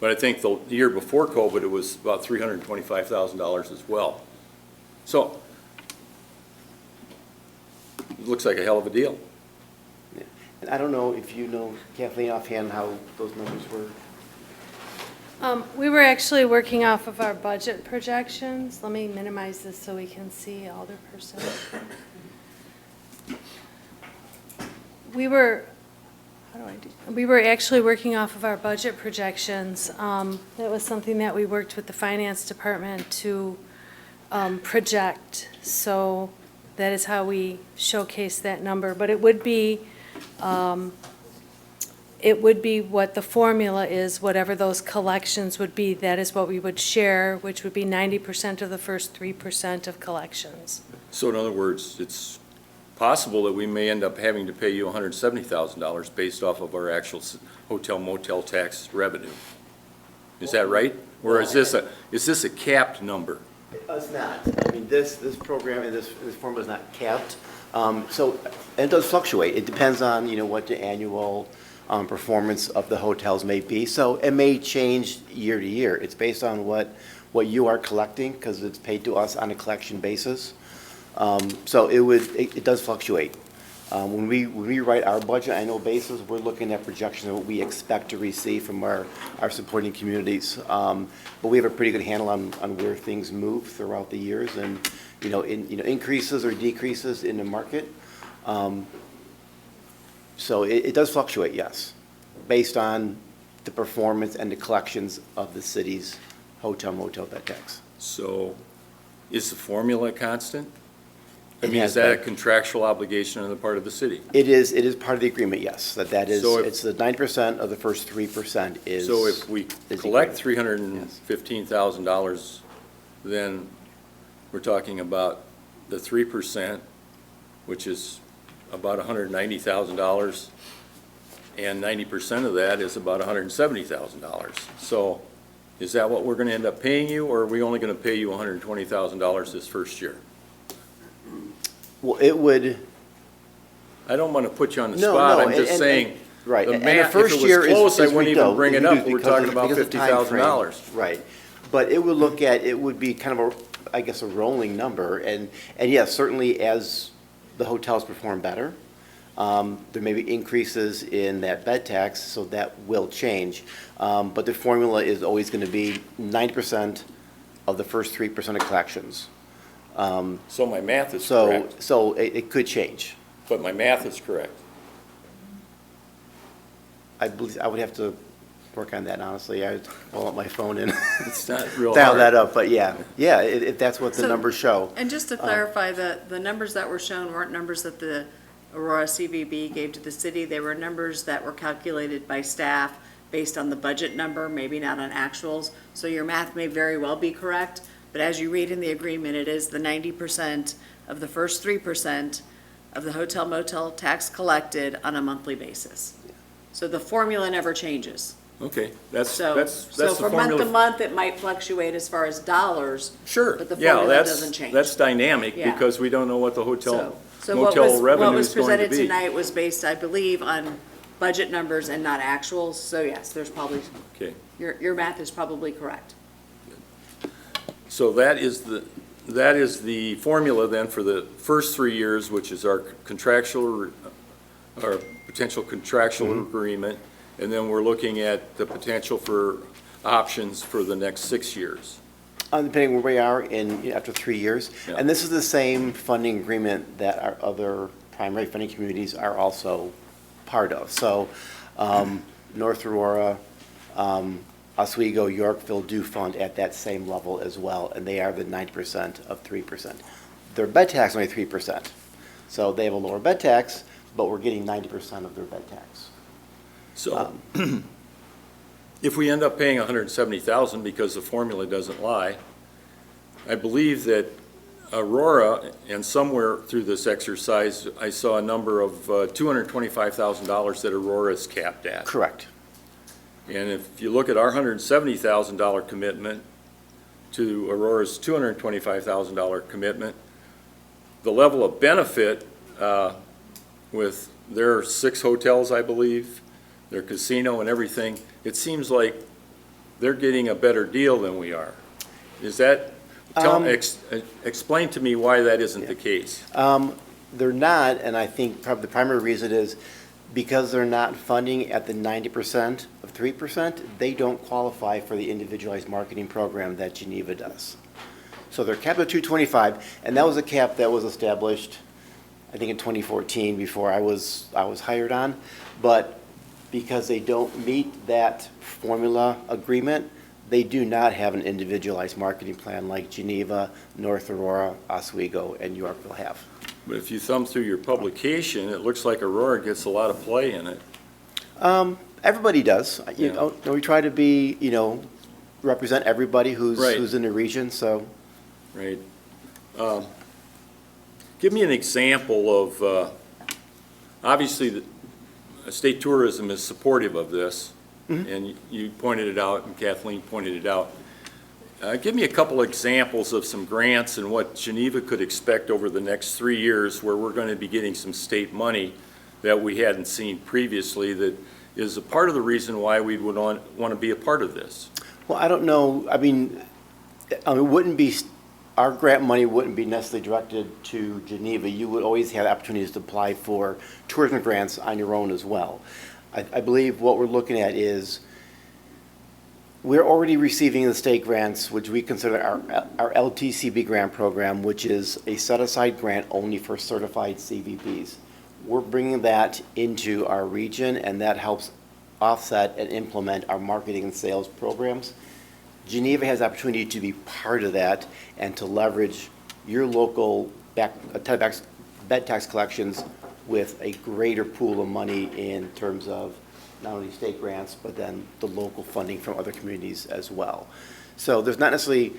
But I think the year before COVID, it was about $325,000 as well. So, it looks like a hell of a deal. And I don't know if you know, Kathleen, offhand, how those numbers were. We were actually working off of our budget projections. Let me minimize this so we can see Alderperson. We were actually working off of our budget projections. That was something that we worked with the finance department to project. So that is how we showcase that number. But it would be what the formula is, whatever those collections would be. That is what we would share, which would be 90% of the first 3% of collections. So in other words, it's possible that we may end up having to pay you $170,000 based off of our actual hotel motel tax revenue. Is that right? Or is this a capped number? It's not. I mean, this program and this formula is not capped. So, and it does fluctuate. It depends on, what the annual performance of the hotels may be. So it may change year to year. It's based on what you are collecting, because it's paid to us on a collection basis. So it does fluctuate. When we write our budget annual basis, we're looking at projections of what we expect to receive from our supporting communities. But we have a pretty good handle on where things move throughout the years, and increases or decreases in the market. So it does fluctuate, yes, based on the performance and the collections of the city's hotel motel bed tax. So is the formula constant? I It mean, has is that a been. contractual obligation on the part of the city? It is part of the agreement, yes, that is, So if- it's the 9% of the first 3% is. So if we is collect agreement. $315,000, then we're talking about the 3%, which is about $190,000, and 90% of that is about $170,000. So is that what we're going to end up paying you, or are we only going to pay you $120,000 this first year? Well, it would. I don't want to put you on the No, spot, no, I'm just and- saying, right, the and the math, if first it year was is- close, I is wouldn't even reduced. bring it It's up, reduced we're because talking of- about because of time frame. $50,000. Right, but it would look at, it would be kind of a, I guess, a rolling number, and yes, certainly as the hotels perform better, there may be increases in that bed tax, so that will change. But the formula is always going to be 90% of the first 3% of collections. So my math is So, correct, so it could change. but my math is correct. I believe, I would have to work on that, honestly. I would pull up my phone and It's not real dial hard. that up, but yeah, if that's what the So- numbers show. And just to clarify, the numbers that were shown weren't numbers that the Aurora CVB gave to the city. They were numbers that were calculated by staff based on the budget number, maybe not on actuals. So your math may very well be correct, but as you read in the agreement, it is the 90% of the first 3% of the hotel motel tax collected on a monthly basis. So the formula never changes. Okay, that's So, the so from month to formula. month, it might fluctuate as far as dollars, Sure, but the yeah, formula that's, doesn't change. that's dynamic, Yeah. because we don't know what the hotel, So what motel was, revenue what was is going to presented be. tonight was based, I believe, on budget numbers and not actuals, so yes, there's probably, Okay, your math is probably correct. so that is the formula then for the first 3 years, which is our contractual, our potential contractual agreement, and then we're looking at the potential for options for the next 6 years. Depending where we are after 3 years. Yeah. And this is the same funding agreement that our other primary funding communities are also part of. So North Aurora, Oswego, Yorkville do fund at that same level as well, and they are the 9% of 3%. Their bed tax is only 3%. So they have a lower bed tax, but we're getting 90% of their bed tax. So if we end up paying $170,000 because the formula doesn't lie, I believe that Aurora, and somewhere through this exercise, I saw a number of $225,000 that Aurora is capped at. Correct. And if you look at our $170,000 commitment to Aurora's $225,000 commitment, the level of benefit with their 6 hotels, I believe, their casino and everything, it seems like they're getting a better deal than we are. Is that, explain to me why that isn't the case. They're not, and I think probably the primary reason is because they're not funding at the 90% of 3%, they don't qualify for the individualized marketing program that Geneva does. So they're capped at 225, and that was a cap that was established, I think in 2014, before I was hired on. But because they don't meet that formula agreement, they do not have an individualized marketing plan like Geneva, North Aurora, Oswego, and Yorkville have. But if you thumb through your publication, it looks like Aurora gets a lot of play in it. Everybody does. You Yeah. know, we try to be, represent everybody who's Right. who's in the region, so. Right. Give me an example of, obviously, state tourism is supportive of this, and you pointed it out, and Kathleen pointed it out. Give me a couple examples of some grants and what Geneva could expect over the next 3 years where we're going to be getting some state money that we hadn't seen previously that is a part of the reason why we would want to be a part of this. Well, I don't know, it wouldn't be, our grant money wouldn't be necessarily directed to Geneva. You would always have opportunities to apply for tourism grants on your own as well. I believe what we're looking at is, we're already receiving the state grants, which we consider our LTCB grant program, which is a set-aside grant only for certified CVPs. We're bringing that into our region, and that helps offset and implement our marketing and sales programs. Geneva has the opportunity to be part of that and to leverage your local bed tax collections with a greater pool of money in terms of not only state grants, but then the local funding from other communities as well. So there's not necessarily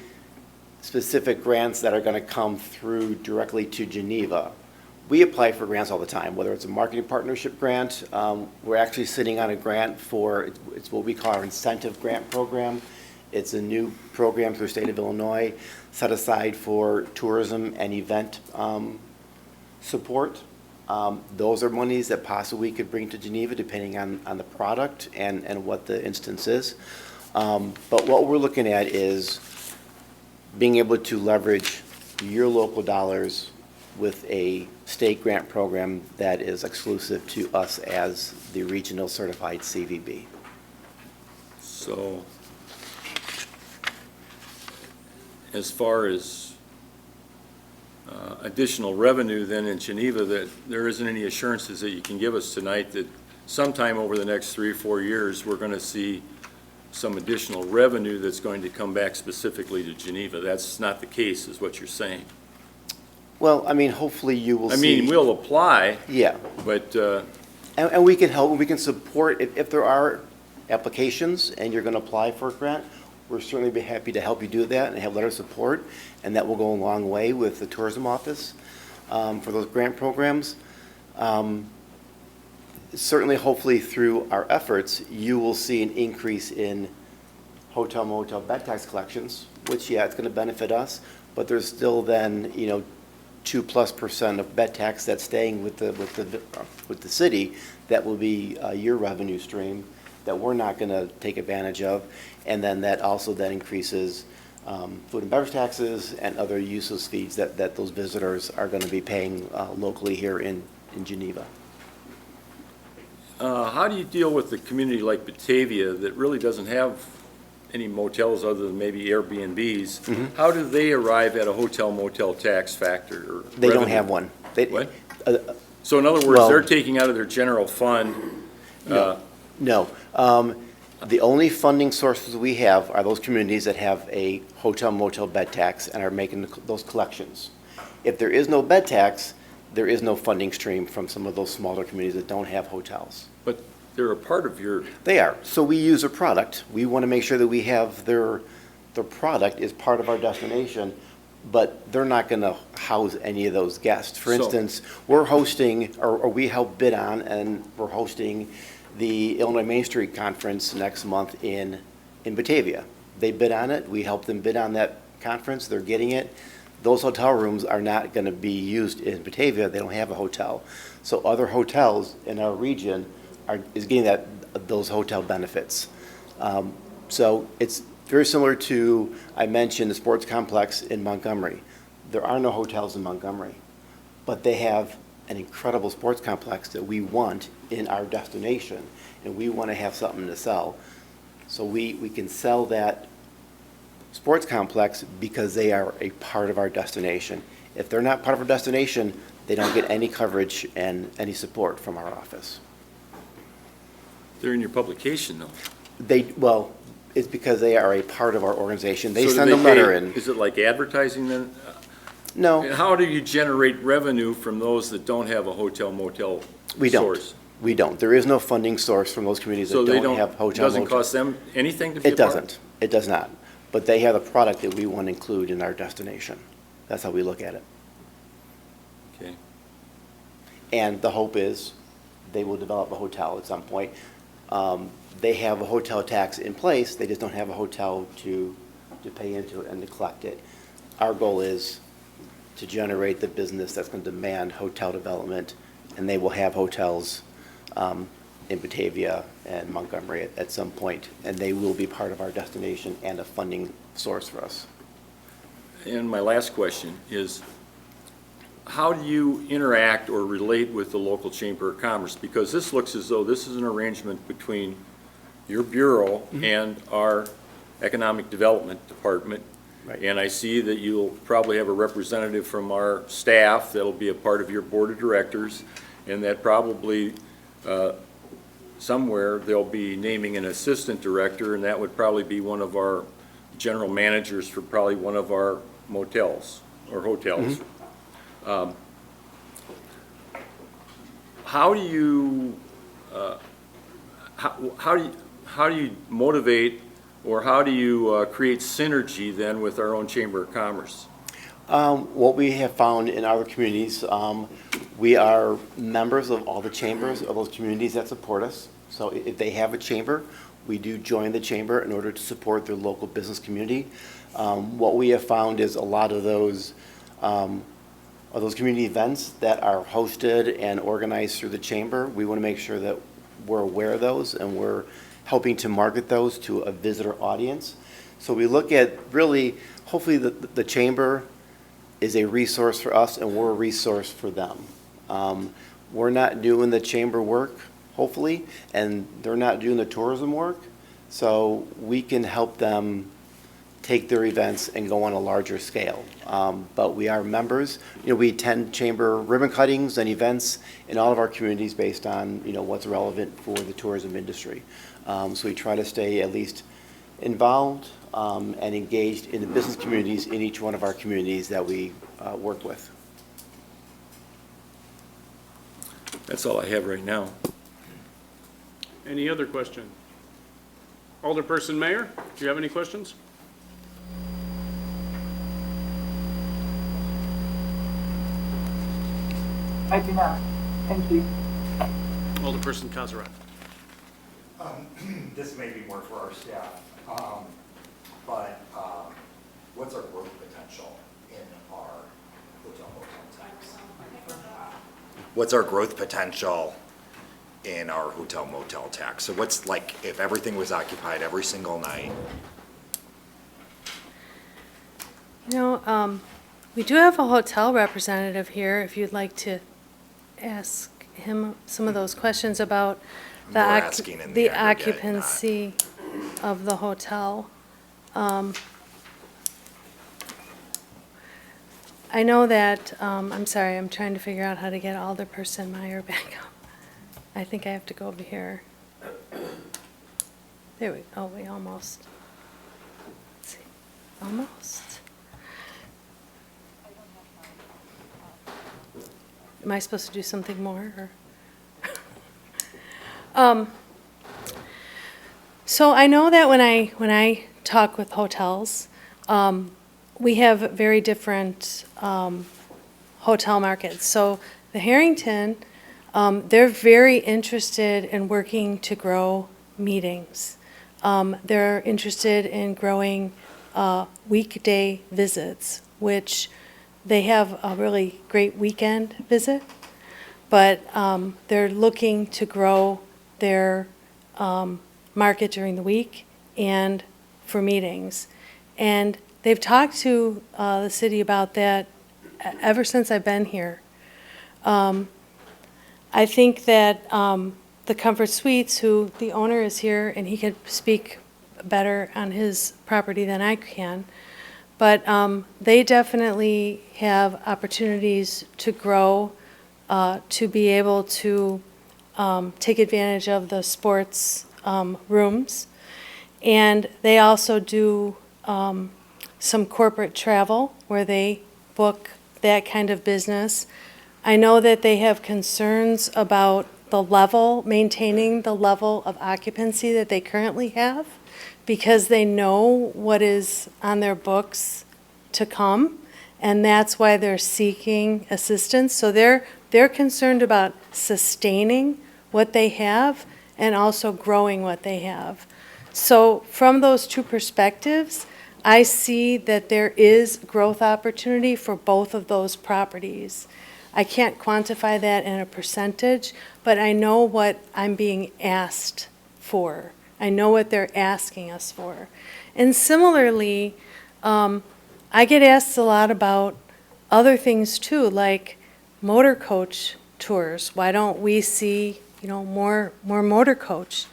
specific grants that are going to come through directly to Geneva. We apply for grants all the time, whether it's a marketing partnership grant. We're actually sitting on a grant for, it's what we call our incentive grant program. It's a new program through the state of Illinois set aside for tourism and event support. Those are monies that possibly we could bring to Geneva depending on the product and what the instance is. But what we're looking at is being able to leverage your local dollars with a state grant program that is exclusive to us as the regional certified CVB. So as far as additional revenue then in Geneva, that there isn't any assurances that you can give us tonight that sometime over the next 3 or 4 years, we're going to see some additional revenue that's going to come back specifically to Geneva. That's not the case, is what you're saying. Well, hopefully you will see. We'll apply. Yeah. But. And we can help, we can support, if there are applications and you're going to apply for a grant, we're certainly be happy to help you do that and have letter of support, and that will go a long way with the tourism office for those grant programs. Certainly, hopefully through our efforts, you will see an increase in hotel, motel, bed tax collections, which, yeah, it's going to benefit us, but there's still then, 2+% of bed tax that's staying with the city that will be your revenue stream that we're not going to take advantage of, and then that also then increases food and beverage taxes and other useless fees that those visitors are going to be paying locally here in Geneva. How do you deal with a community like Batavia that really doesn't have any motels other than maybe Airbnbs? Mm-hmm. How do they arrive at a hotel motel tax factor or They don't revenue? have one. What? So in other words, they're taking out of their general fund. No. The only funding sources we have are those communities that have a hotel motel bed tax and are making those collections. If there is no bed tax, there is no funding stream from some of those smaller communities that don't have hotels. But they're a part of your. They are. So we use a product. We want to make sure that we have their product is part of our destination, but they're not going to house any of those guests. For instance, we're hosting, or we help bid on, and we're hosting the Illinois Main Street Conference next month in Batavia. They bid on it. We help them bid on that conference. They're getting it. Those hotel rooms are not going to be used in Batavia. They don't have a hotel. So other hotels in our region is getting those hotel benefits. So it's very similar to, I mentioned, the sports complex in Montgomery. There are no hotels in Montgomery, but they have an incredible sports complex that we want in our destination, and we want to have something to sell. So we can sell that sports complex because they are a part of our destination. If they're not part of our destination, they don't get any coverage and any support from our office. They're in your publication, though. Well, it's because they are a part of our organization. They So send do a they letter pay- in. Is it like advertising then? No. And how do you generate revenue from those that don't have a hotel motel We don't. source? We don't. There is no funding source from those communities So that they don't have don't, hotel doesn't motel. cost them anything to be a It part? doesn't. It does not. But they have a product that we want to include in our destination. That's how we look at it. Okay. And the hope is they will develop a hotel at some point. They have a hotel tax in place, they just don't have a hotel to to pay into it and to collect it. Our goal is to generate the business that's going to demand hotel development, and they will have hotels in Batavia and Montgomery at some point, and they will be part of our destination and a funding source for us. And my last question is, how do you interact or relate with the local Chamber of Commerce? Because this looks as though this is an arrangement between your bureau and our Economic Development Department. Right. And I see that you'll probably have a representative from our staff that'll be a part of your board of directors, and that probably somewhere they'll be naming an assistant director, and that would probably be one of our general managers for probably one of our motels or hotels. How do you how do you motivate, or how do you create synergy then with our own Chamber of Commerce? What we have found in other communities, we are members of all the chambers of those communities that support us. So if they have a chamber, we do join the chamber in order to support their local business community. What we have found is a lot of those community events that are hosted and organized through the chamber, we want to make sure that we're aware of those and we're helping to market those to a visitor audience. So we look at really, hopefully the chamber is a resource for us and we're a resource for them. We're not doing the chamber work, hopefully, and they're not doing the tourism work. So we can help them take their events and go on a larger scale. But we are members. You know, we attend chamber ribbon cuttings and events in all of our communities based on, you know, what's relevant for the tourism industry. So we try to stay at least involved and engaged in the business communities in each one of our communities that we work with. That's all I have right now. Any other question? Alderperson Mayor, do you have any questions? I do not. Thank you. Alderperson Kazarat. This may be more for our staff, but what's our growth potential in our hotel motel tax? What's our growth potential in our hotel motel tax? So what's, like, if everything was occupied every single night? You know, we do have a hotel representative here, if you'd like to ask him some of those questions about More asking in the aggregate, occupancy of the hotel. I know that, I'm sorry, I'm trying to figure out how to get Alderperson Meyer back up. I think I have to go over here. There we go, we almost. Let's see, almost. Am I supposed to do something more, or? So I know that when I talk with hotels, we have very different hotel markets. So the Harrington, they're very interested in working to grow meetings. They're interested in growing weekday visits, which they have a really great weekend visit, but they're looking to grow their market during the week and for meetings. And they've talked to the city about that ever since I've been here. I think that the Comfort Suites, who the owner is here, and he could speak better on his property than I can, but they definitely have opportunities to grow, to be able to take advantage of the sports rooms. And they also do some corporate travel where they book that kind of business. I know that they have concerns about the level, maintaining the level of occupancy that they currently have, because they know what is on their books to come, and that's why they're seeking assistance. So they're concerned about sustaining what they have and also growing what they have. So from those two perspectives, I see that there is growth opportunity for both of those properties. I can't quantify that in a percentage, but I know what I'm being asked for. I know what they're asking us for. And similarly, I get asked a lot about other things too, like motor coach tours. Why don't we see, more motor coach?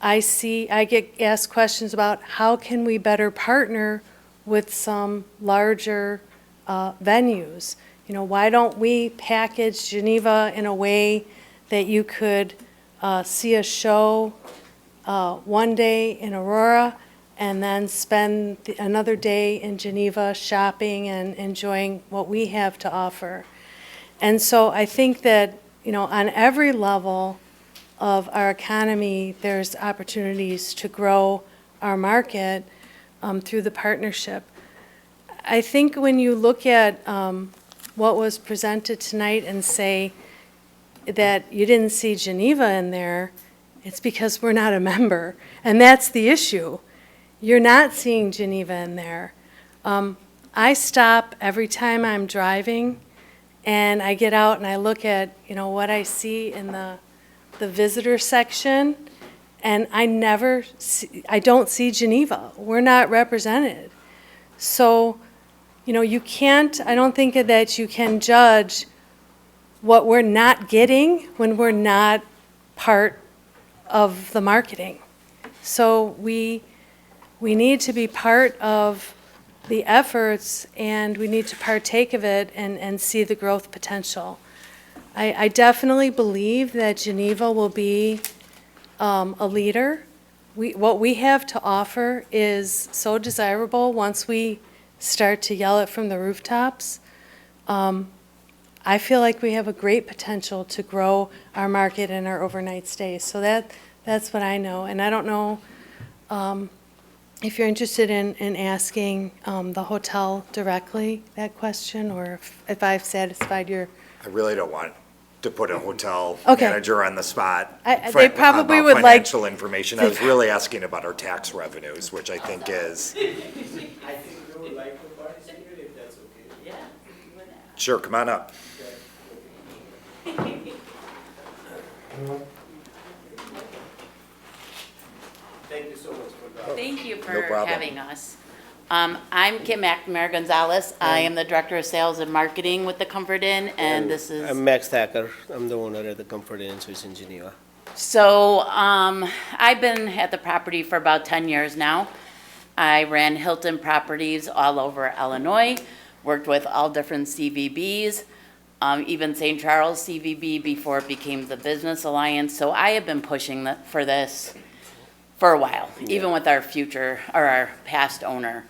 I get asked questions about how can we better partner with some larger venues? Why don't we package Geneva in a way that you could see a show one day in Aurora and then spend another day in Geneva shopping and enjoying what we have to offer. And so I think that, on every level of our economy, there's opportunities to grow our market through the partnership. I think when you look at what was presented tonight and say that you didn't see Geneva in there, it's because we're not a member. And that's the issue. You're not seeing Geneva in there. I stop every time I'm driving, and I get out and I look at, what I see in the visitor section, and I don't see Geneva. We're not represented. So, you can't, I don't think that you can judge what we're not getting when we're not part of the marketing. So we need to be part of the efforts, and we need to partake of it and see the growth potential. I definitely believe that Geneva will be a leader. What we have to offer is so desirable once we start to yell it from the rooftops. I feel like we have a great potential to grow our market and our overnight stays. So that's what I know. And I don't know if you're interested in asking the hotel directly that question, or if I've satisfied your. I really don't want to put a hotel Okay. manager on the spot. They probably about would like. financial information. I was really asking about our tax revenues, which I think is. I think we would like to participate if that's okay. Yeah. Sure, come on up. Thank you so much for that. Thank you No for problem. having us. I'm Kim McNamara Gonzalez. I am the Director of Sales and Marketing with the Comfort Inn, and this is. I'm Max Thacker. I'm the owner of the Comfort Inn, so it's in Geneva. So, I've been at the property for about 10 years now. I ran Hilton properties all over Illinois, worked with all different CVBs, even St. Charles CVB before it became the Business Alliance. So I have been pushing for this for a while, even with our future, or our past owner.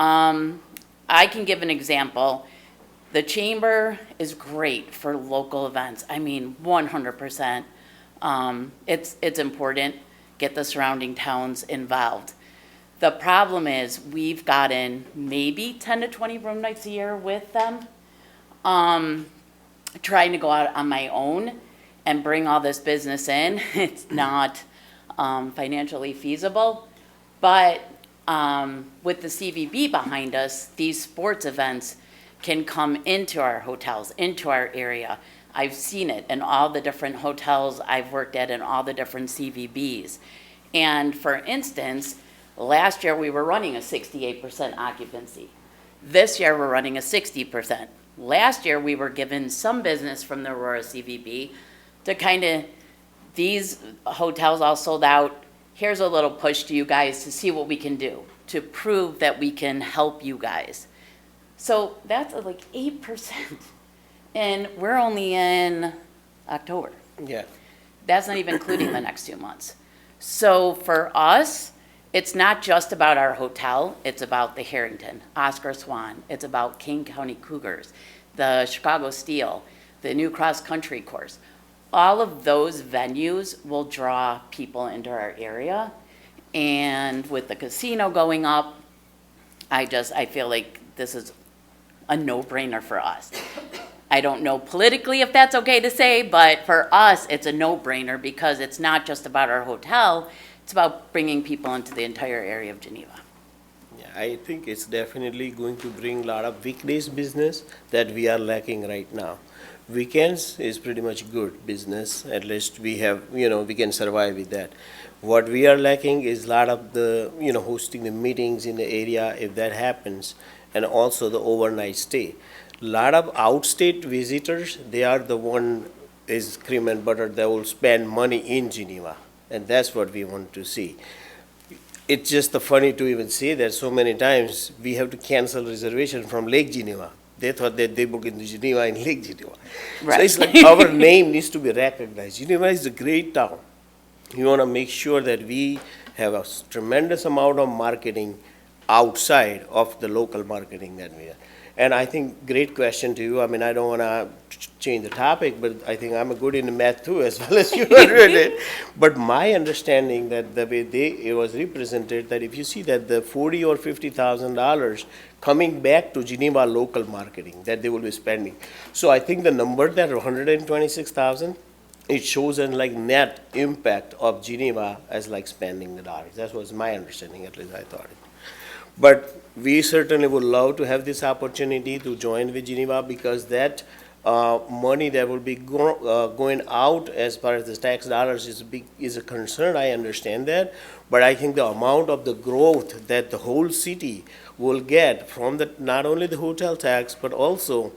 I can give an example. The chamber is great for local events. I mean, 100%. It's important, get the surrounding towns involved. The problem is, we've gotten maybe 10 to 20 room nights a year with them. Trying to go out on my own and bring all this business in, it's not financially feasible. But with the CVB behind us, these sports events can come into our hotels, into our area. I've seen it in all the different hotels I've worked at in all the different CVBs. And for instance, last year we were running a 68% occupancy. This year we're running a 60%. Last year we were given some business from the Aurora CVB to kind of, these hotels all sold out. Here's a little push to you guys to see what we can do, to prove that we can help you guys. So that's like 8%. And we're only in October. Yeah. That's not even including the next 2 months. So for us, it's not just about our hotel, it's about the Harrington, Oscar Swan, it's about King County Cougars, the Chicago Steel, the new cross-country course. All of those venues will draw people into our area. And with the casino going up, I feel like this is a no-brainer for us. I don't know politically if that's okay to say, but for us, it's a no-brainer because it's not just about our hotel, it's about bringing people into the entire area of Geneva. I think it's definitely going to bring a lot of weekdays business that we are lacking right now. Weekends is pretty much good business, at least we have, we can survive with that. What we are lacking is a lot of the, hosting the meetings in the area, if that happens, and also the overnight stay. Lot of outstate visitors, they are the one is cream and butter, they will spend money in Geneva, and that's what we want to see. It's just funny to even say that so many times we have to cancel reservation from Lake Geneva. They thought that they book into Geneva in Lake Geneva. Right. So it's like our name needs to be recognized. Geneva is a great town. We want to make sure that we have a tremendous amount of marketing outside of the local marketing that we have. And I think, great question to you. I mean, I don't want to change the topic, but I think I'm good in math too, as well as you are in it. But my understanding that the way it was represented, that if you see that the $40,000 or $50,000 coming back to Geneva local marketing, that they will be spending. So I think the number that 126,000, it shows an like net impact of Geneva as like spending the dollars. That was my understanding, at least I thought it. But we certainly would love to have this opportunity to join with Geneva, because that money that will be going out as far as the tax dollars is a concern. I understand that. But I think the amount of the growth that the whole city will get from not only the hotel tax, but also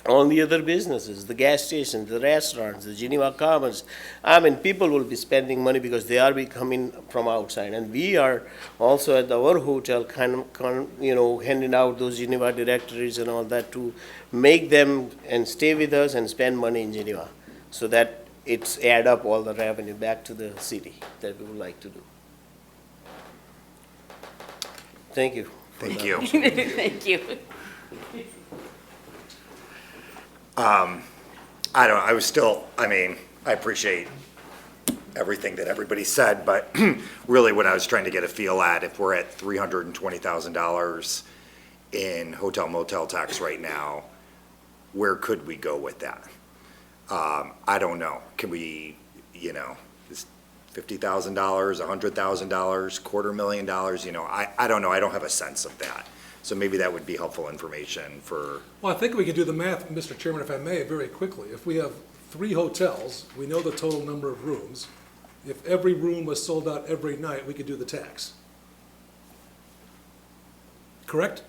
all the other businesses, the gas stations, the restaurants, the Geneva Commons. I mean, people will be spending money because they are coming from outside. And we are also at our hotel handing out those Geneva directories and all that to make them and stay with us and spend money in Geneva, so that it's add up all the revenue back to the city that we would like to do. Thank you. Thank you. Thank you. I appreciate everything that everybody said, but really what I was trying to get a feel at, if we're at $320,000 in hotel motel tax right now, where could we go with that? I don't know. Can we, is $50,000, $100,000, $250,000, I don't know. I don't have a sense of that. So maybe that would be helpful information for. Well, I think we can do the math, Mr. Chairman, if I may, very quickly. If we have 3 hotels, we know the total number of rooms. If every room was sold out every night, we could do the tax. Correct?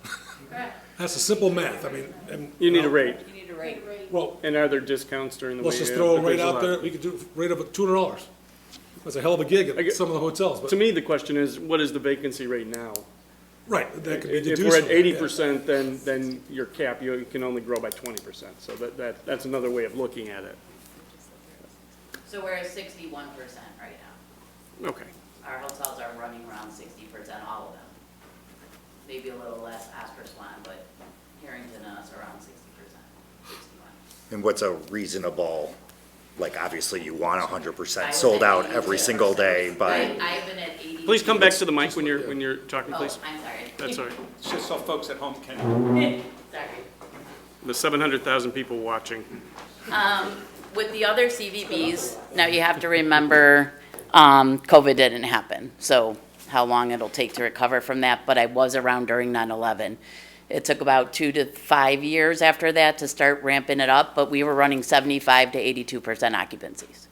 Correct. That's a simple math. I mean, and, You need a rate. You need a rate. Well, And are there discounts during the week? let's just throw a rate out there. We could do a rate of $200. That's a hell of a gig at some of the hotels. But To me, the question is, what is the vacancy rate now? right, that could be If deduced. we're at from that, yeah. 80%, then your cap, you can only grow by 20%. So that's another way of looking at it. So we're at 61% right now. Okay. Our hotels are running around 60%, all of them. Maybe a little less Oscar Swan, but Harrington and us around 60%, 61. And what's a reasonable, obviously you want 100% I sold was at out every 82%. single day, but. I've been at 80. Please come back to the mic when you're talking, please. Oh, I'm sorry. That's all right. It's just so folks at home can. Sorry. The 700,000 people watching. With the other CVBs, now you have to remember, COVID didn't happen, so how long it'll take to recover from that, but I was around during 9/11. It took about 2 to 5 years after that to start ramping it up, but we were running 75 to 82% occupancies.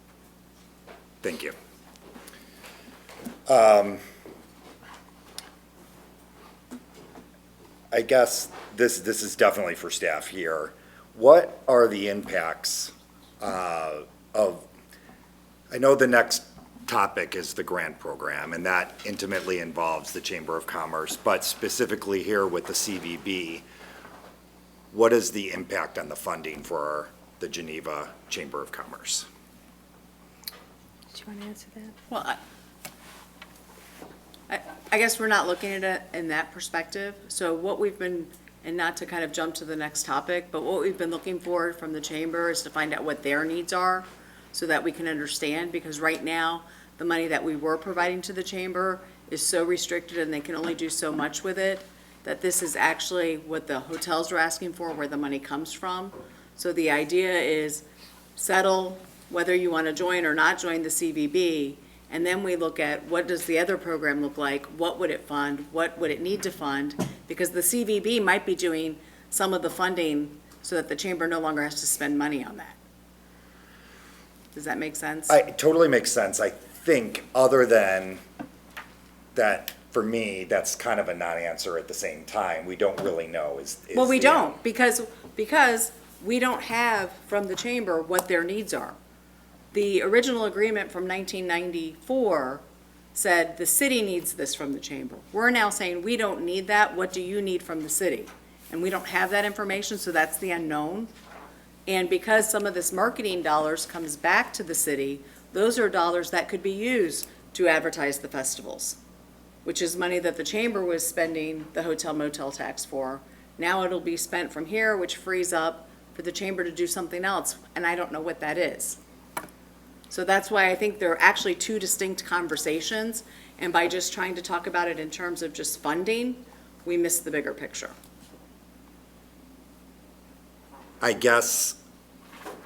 Thank you. I guess this is definitely for staff here. What are the impacts of, I know the next topic is the grant program, and that intimately involves the Chamber of Commerce, but specifically here with the CVB, what is the impact on the funding for the Geneva Chamber of Commerce? Do you want to answer that? Well, I guess we're not looking at it in that perspective. So what we've been, and not to kind of jump to the next topic, but what we've been looking for from the chamber is to find out what their needs are so that we can understand, because right now, the money that we were providing to the chamber is so restricted and they can only do so much with it, that this is actually what the hotels are asking for, where the money comes from. So the idea is settle whether you want to join or not join the CVB, And then we look at what does the other program look like? What would it fund? What would it need to fund? Because the CVB might be doing some of the funding so that the chamber no longer has to spend money on that. Does that make sense? It totally makes sense. I think, other than that, for me, that's kind of a non-answer at the same time. We don't really know is Well, we the- don't, because we don't have from the chamber what their needs are. The original agreement from 1994 said the city needs this from the chamber. We're now saying we don't need that. What do you need from the city? And we don't have that information, so that's the unknown. And because some of this marketing dollars comes back to the city, those are dollars that could be used to advertise the festivals, which is money that the chamber was spending the hotel motel tax for. Now it'll be spent from here, which frees up for the chamber to do something else, and I don't know what that is. So that's why I think they're actually two distinct conversations, and by just trying to talk about it in terms of just funding, we miss the bigger picture. I guess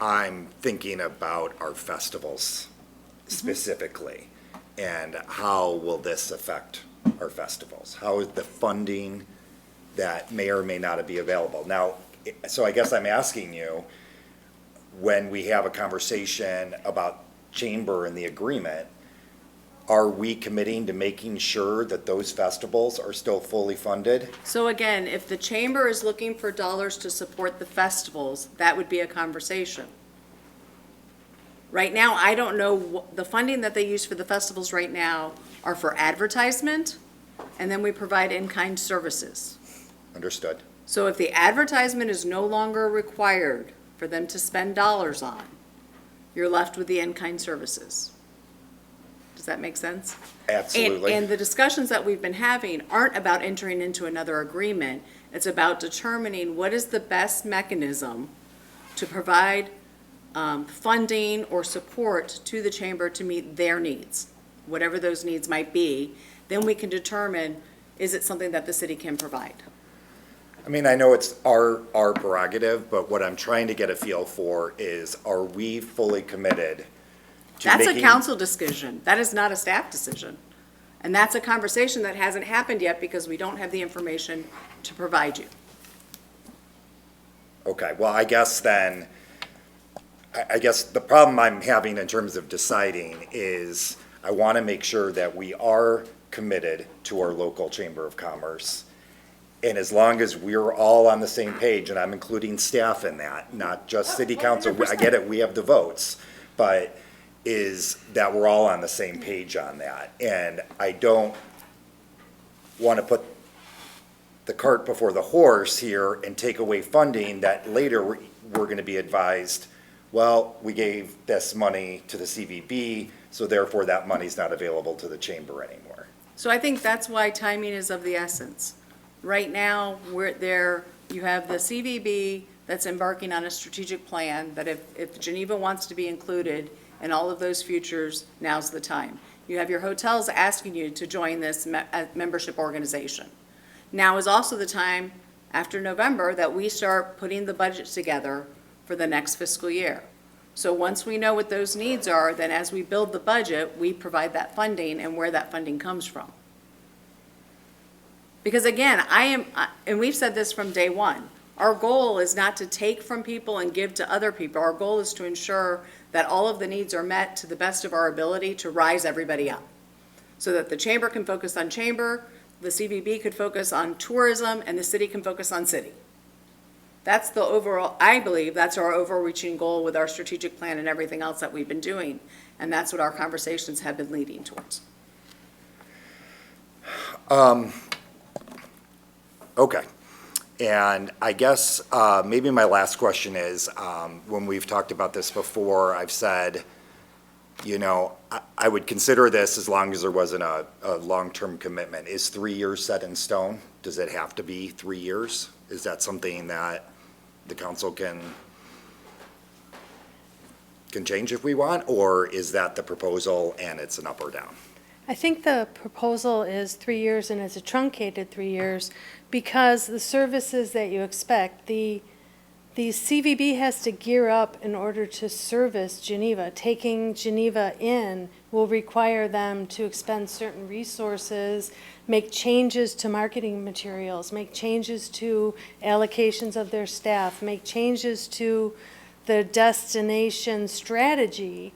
I'm thinking about our festivals specifically, and how will this affect our festivals? How is the funding that may or may not be available? Now, so I guess I'm asking you, when we have a conversation about chamber and the agreement, are we committing to making sure that those festivals are still fully funded? So again, if the chamber is looking for dollars to support the festivals, that would be a conversation. Right now, I don't know, the funding that they use for the festivals right now are for advertisement, and then we provide in-kind services. Understood. So if the advertisement is no longer required for them to spend dollars on, you're left with the in-kind services. Does that make sense? Absolutely. And the discussions that we've been having aren't about entering into another agreement. It's about determining what is the best mechanism to provide funding or support to the chamber to meet their needs, whatever those needs might be. Then we can determine, is it something that the city can provide? I mean, I know it's our prerogative, but what I'm trying to get a feel for is, are we fully committed to That's a making- council decision. That is not a staff decision. And that's a conversation that hasn't happened yet because we don't have the information to provide you. Okay, well, I guess then, I guess the problem I'm having in terms of deciding is, I want to make sure that we are committed to our local Chamber of Commerce. And as long as we're all on the same page, and I'm including staff in that, not just city council, I get it, we have the votes, but is that we're all on the same page on that. And I don't want to put the cart before the horse here and take away funding that later we're going to be advised, well, we gave this money to the CVB, so therefore that money's not available to the chamber anymore. So I think that's why timing is of the essence. Right now, you have the CVB that's embarking on a strategic plan that if Geneva wants to be included in all of those futures, now's the time. You have your hotels asking you to join this membership organization. Now is also the time, after November, that we start putting the budget together for the next fiscal year. So once we know what those needs are, then as we build the budget, we provide that funding and where that funding comes from. Because again, and we've said this from day one, our goal is not to take from people and give to other people. Our goal is to ensure that all of the needs are met to the best of our ability to rise everybody up. So that the chamber can focus on chamber, the CVB could focus on tourism, and the city can focus on city. That's the overall, I believe, that's our overreaching goal with our strategic plan and everything else that we've been doing. And that's what our conversations have been leading towards. Okay. And I guess maybe my last question is, when we've talked about this before, I've said, you know, I would consider this as long as there wasn't a long-term commitment. Is 3 years set in stone? Does it have to be 3 years? Is that something that the council can change if we want? Or is that the proposal and it's an up or down? I think the proposal is 3 years and it's a truncated 3 years because the services that you expect, the the CVB has to gear up in order to service Geneva. Taking Geneva in will require them to expend certain resources, make changes to marketing materials, make changes to allocations of their staff, make changes to the destination strategy.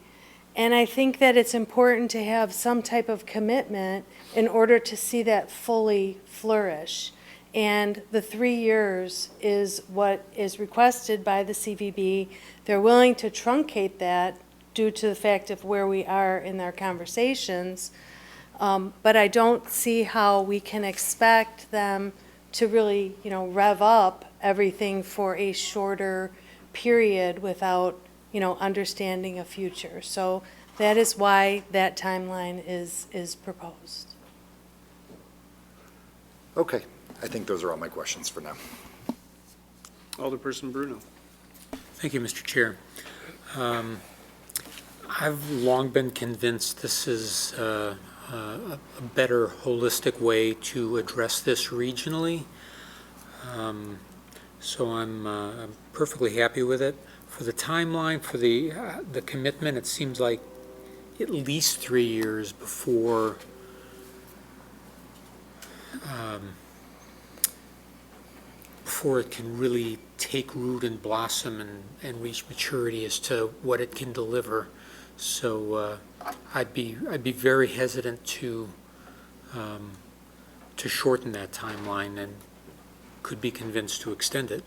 And I think that it's important to have some type of commitment in order to see that fully flourish. And the 3 years is what is requested by the CVB. They're willing to truncate that due to the fact of where we are in our conversations. But I don't see how we can expect them to really, rev up everything for a shorter period without, understanding a future. So that is why that timeline is proposed. Okay, I think those are all my questions for now. Alderperson Bruno. Thank you, Mr. Chair. I've long been convinced this is a better holistic way to address this regionally. So I'm perfectly happy with it. For the timeline, for the commitment, it seems like at least 3 years before it can really take root and blossom and reach maturity as to what it can deliver. So I'd be very hesitant to shorten that timeline, and could be convinced to extend it.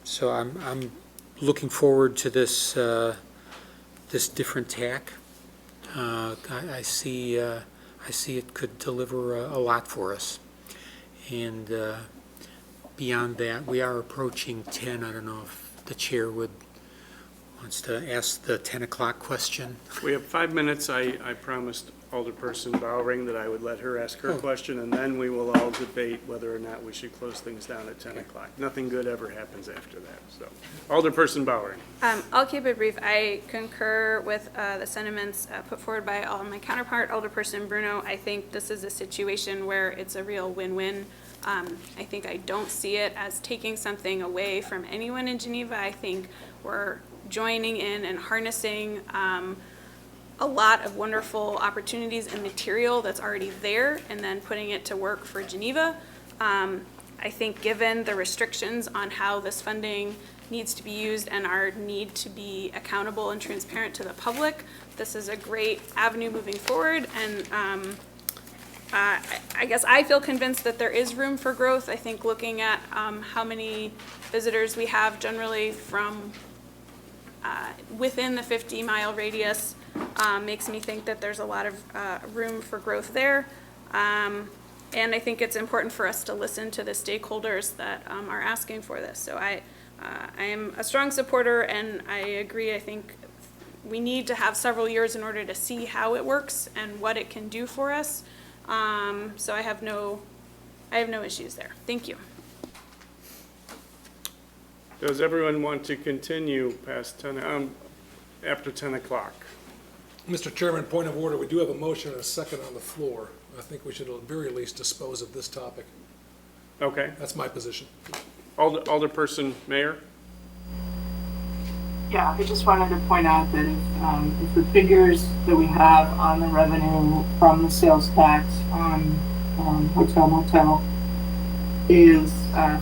So I'm looking forward to this this different tack. I see it could deliver a lot for us. And beyond that, we are approaching 10. I don't know if the chair wants to ask the 10 o'clock question. We have 5 minutes. I promised Alderperson Bowering that I would let her ask her question, and then we will all debate whether or not we should close things down at 10 o'clock. Nothing good ever happens after that. So, Alderperson Bowering. I'll keep it brief. I concur with the sentiments put forward by my counterpart, Alderperson Bruno. I think this is a situation where it's a real win-win. I think I don't see it as taking something away from anyone in Geneva. I think we're joining in and harnessing a lot of wonderful opportunities and material that's already there, and then putting it to work for Geneva. I think given the restrictions on how this funding needs to be used and our need to be accountable and transparent to the public, this is a great avenue moving forward. And I guess I feel convinced that there is room for growth. I think looking at how many visitors we have generally from within the 50-mile radius makes me think that there's a lot of room for growth there. And I think it's important for us to listen to the stakeholders that are asking for this. So I am a strong supporter, and I agree. I think we need to have several years in order to see how it works and what it can do for us. So I have no issues there. Thank you. Does everyone want to continue past 10, after 10 o'clock? Mr. Chairman, point of order, we do have a motion and a second on the floor. I think we should at the very least dispose of this topic. Okay. That's my position. Alderperson Mayer? Yeah, I just wanted to point out that if the figures that we have on the revenue from the sales tax on hotel motel is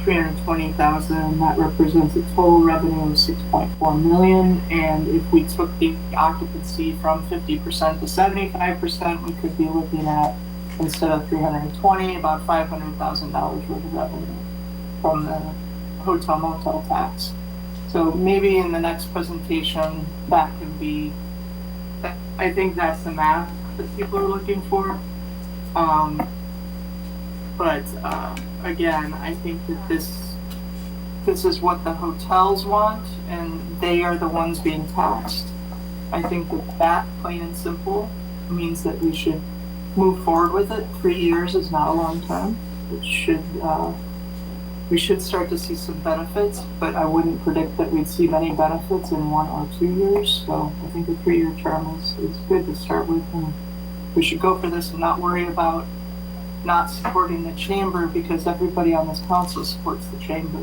320,000, that represents a total revenue of 6.4 million. And if we took the occupancy from 50% to 75%, we could be looking at, instead of 320, about $500,000 worth of revenue from the hotel motel tax. So maybe in the next presentation, that can be, I think that's the math that people are looking for. But again, I think that this is what the hotels want, and they are the ones being taxed. I think that plain and simple means that we should move forward with it. 3 years is not a long time. We should start to see some benefits, but I wouldn't predict that we'd see many benefits in 1 or 2 years. So I think a 3-year term is good to start with, and we should go for this and not worry about not supporting the chamber, because everybody on this council supports the chamber.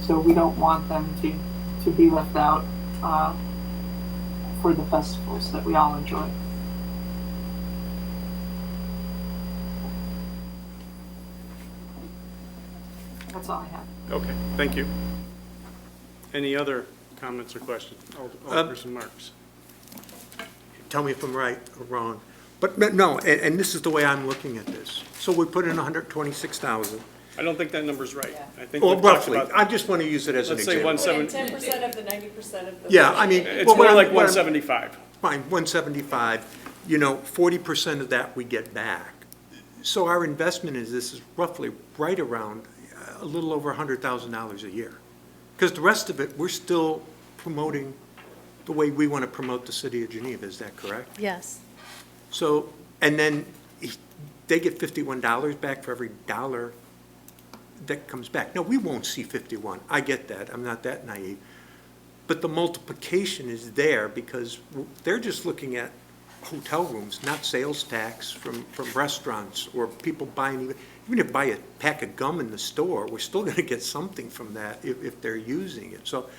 so we don't want them to be left out for the festivals that we all enjoy. That's all I have. Okay, thank you. Any other comments or questions? Alderperson Marks. Tell me if I'm right or wrong. But no, and this is the way I'm looking at this. So we put in 126,000. I don't think that number's right. I think Well, we've talked roughly, about. I just want to use it as an Let's say example. 170. 10% of the 90% of the. Yeah, I mean. It's well, more what like I'm- what I'm- 175. Fine, 175, 40% of that we get back. So our investment in this is roughly right around a little over $100,000 a year. Because the rest of it, we're still promoting the way we want to promote the city of Geneva, is that correct? Yes. So, and then they get $51 back for every dollar that comes back. Now, we won't see 51, I get that, I'm not that naive. But the multiplication is there because they're just looking at hotel rooms, not sales tax from restaurants or people buying, even if you buy a pack of gum in the store, we're still going to get something from that if they're using it. So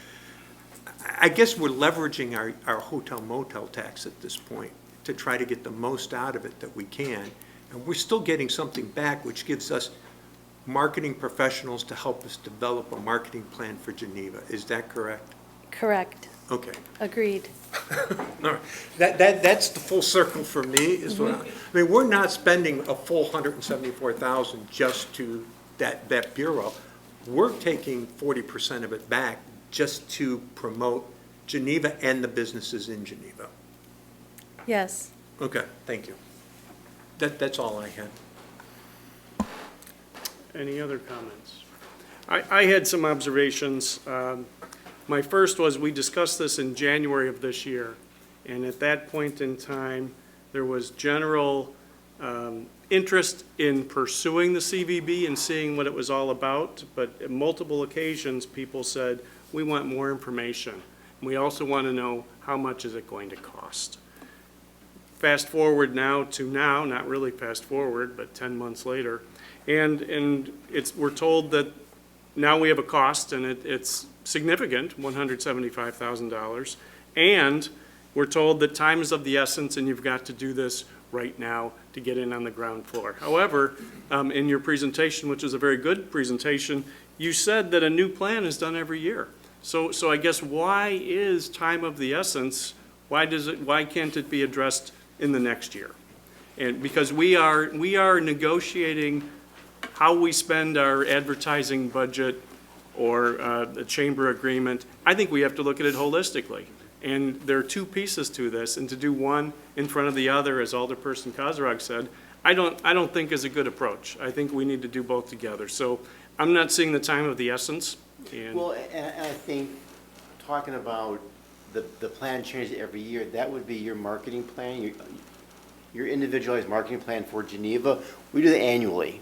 I guess we're leveraging our hotel motel tax at this point to try to get the most out of it that we can. And we're still getting something back, which gives us marketing professionals to help us develop a marketing plan for Geneva. Is that correct? Correct. Okay. Agreed. All right. That's the full circle for me, is what I mean, we're not spending a full 174,000 just to that bureau. We're taking 40% of it back just to promote Geneva and the businesses in Geneva. Yes. Okay, thank you. That's all I had. Any other comments? I had some observations. My first was, we discussed this in January of this year, and at that point in time, there was general interest in pursuing the CVB and seeing what it was all about, but at multiple occasions, people said, we want more information. We also want to know how much is it going to cost. Fast forward now to now, not really fast forward, but 10 months later, and we're told that now we have a cost, and it's significant, $175,000, and we're told that time is of the essence, and you've got to do this right now to get in on the ground floor. However, in your presentation, which is a very good presentation, you said that a new plan is done every year. So I guess, why is time of the essence? Why can't it be addressed in the next year? And because we are negotiating how we spend our advertising budget or the chamber agreement. I think we have to look at it holistically. And there are two pieces to this, and to do one in front of the other, as Alderperson Kozarog said, I don't think is a good approach. I think we need to do both together. So I'm not seeing the time of the essence. Well, and I think, talking about the plan changes every year, that would be your marketing plan, your individualized marketing plan for Geneva. We do that annually.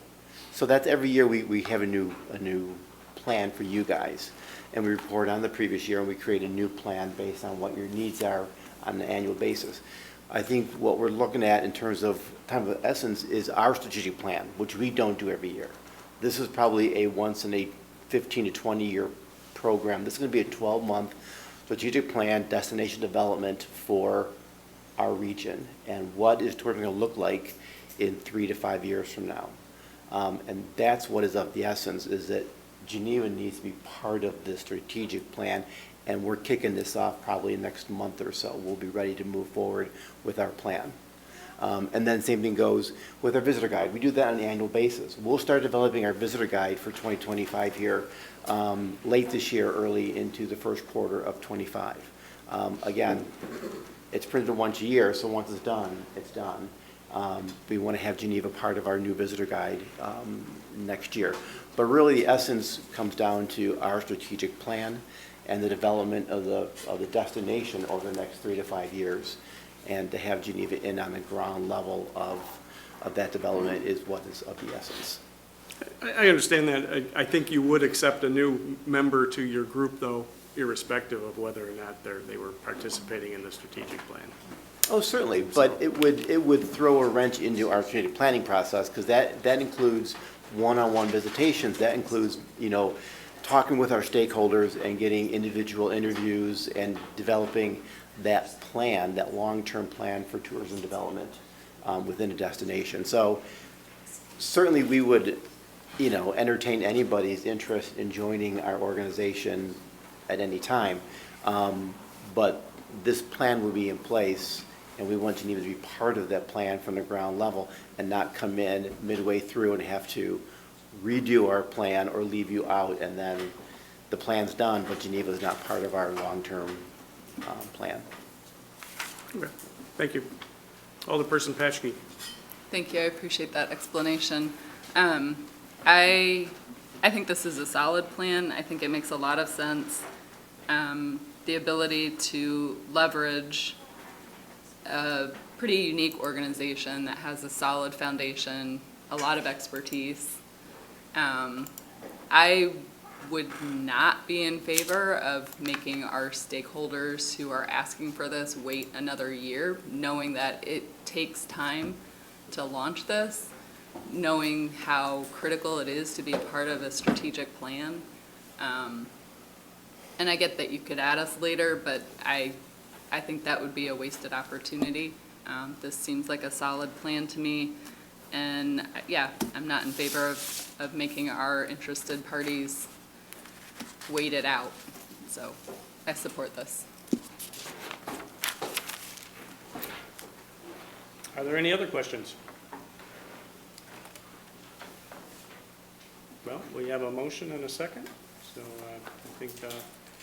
So that's every year we have a new plan for you guys. And we report on the previous year, and we create a new plan based on what your needs are on an annual basis. I think what we're looking at in terms of time of essence is our strategic plan, which we don't do every year. This is probably a once in a 15 to 20 year program. This is going to be a 12-month strategic plan, destination development for our region, and what is tourism going to look like in 3 to 5 years from now. And that's what is of the essence, is that Geneva needs to be part of this strategic plan, and we're kicking this off probably next month or so. We'll be ready to move forward with our plan. And then same thing goes with our visitor guide. We do that on an annual basis. We'll start developing our visitor guide for 2025 here late this year, early into the first quarter of 25. Again, it's printed once a year, so once it's done, it's done. We want to have Geneva part of our new visitor guide next year. But really, the essence comes down to our strategic plan and the development of the destination over the next 3 to 5 years. And to have Geneva in on the ground level of that development is what is of the essence. I understand that. I think you would accept a new member to your group, though, irrespective of whether or not they were participating in the strategic plan. Oh, certainly, but it would throw a wrench into our strategic planning process, because that includes one-on-one visitations. That includes, talking with our stakeholders and getting individual interviews and developing that plan, that long-term plan for tourism development within a destination. So certainly we would, entertain anybody's interest in joining our organization at any time. But this plan will be in place, and we want Geneva to be part of that plan from the ground level and not come in midway through and have to redo our plan or leave you out, and then the plan's done, but Geneva is not part of our long-term plan. Okay, thank you. Alderperson Paschke. Thank you, I appreciate that explanation. I think this is a solid plan. I think it makes a lot of sense. The ability to leverage a pretty unique organization that has a solid foundation, a lot of expertise. I would not be in favor of making our stakeholders who are asking for this wait another year, knowing that it takes time to launch this, knowing how critical it is to be a part of a strategic plan. And I get that you could add us later, but I think that would be a wasted opportunity. This seems like a solid plan to me. And yeah, I'm not in favor of making our interested parties wait it out. So I support this. Are there any other questions? Well, we have a motion and a second, so I think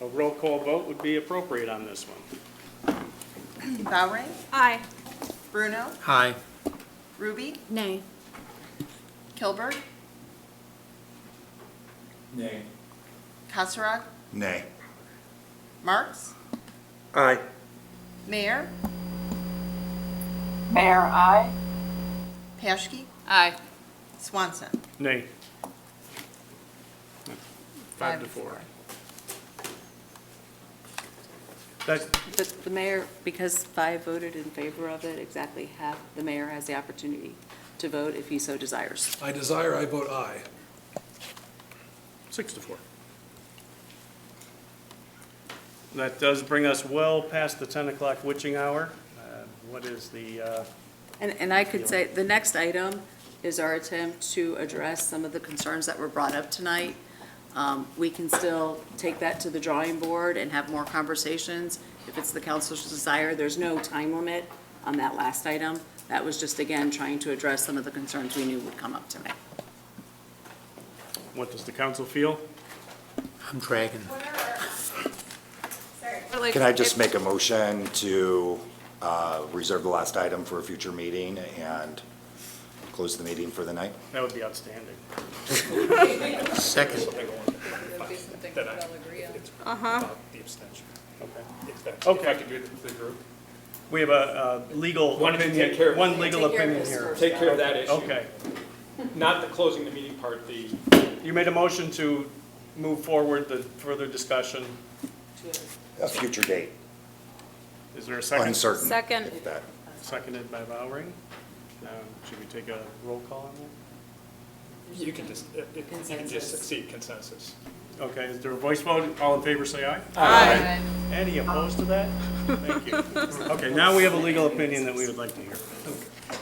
a roll call vote would be appropriate on this one. Bowring? Aye. Bruno? Aye. Ruby? Nay. Kilberg? Nay. Kasserag? Nay. Marks? Aye. Mayor? Mayor, aye. Paschke? Aye. Swanson? Nay. 5 to 4. That's, The mayor, because 5 voted in favor of it, exactly half, the mayor has the opportunity to vote if he so desires. I vote aye. 6 to 4. That does bring us well past the 10 o'clock witching hour. What is the, And I could say, the next item is our attempt to address some of the concerns that were brought up tonight. We can still take that to the drawing board and have more conversations if it's the council's desire. There's no time limit on that last item. That was just, again, trying to address some of the concerns we knew would come up tonight. what does the council feel? I'm dragging. Can I just make a motion to reserve the last item for a future meeting and close the meeting for the night? That would be outstanding. Second. The abstention. Okay. Okay. If I could do it for the group. We have a legal Why don't you opinion, take care of it? one legal opinion here. Take care of that issue. Okay. Not the closing the meeting part, the, You made a motion to move forward the further discussion. A future date, Is there a second? uncertain. Second. if that- Seconded by Bowring. Should we take a roll call on you can just, you can just succeed consensus. that? Okay, is there a voice vote? All in favor, say aye. Aye. Any opposed to that? Thank you. Okay, now we have a legal opinion that we would like to hear.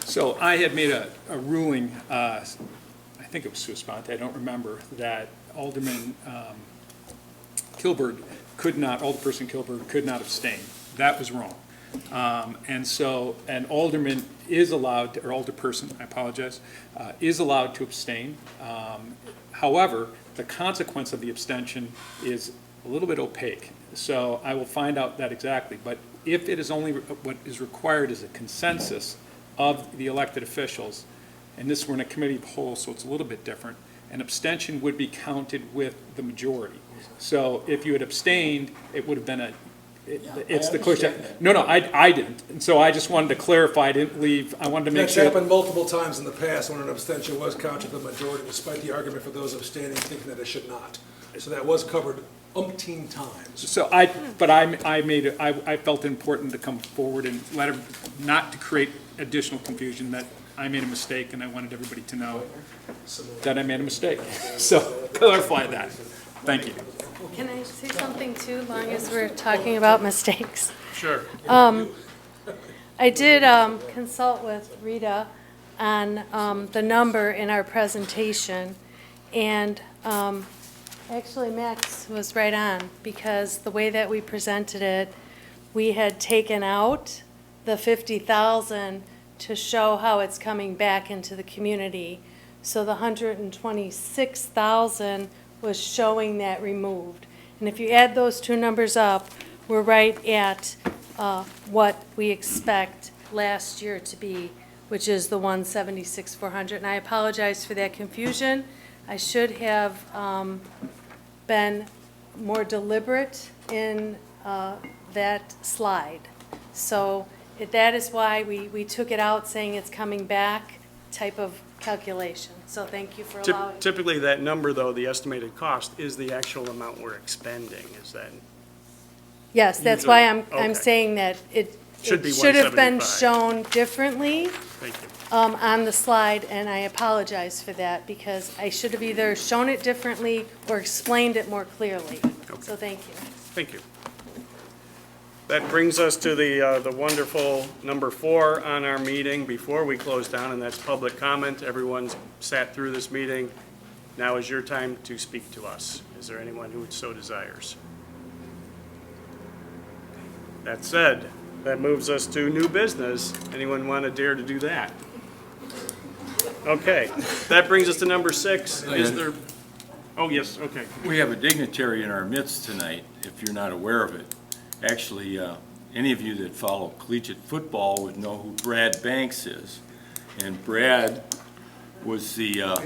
So I had made a ruling, I think it was sua sponte, I don't remember, that Alderman Kilberg could not, Alderperson Kilberg could not abstain. That was wrong. And so an alderman is allowed, or alderperson, I apologize, is allowed to abstain. However, the consequence of the abstention is a little bit opaque. So I will find out that exactly. But if it is only, what is required is a consensus of the elected officials, and this we're in a committee of the whole, so it's a little bit different, an abstention would be counted with the majority. So if you had abstained, it would have been it's the clerk's. No, I didn't. And so I just wanted to clarify, I didn't leave, I wanted to make That's sure. happened multiple times in the past when an abstention was counted the majority, despite the argument for those abstaining thinking that it should not. So that was covered umpteen times. So I felt it important to come forward and let him, not to create additional confusion, that I made a mistake, and I wanted everybody to know that I made a mistake. So clarify that. Thank you. Can I say something too, long as we're talking about mistakes? Sure. I did consult with Rita on the number in our presentation, and actually Max was right on, because the way that we presented it, we had taken out the 50,000 to show how it's coming back into the community. So the 126,000 was showing that removed. And if you add those two numbers up, we're right at what we expect last year to be, which is the 176,400. And I apologize for that confusion. I should have been more deliberate in that slide. So that is why we took it out, saying it's coming back type of calculation. So thank you for allowing. Typically, that number, though, the estimated cost, is the actual amount we're expending, is that? Yes, that's why I'm Okay. saying that it Should be should have been 175. shown differently Thank you. on the slide, and I apologize for that, because I should have either shown it differently or explained it more clearly. So thank you. Thank you. That brings us to the wonderful number 4 on our meeting before we close down, and that's public comment. Everyone's sat through this meeting. Now is your time to speak to us. Is there anyone who so desires? That said, that moves us to new business. Anyone want to dare to do that? Okay, that brings us to number 6. Is there, oh, yes, okay. We have a dignitary in our midst tonight, if you're not aware of it. Actually, any of you that follow collegiate football would know who Brad Banks is. And Brad was the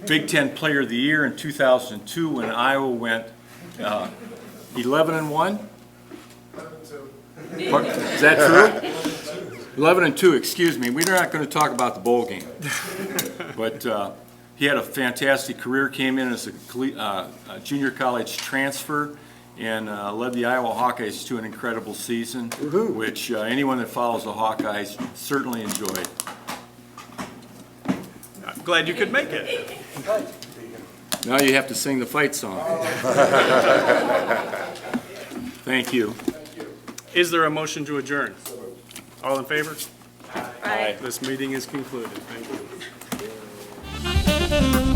Big Ten Player of the Year in 2002 when Iowa went 11-1. Is that true? 11-2, excuse me. We're not going to talk about the bowl game. But he had a fantastic career, came in as a junior college transfer, and led the Iowa Hawkeyes to an incredible season, which anyone that follows the Hawkeyes certainly enjoyed. I'm glad you could make it. Now you have to sing the fight song. Thank you. Is there a motion to adjourn? All in favor? Aye. This meeting is concluded. Thank you.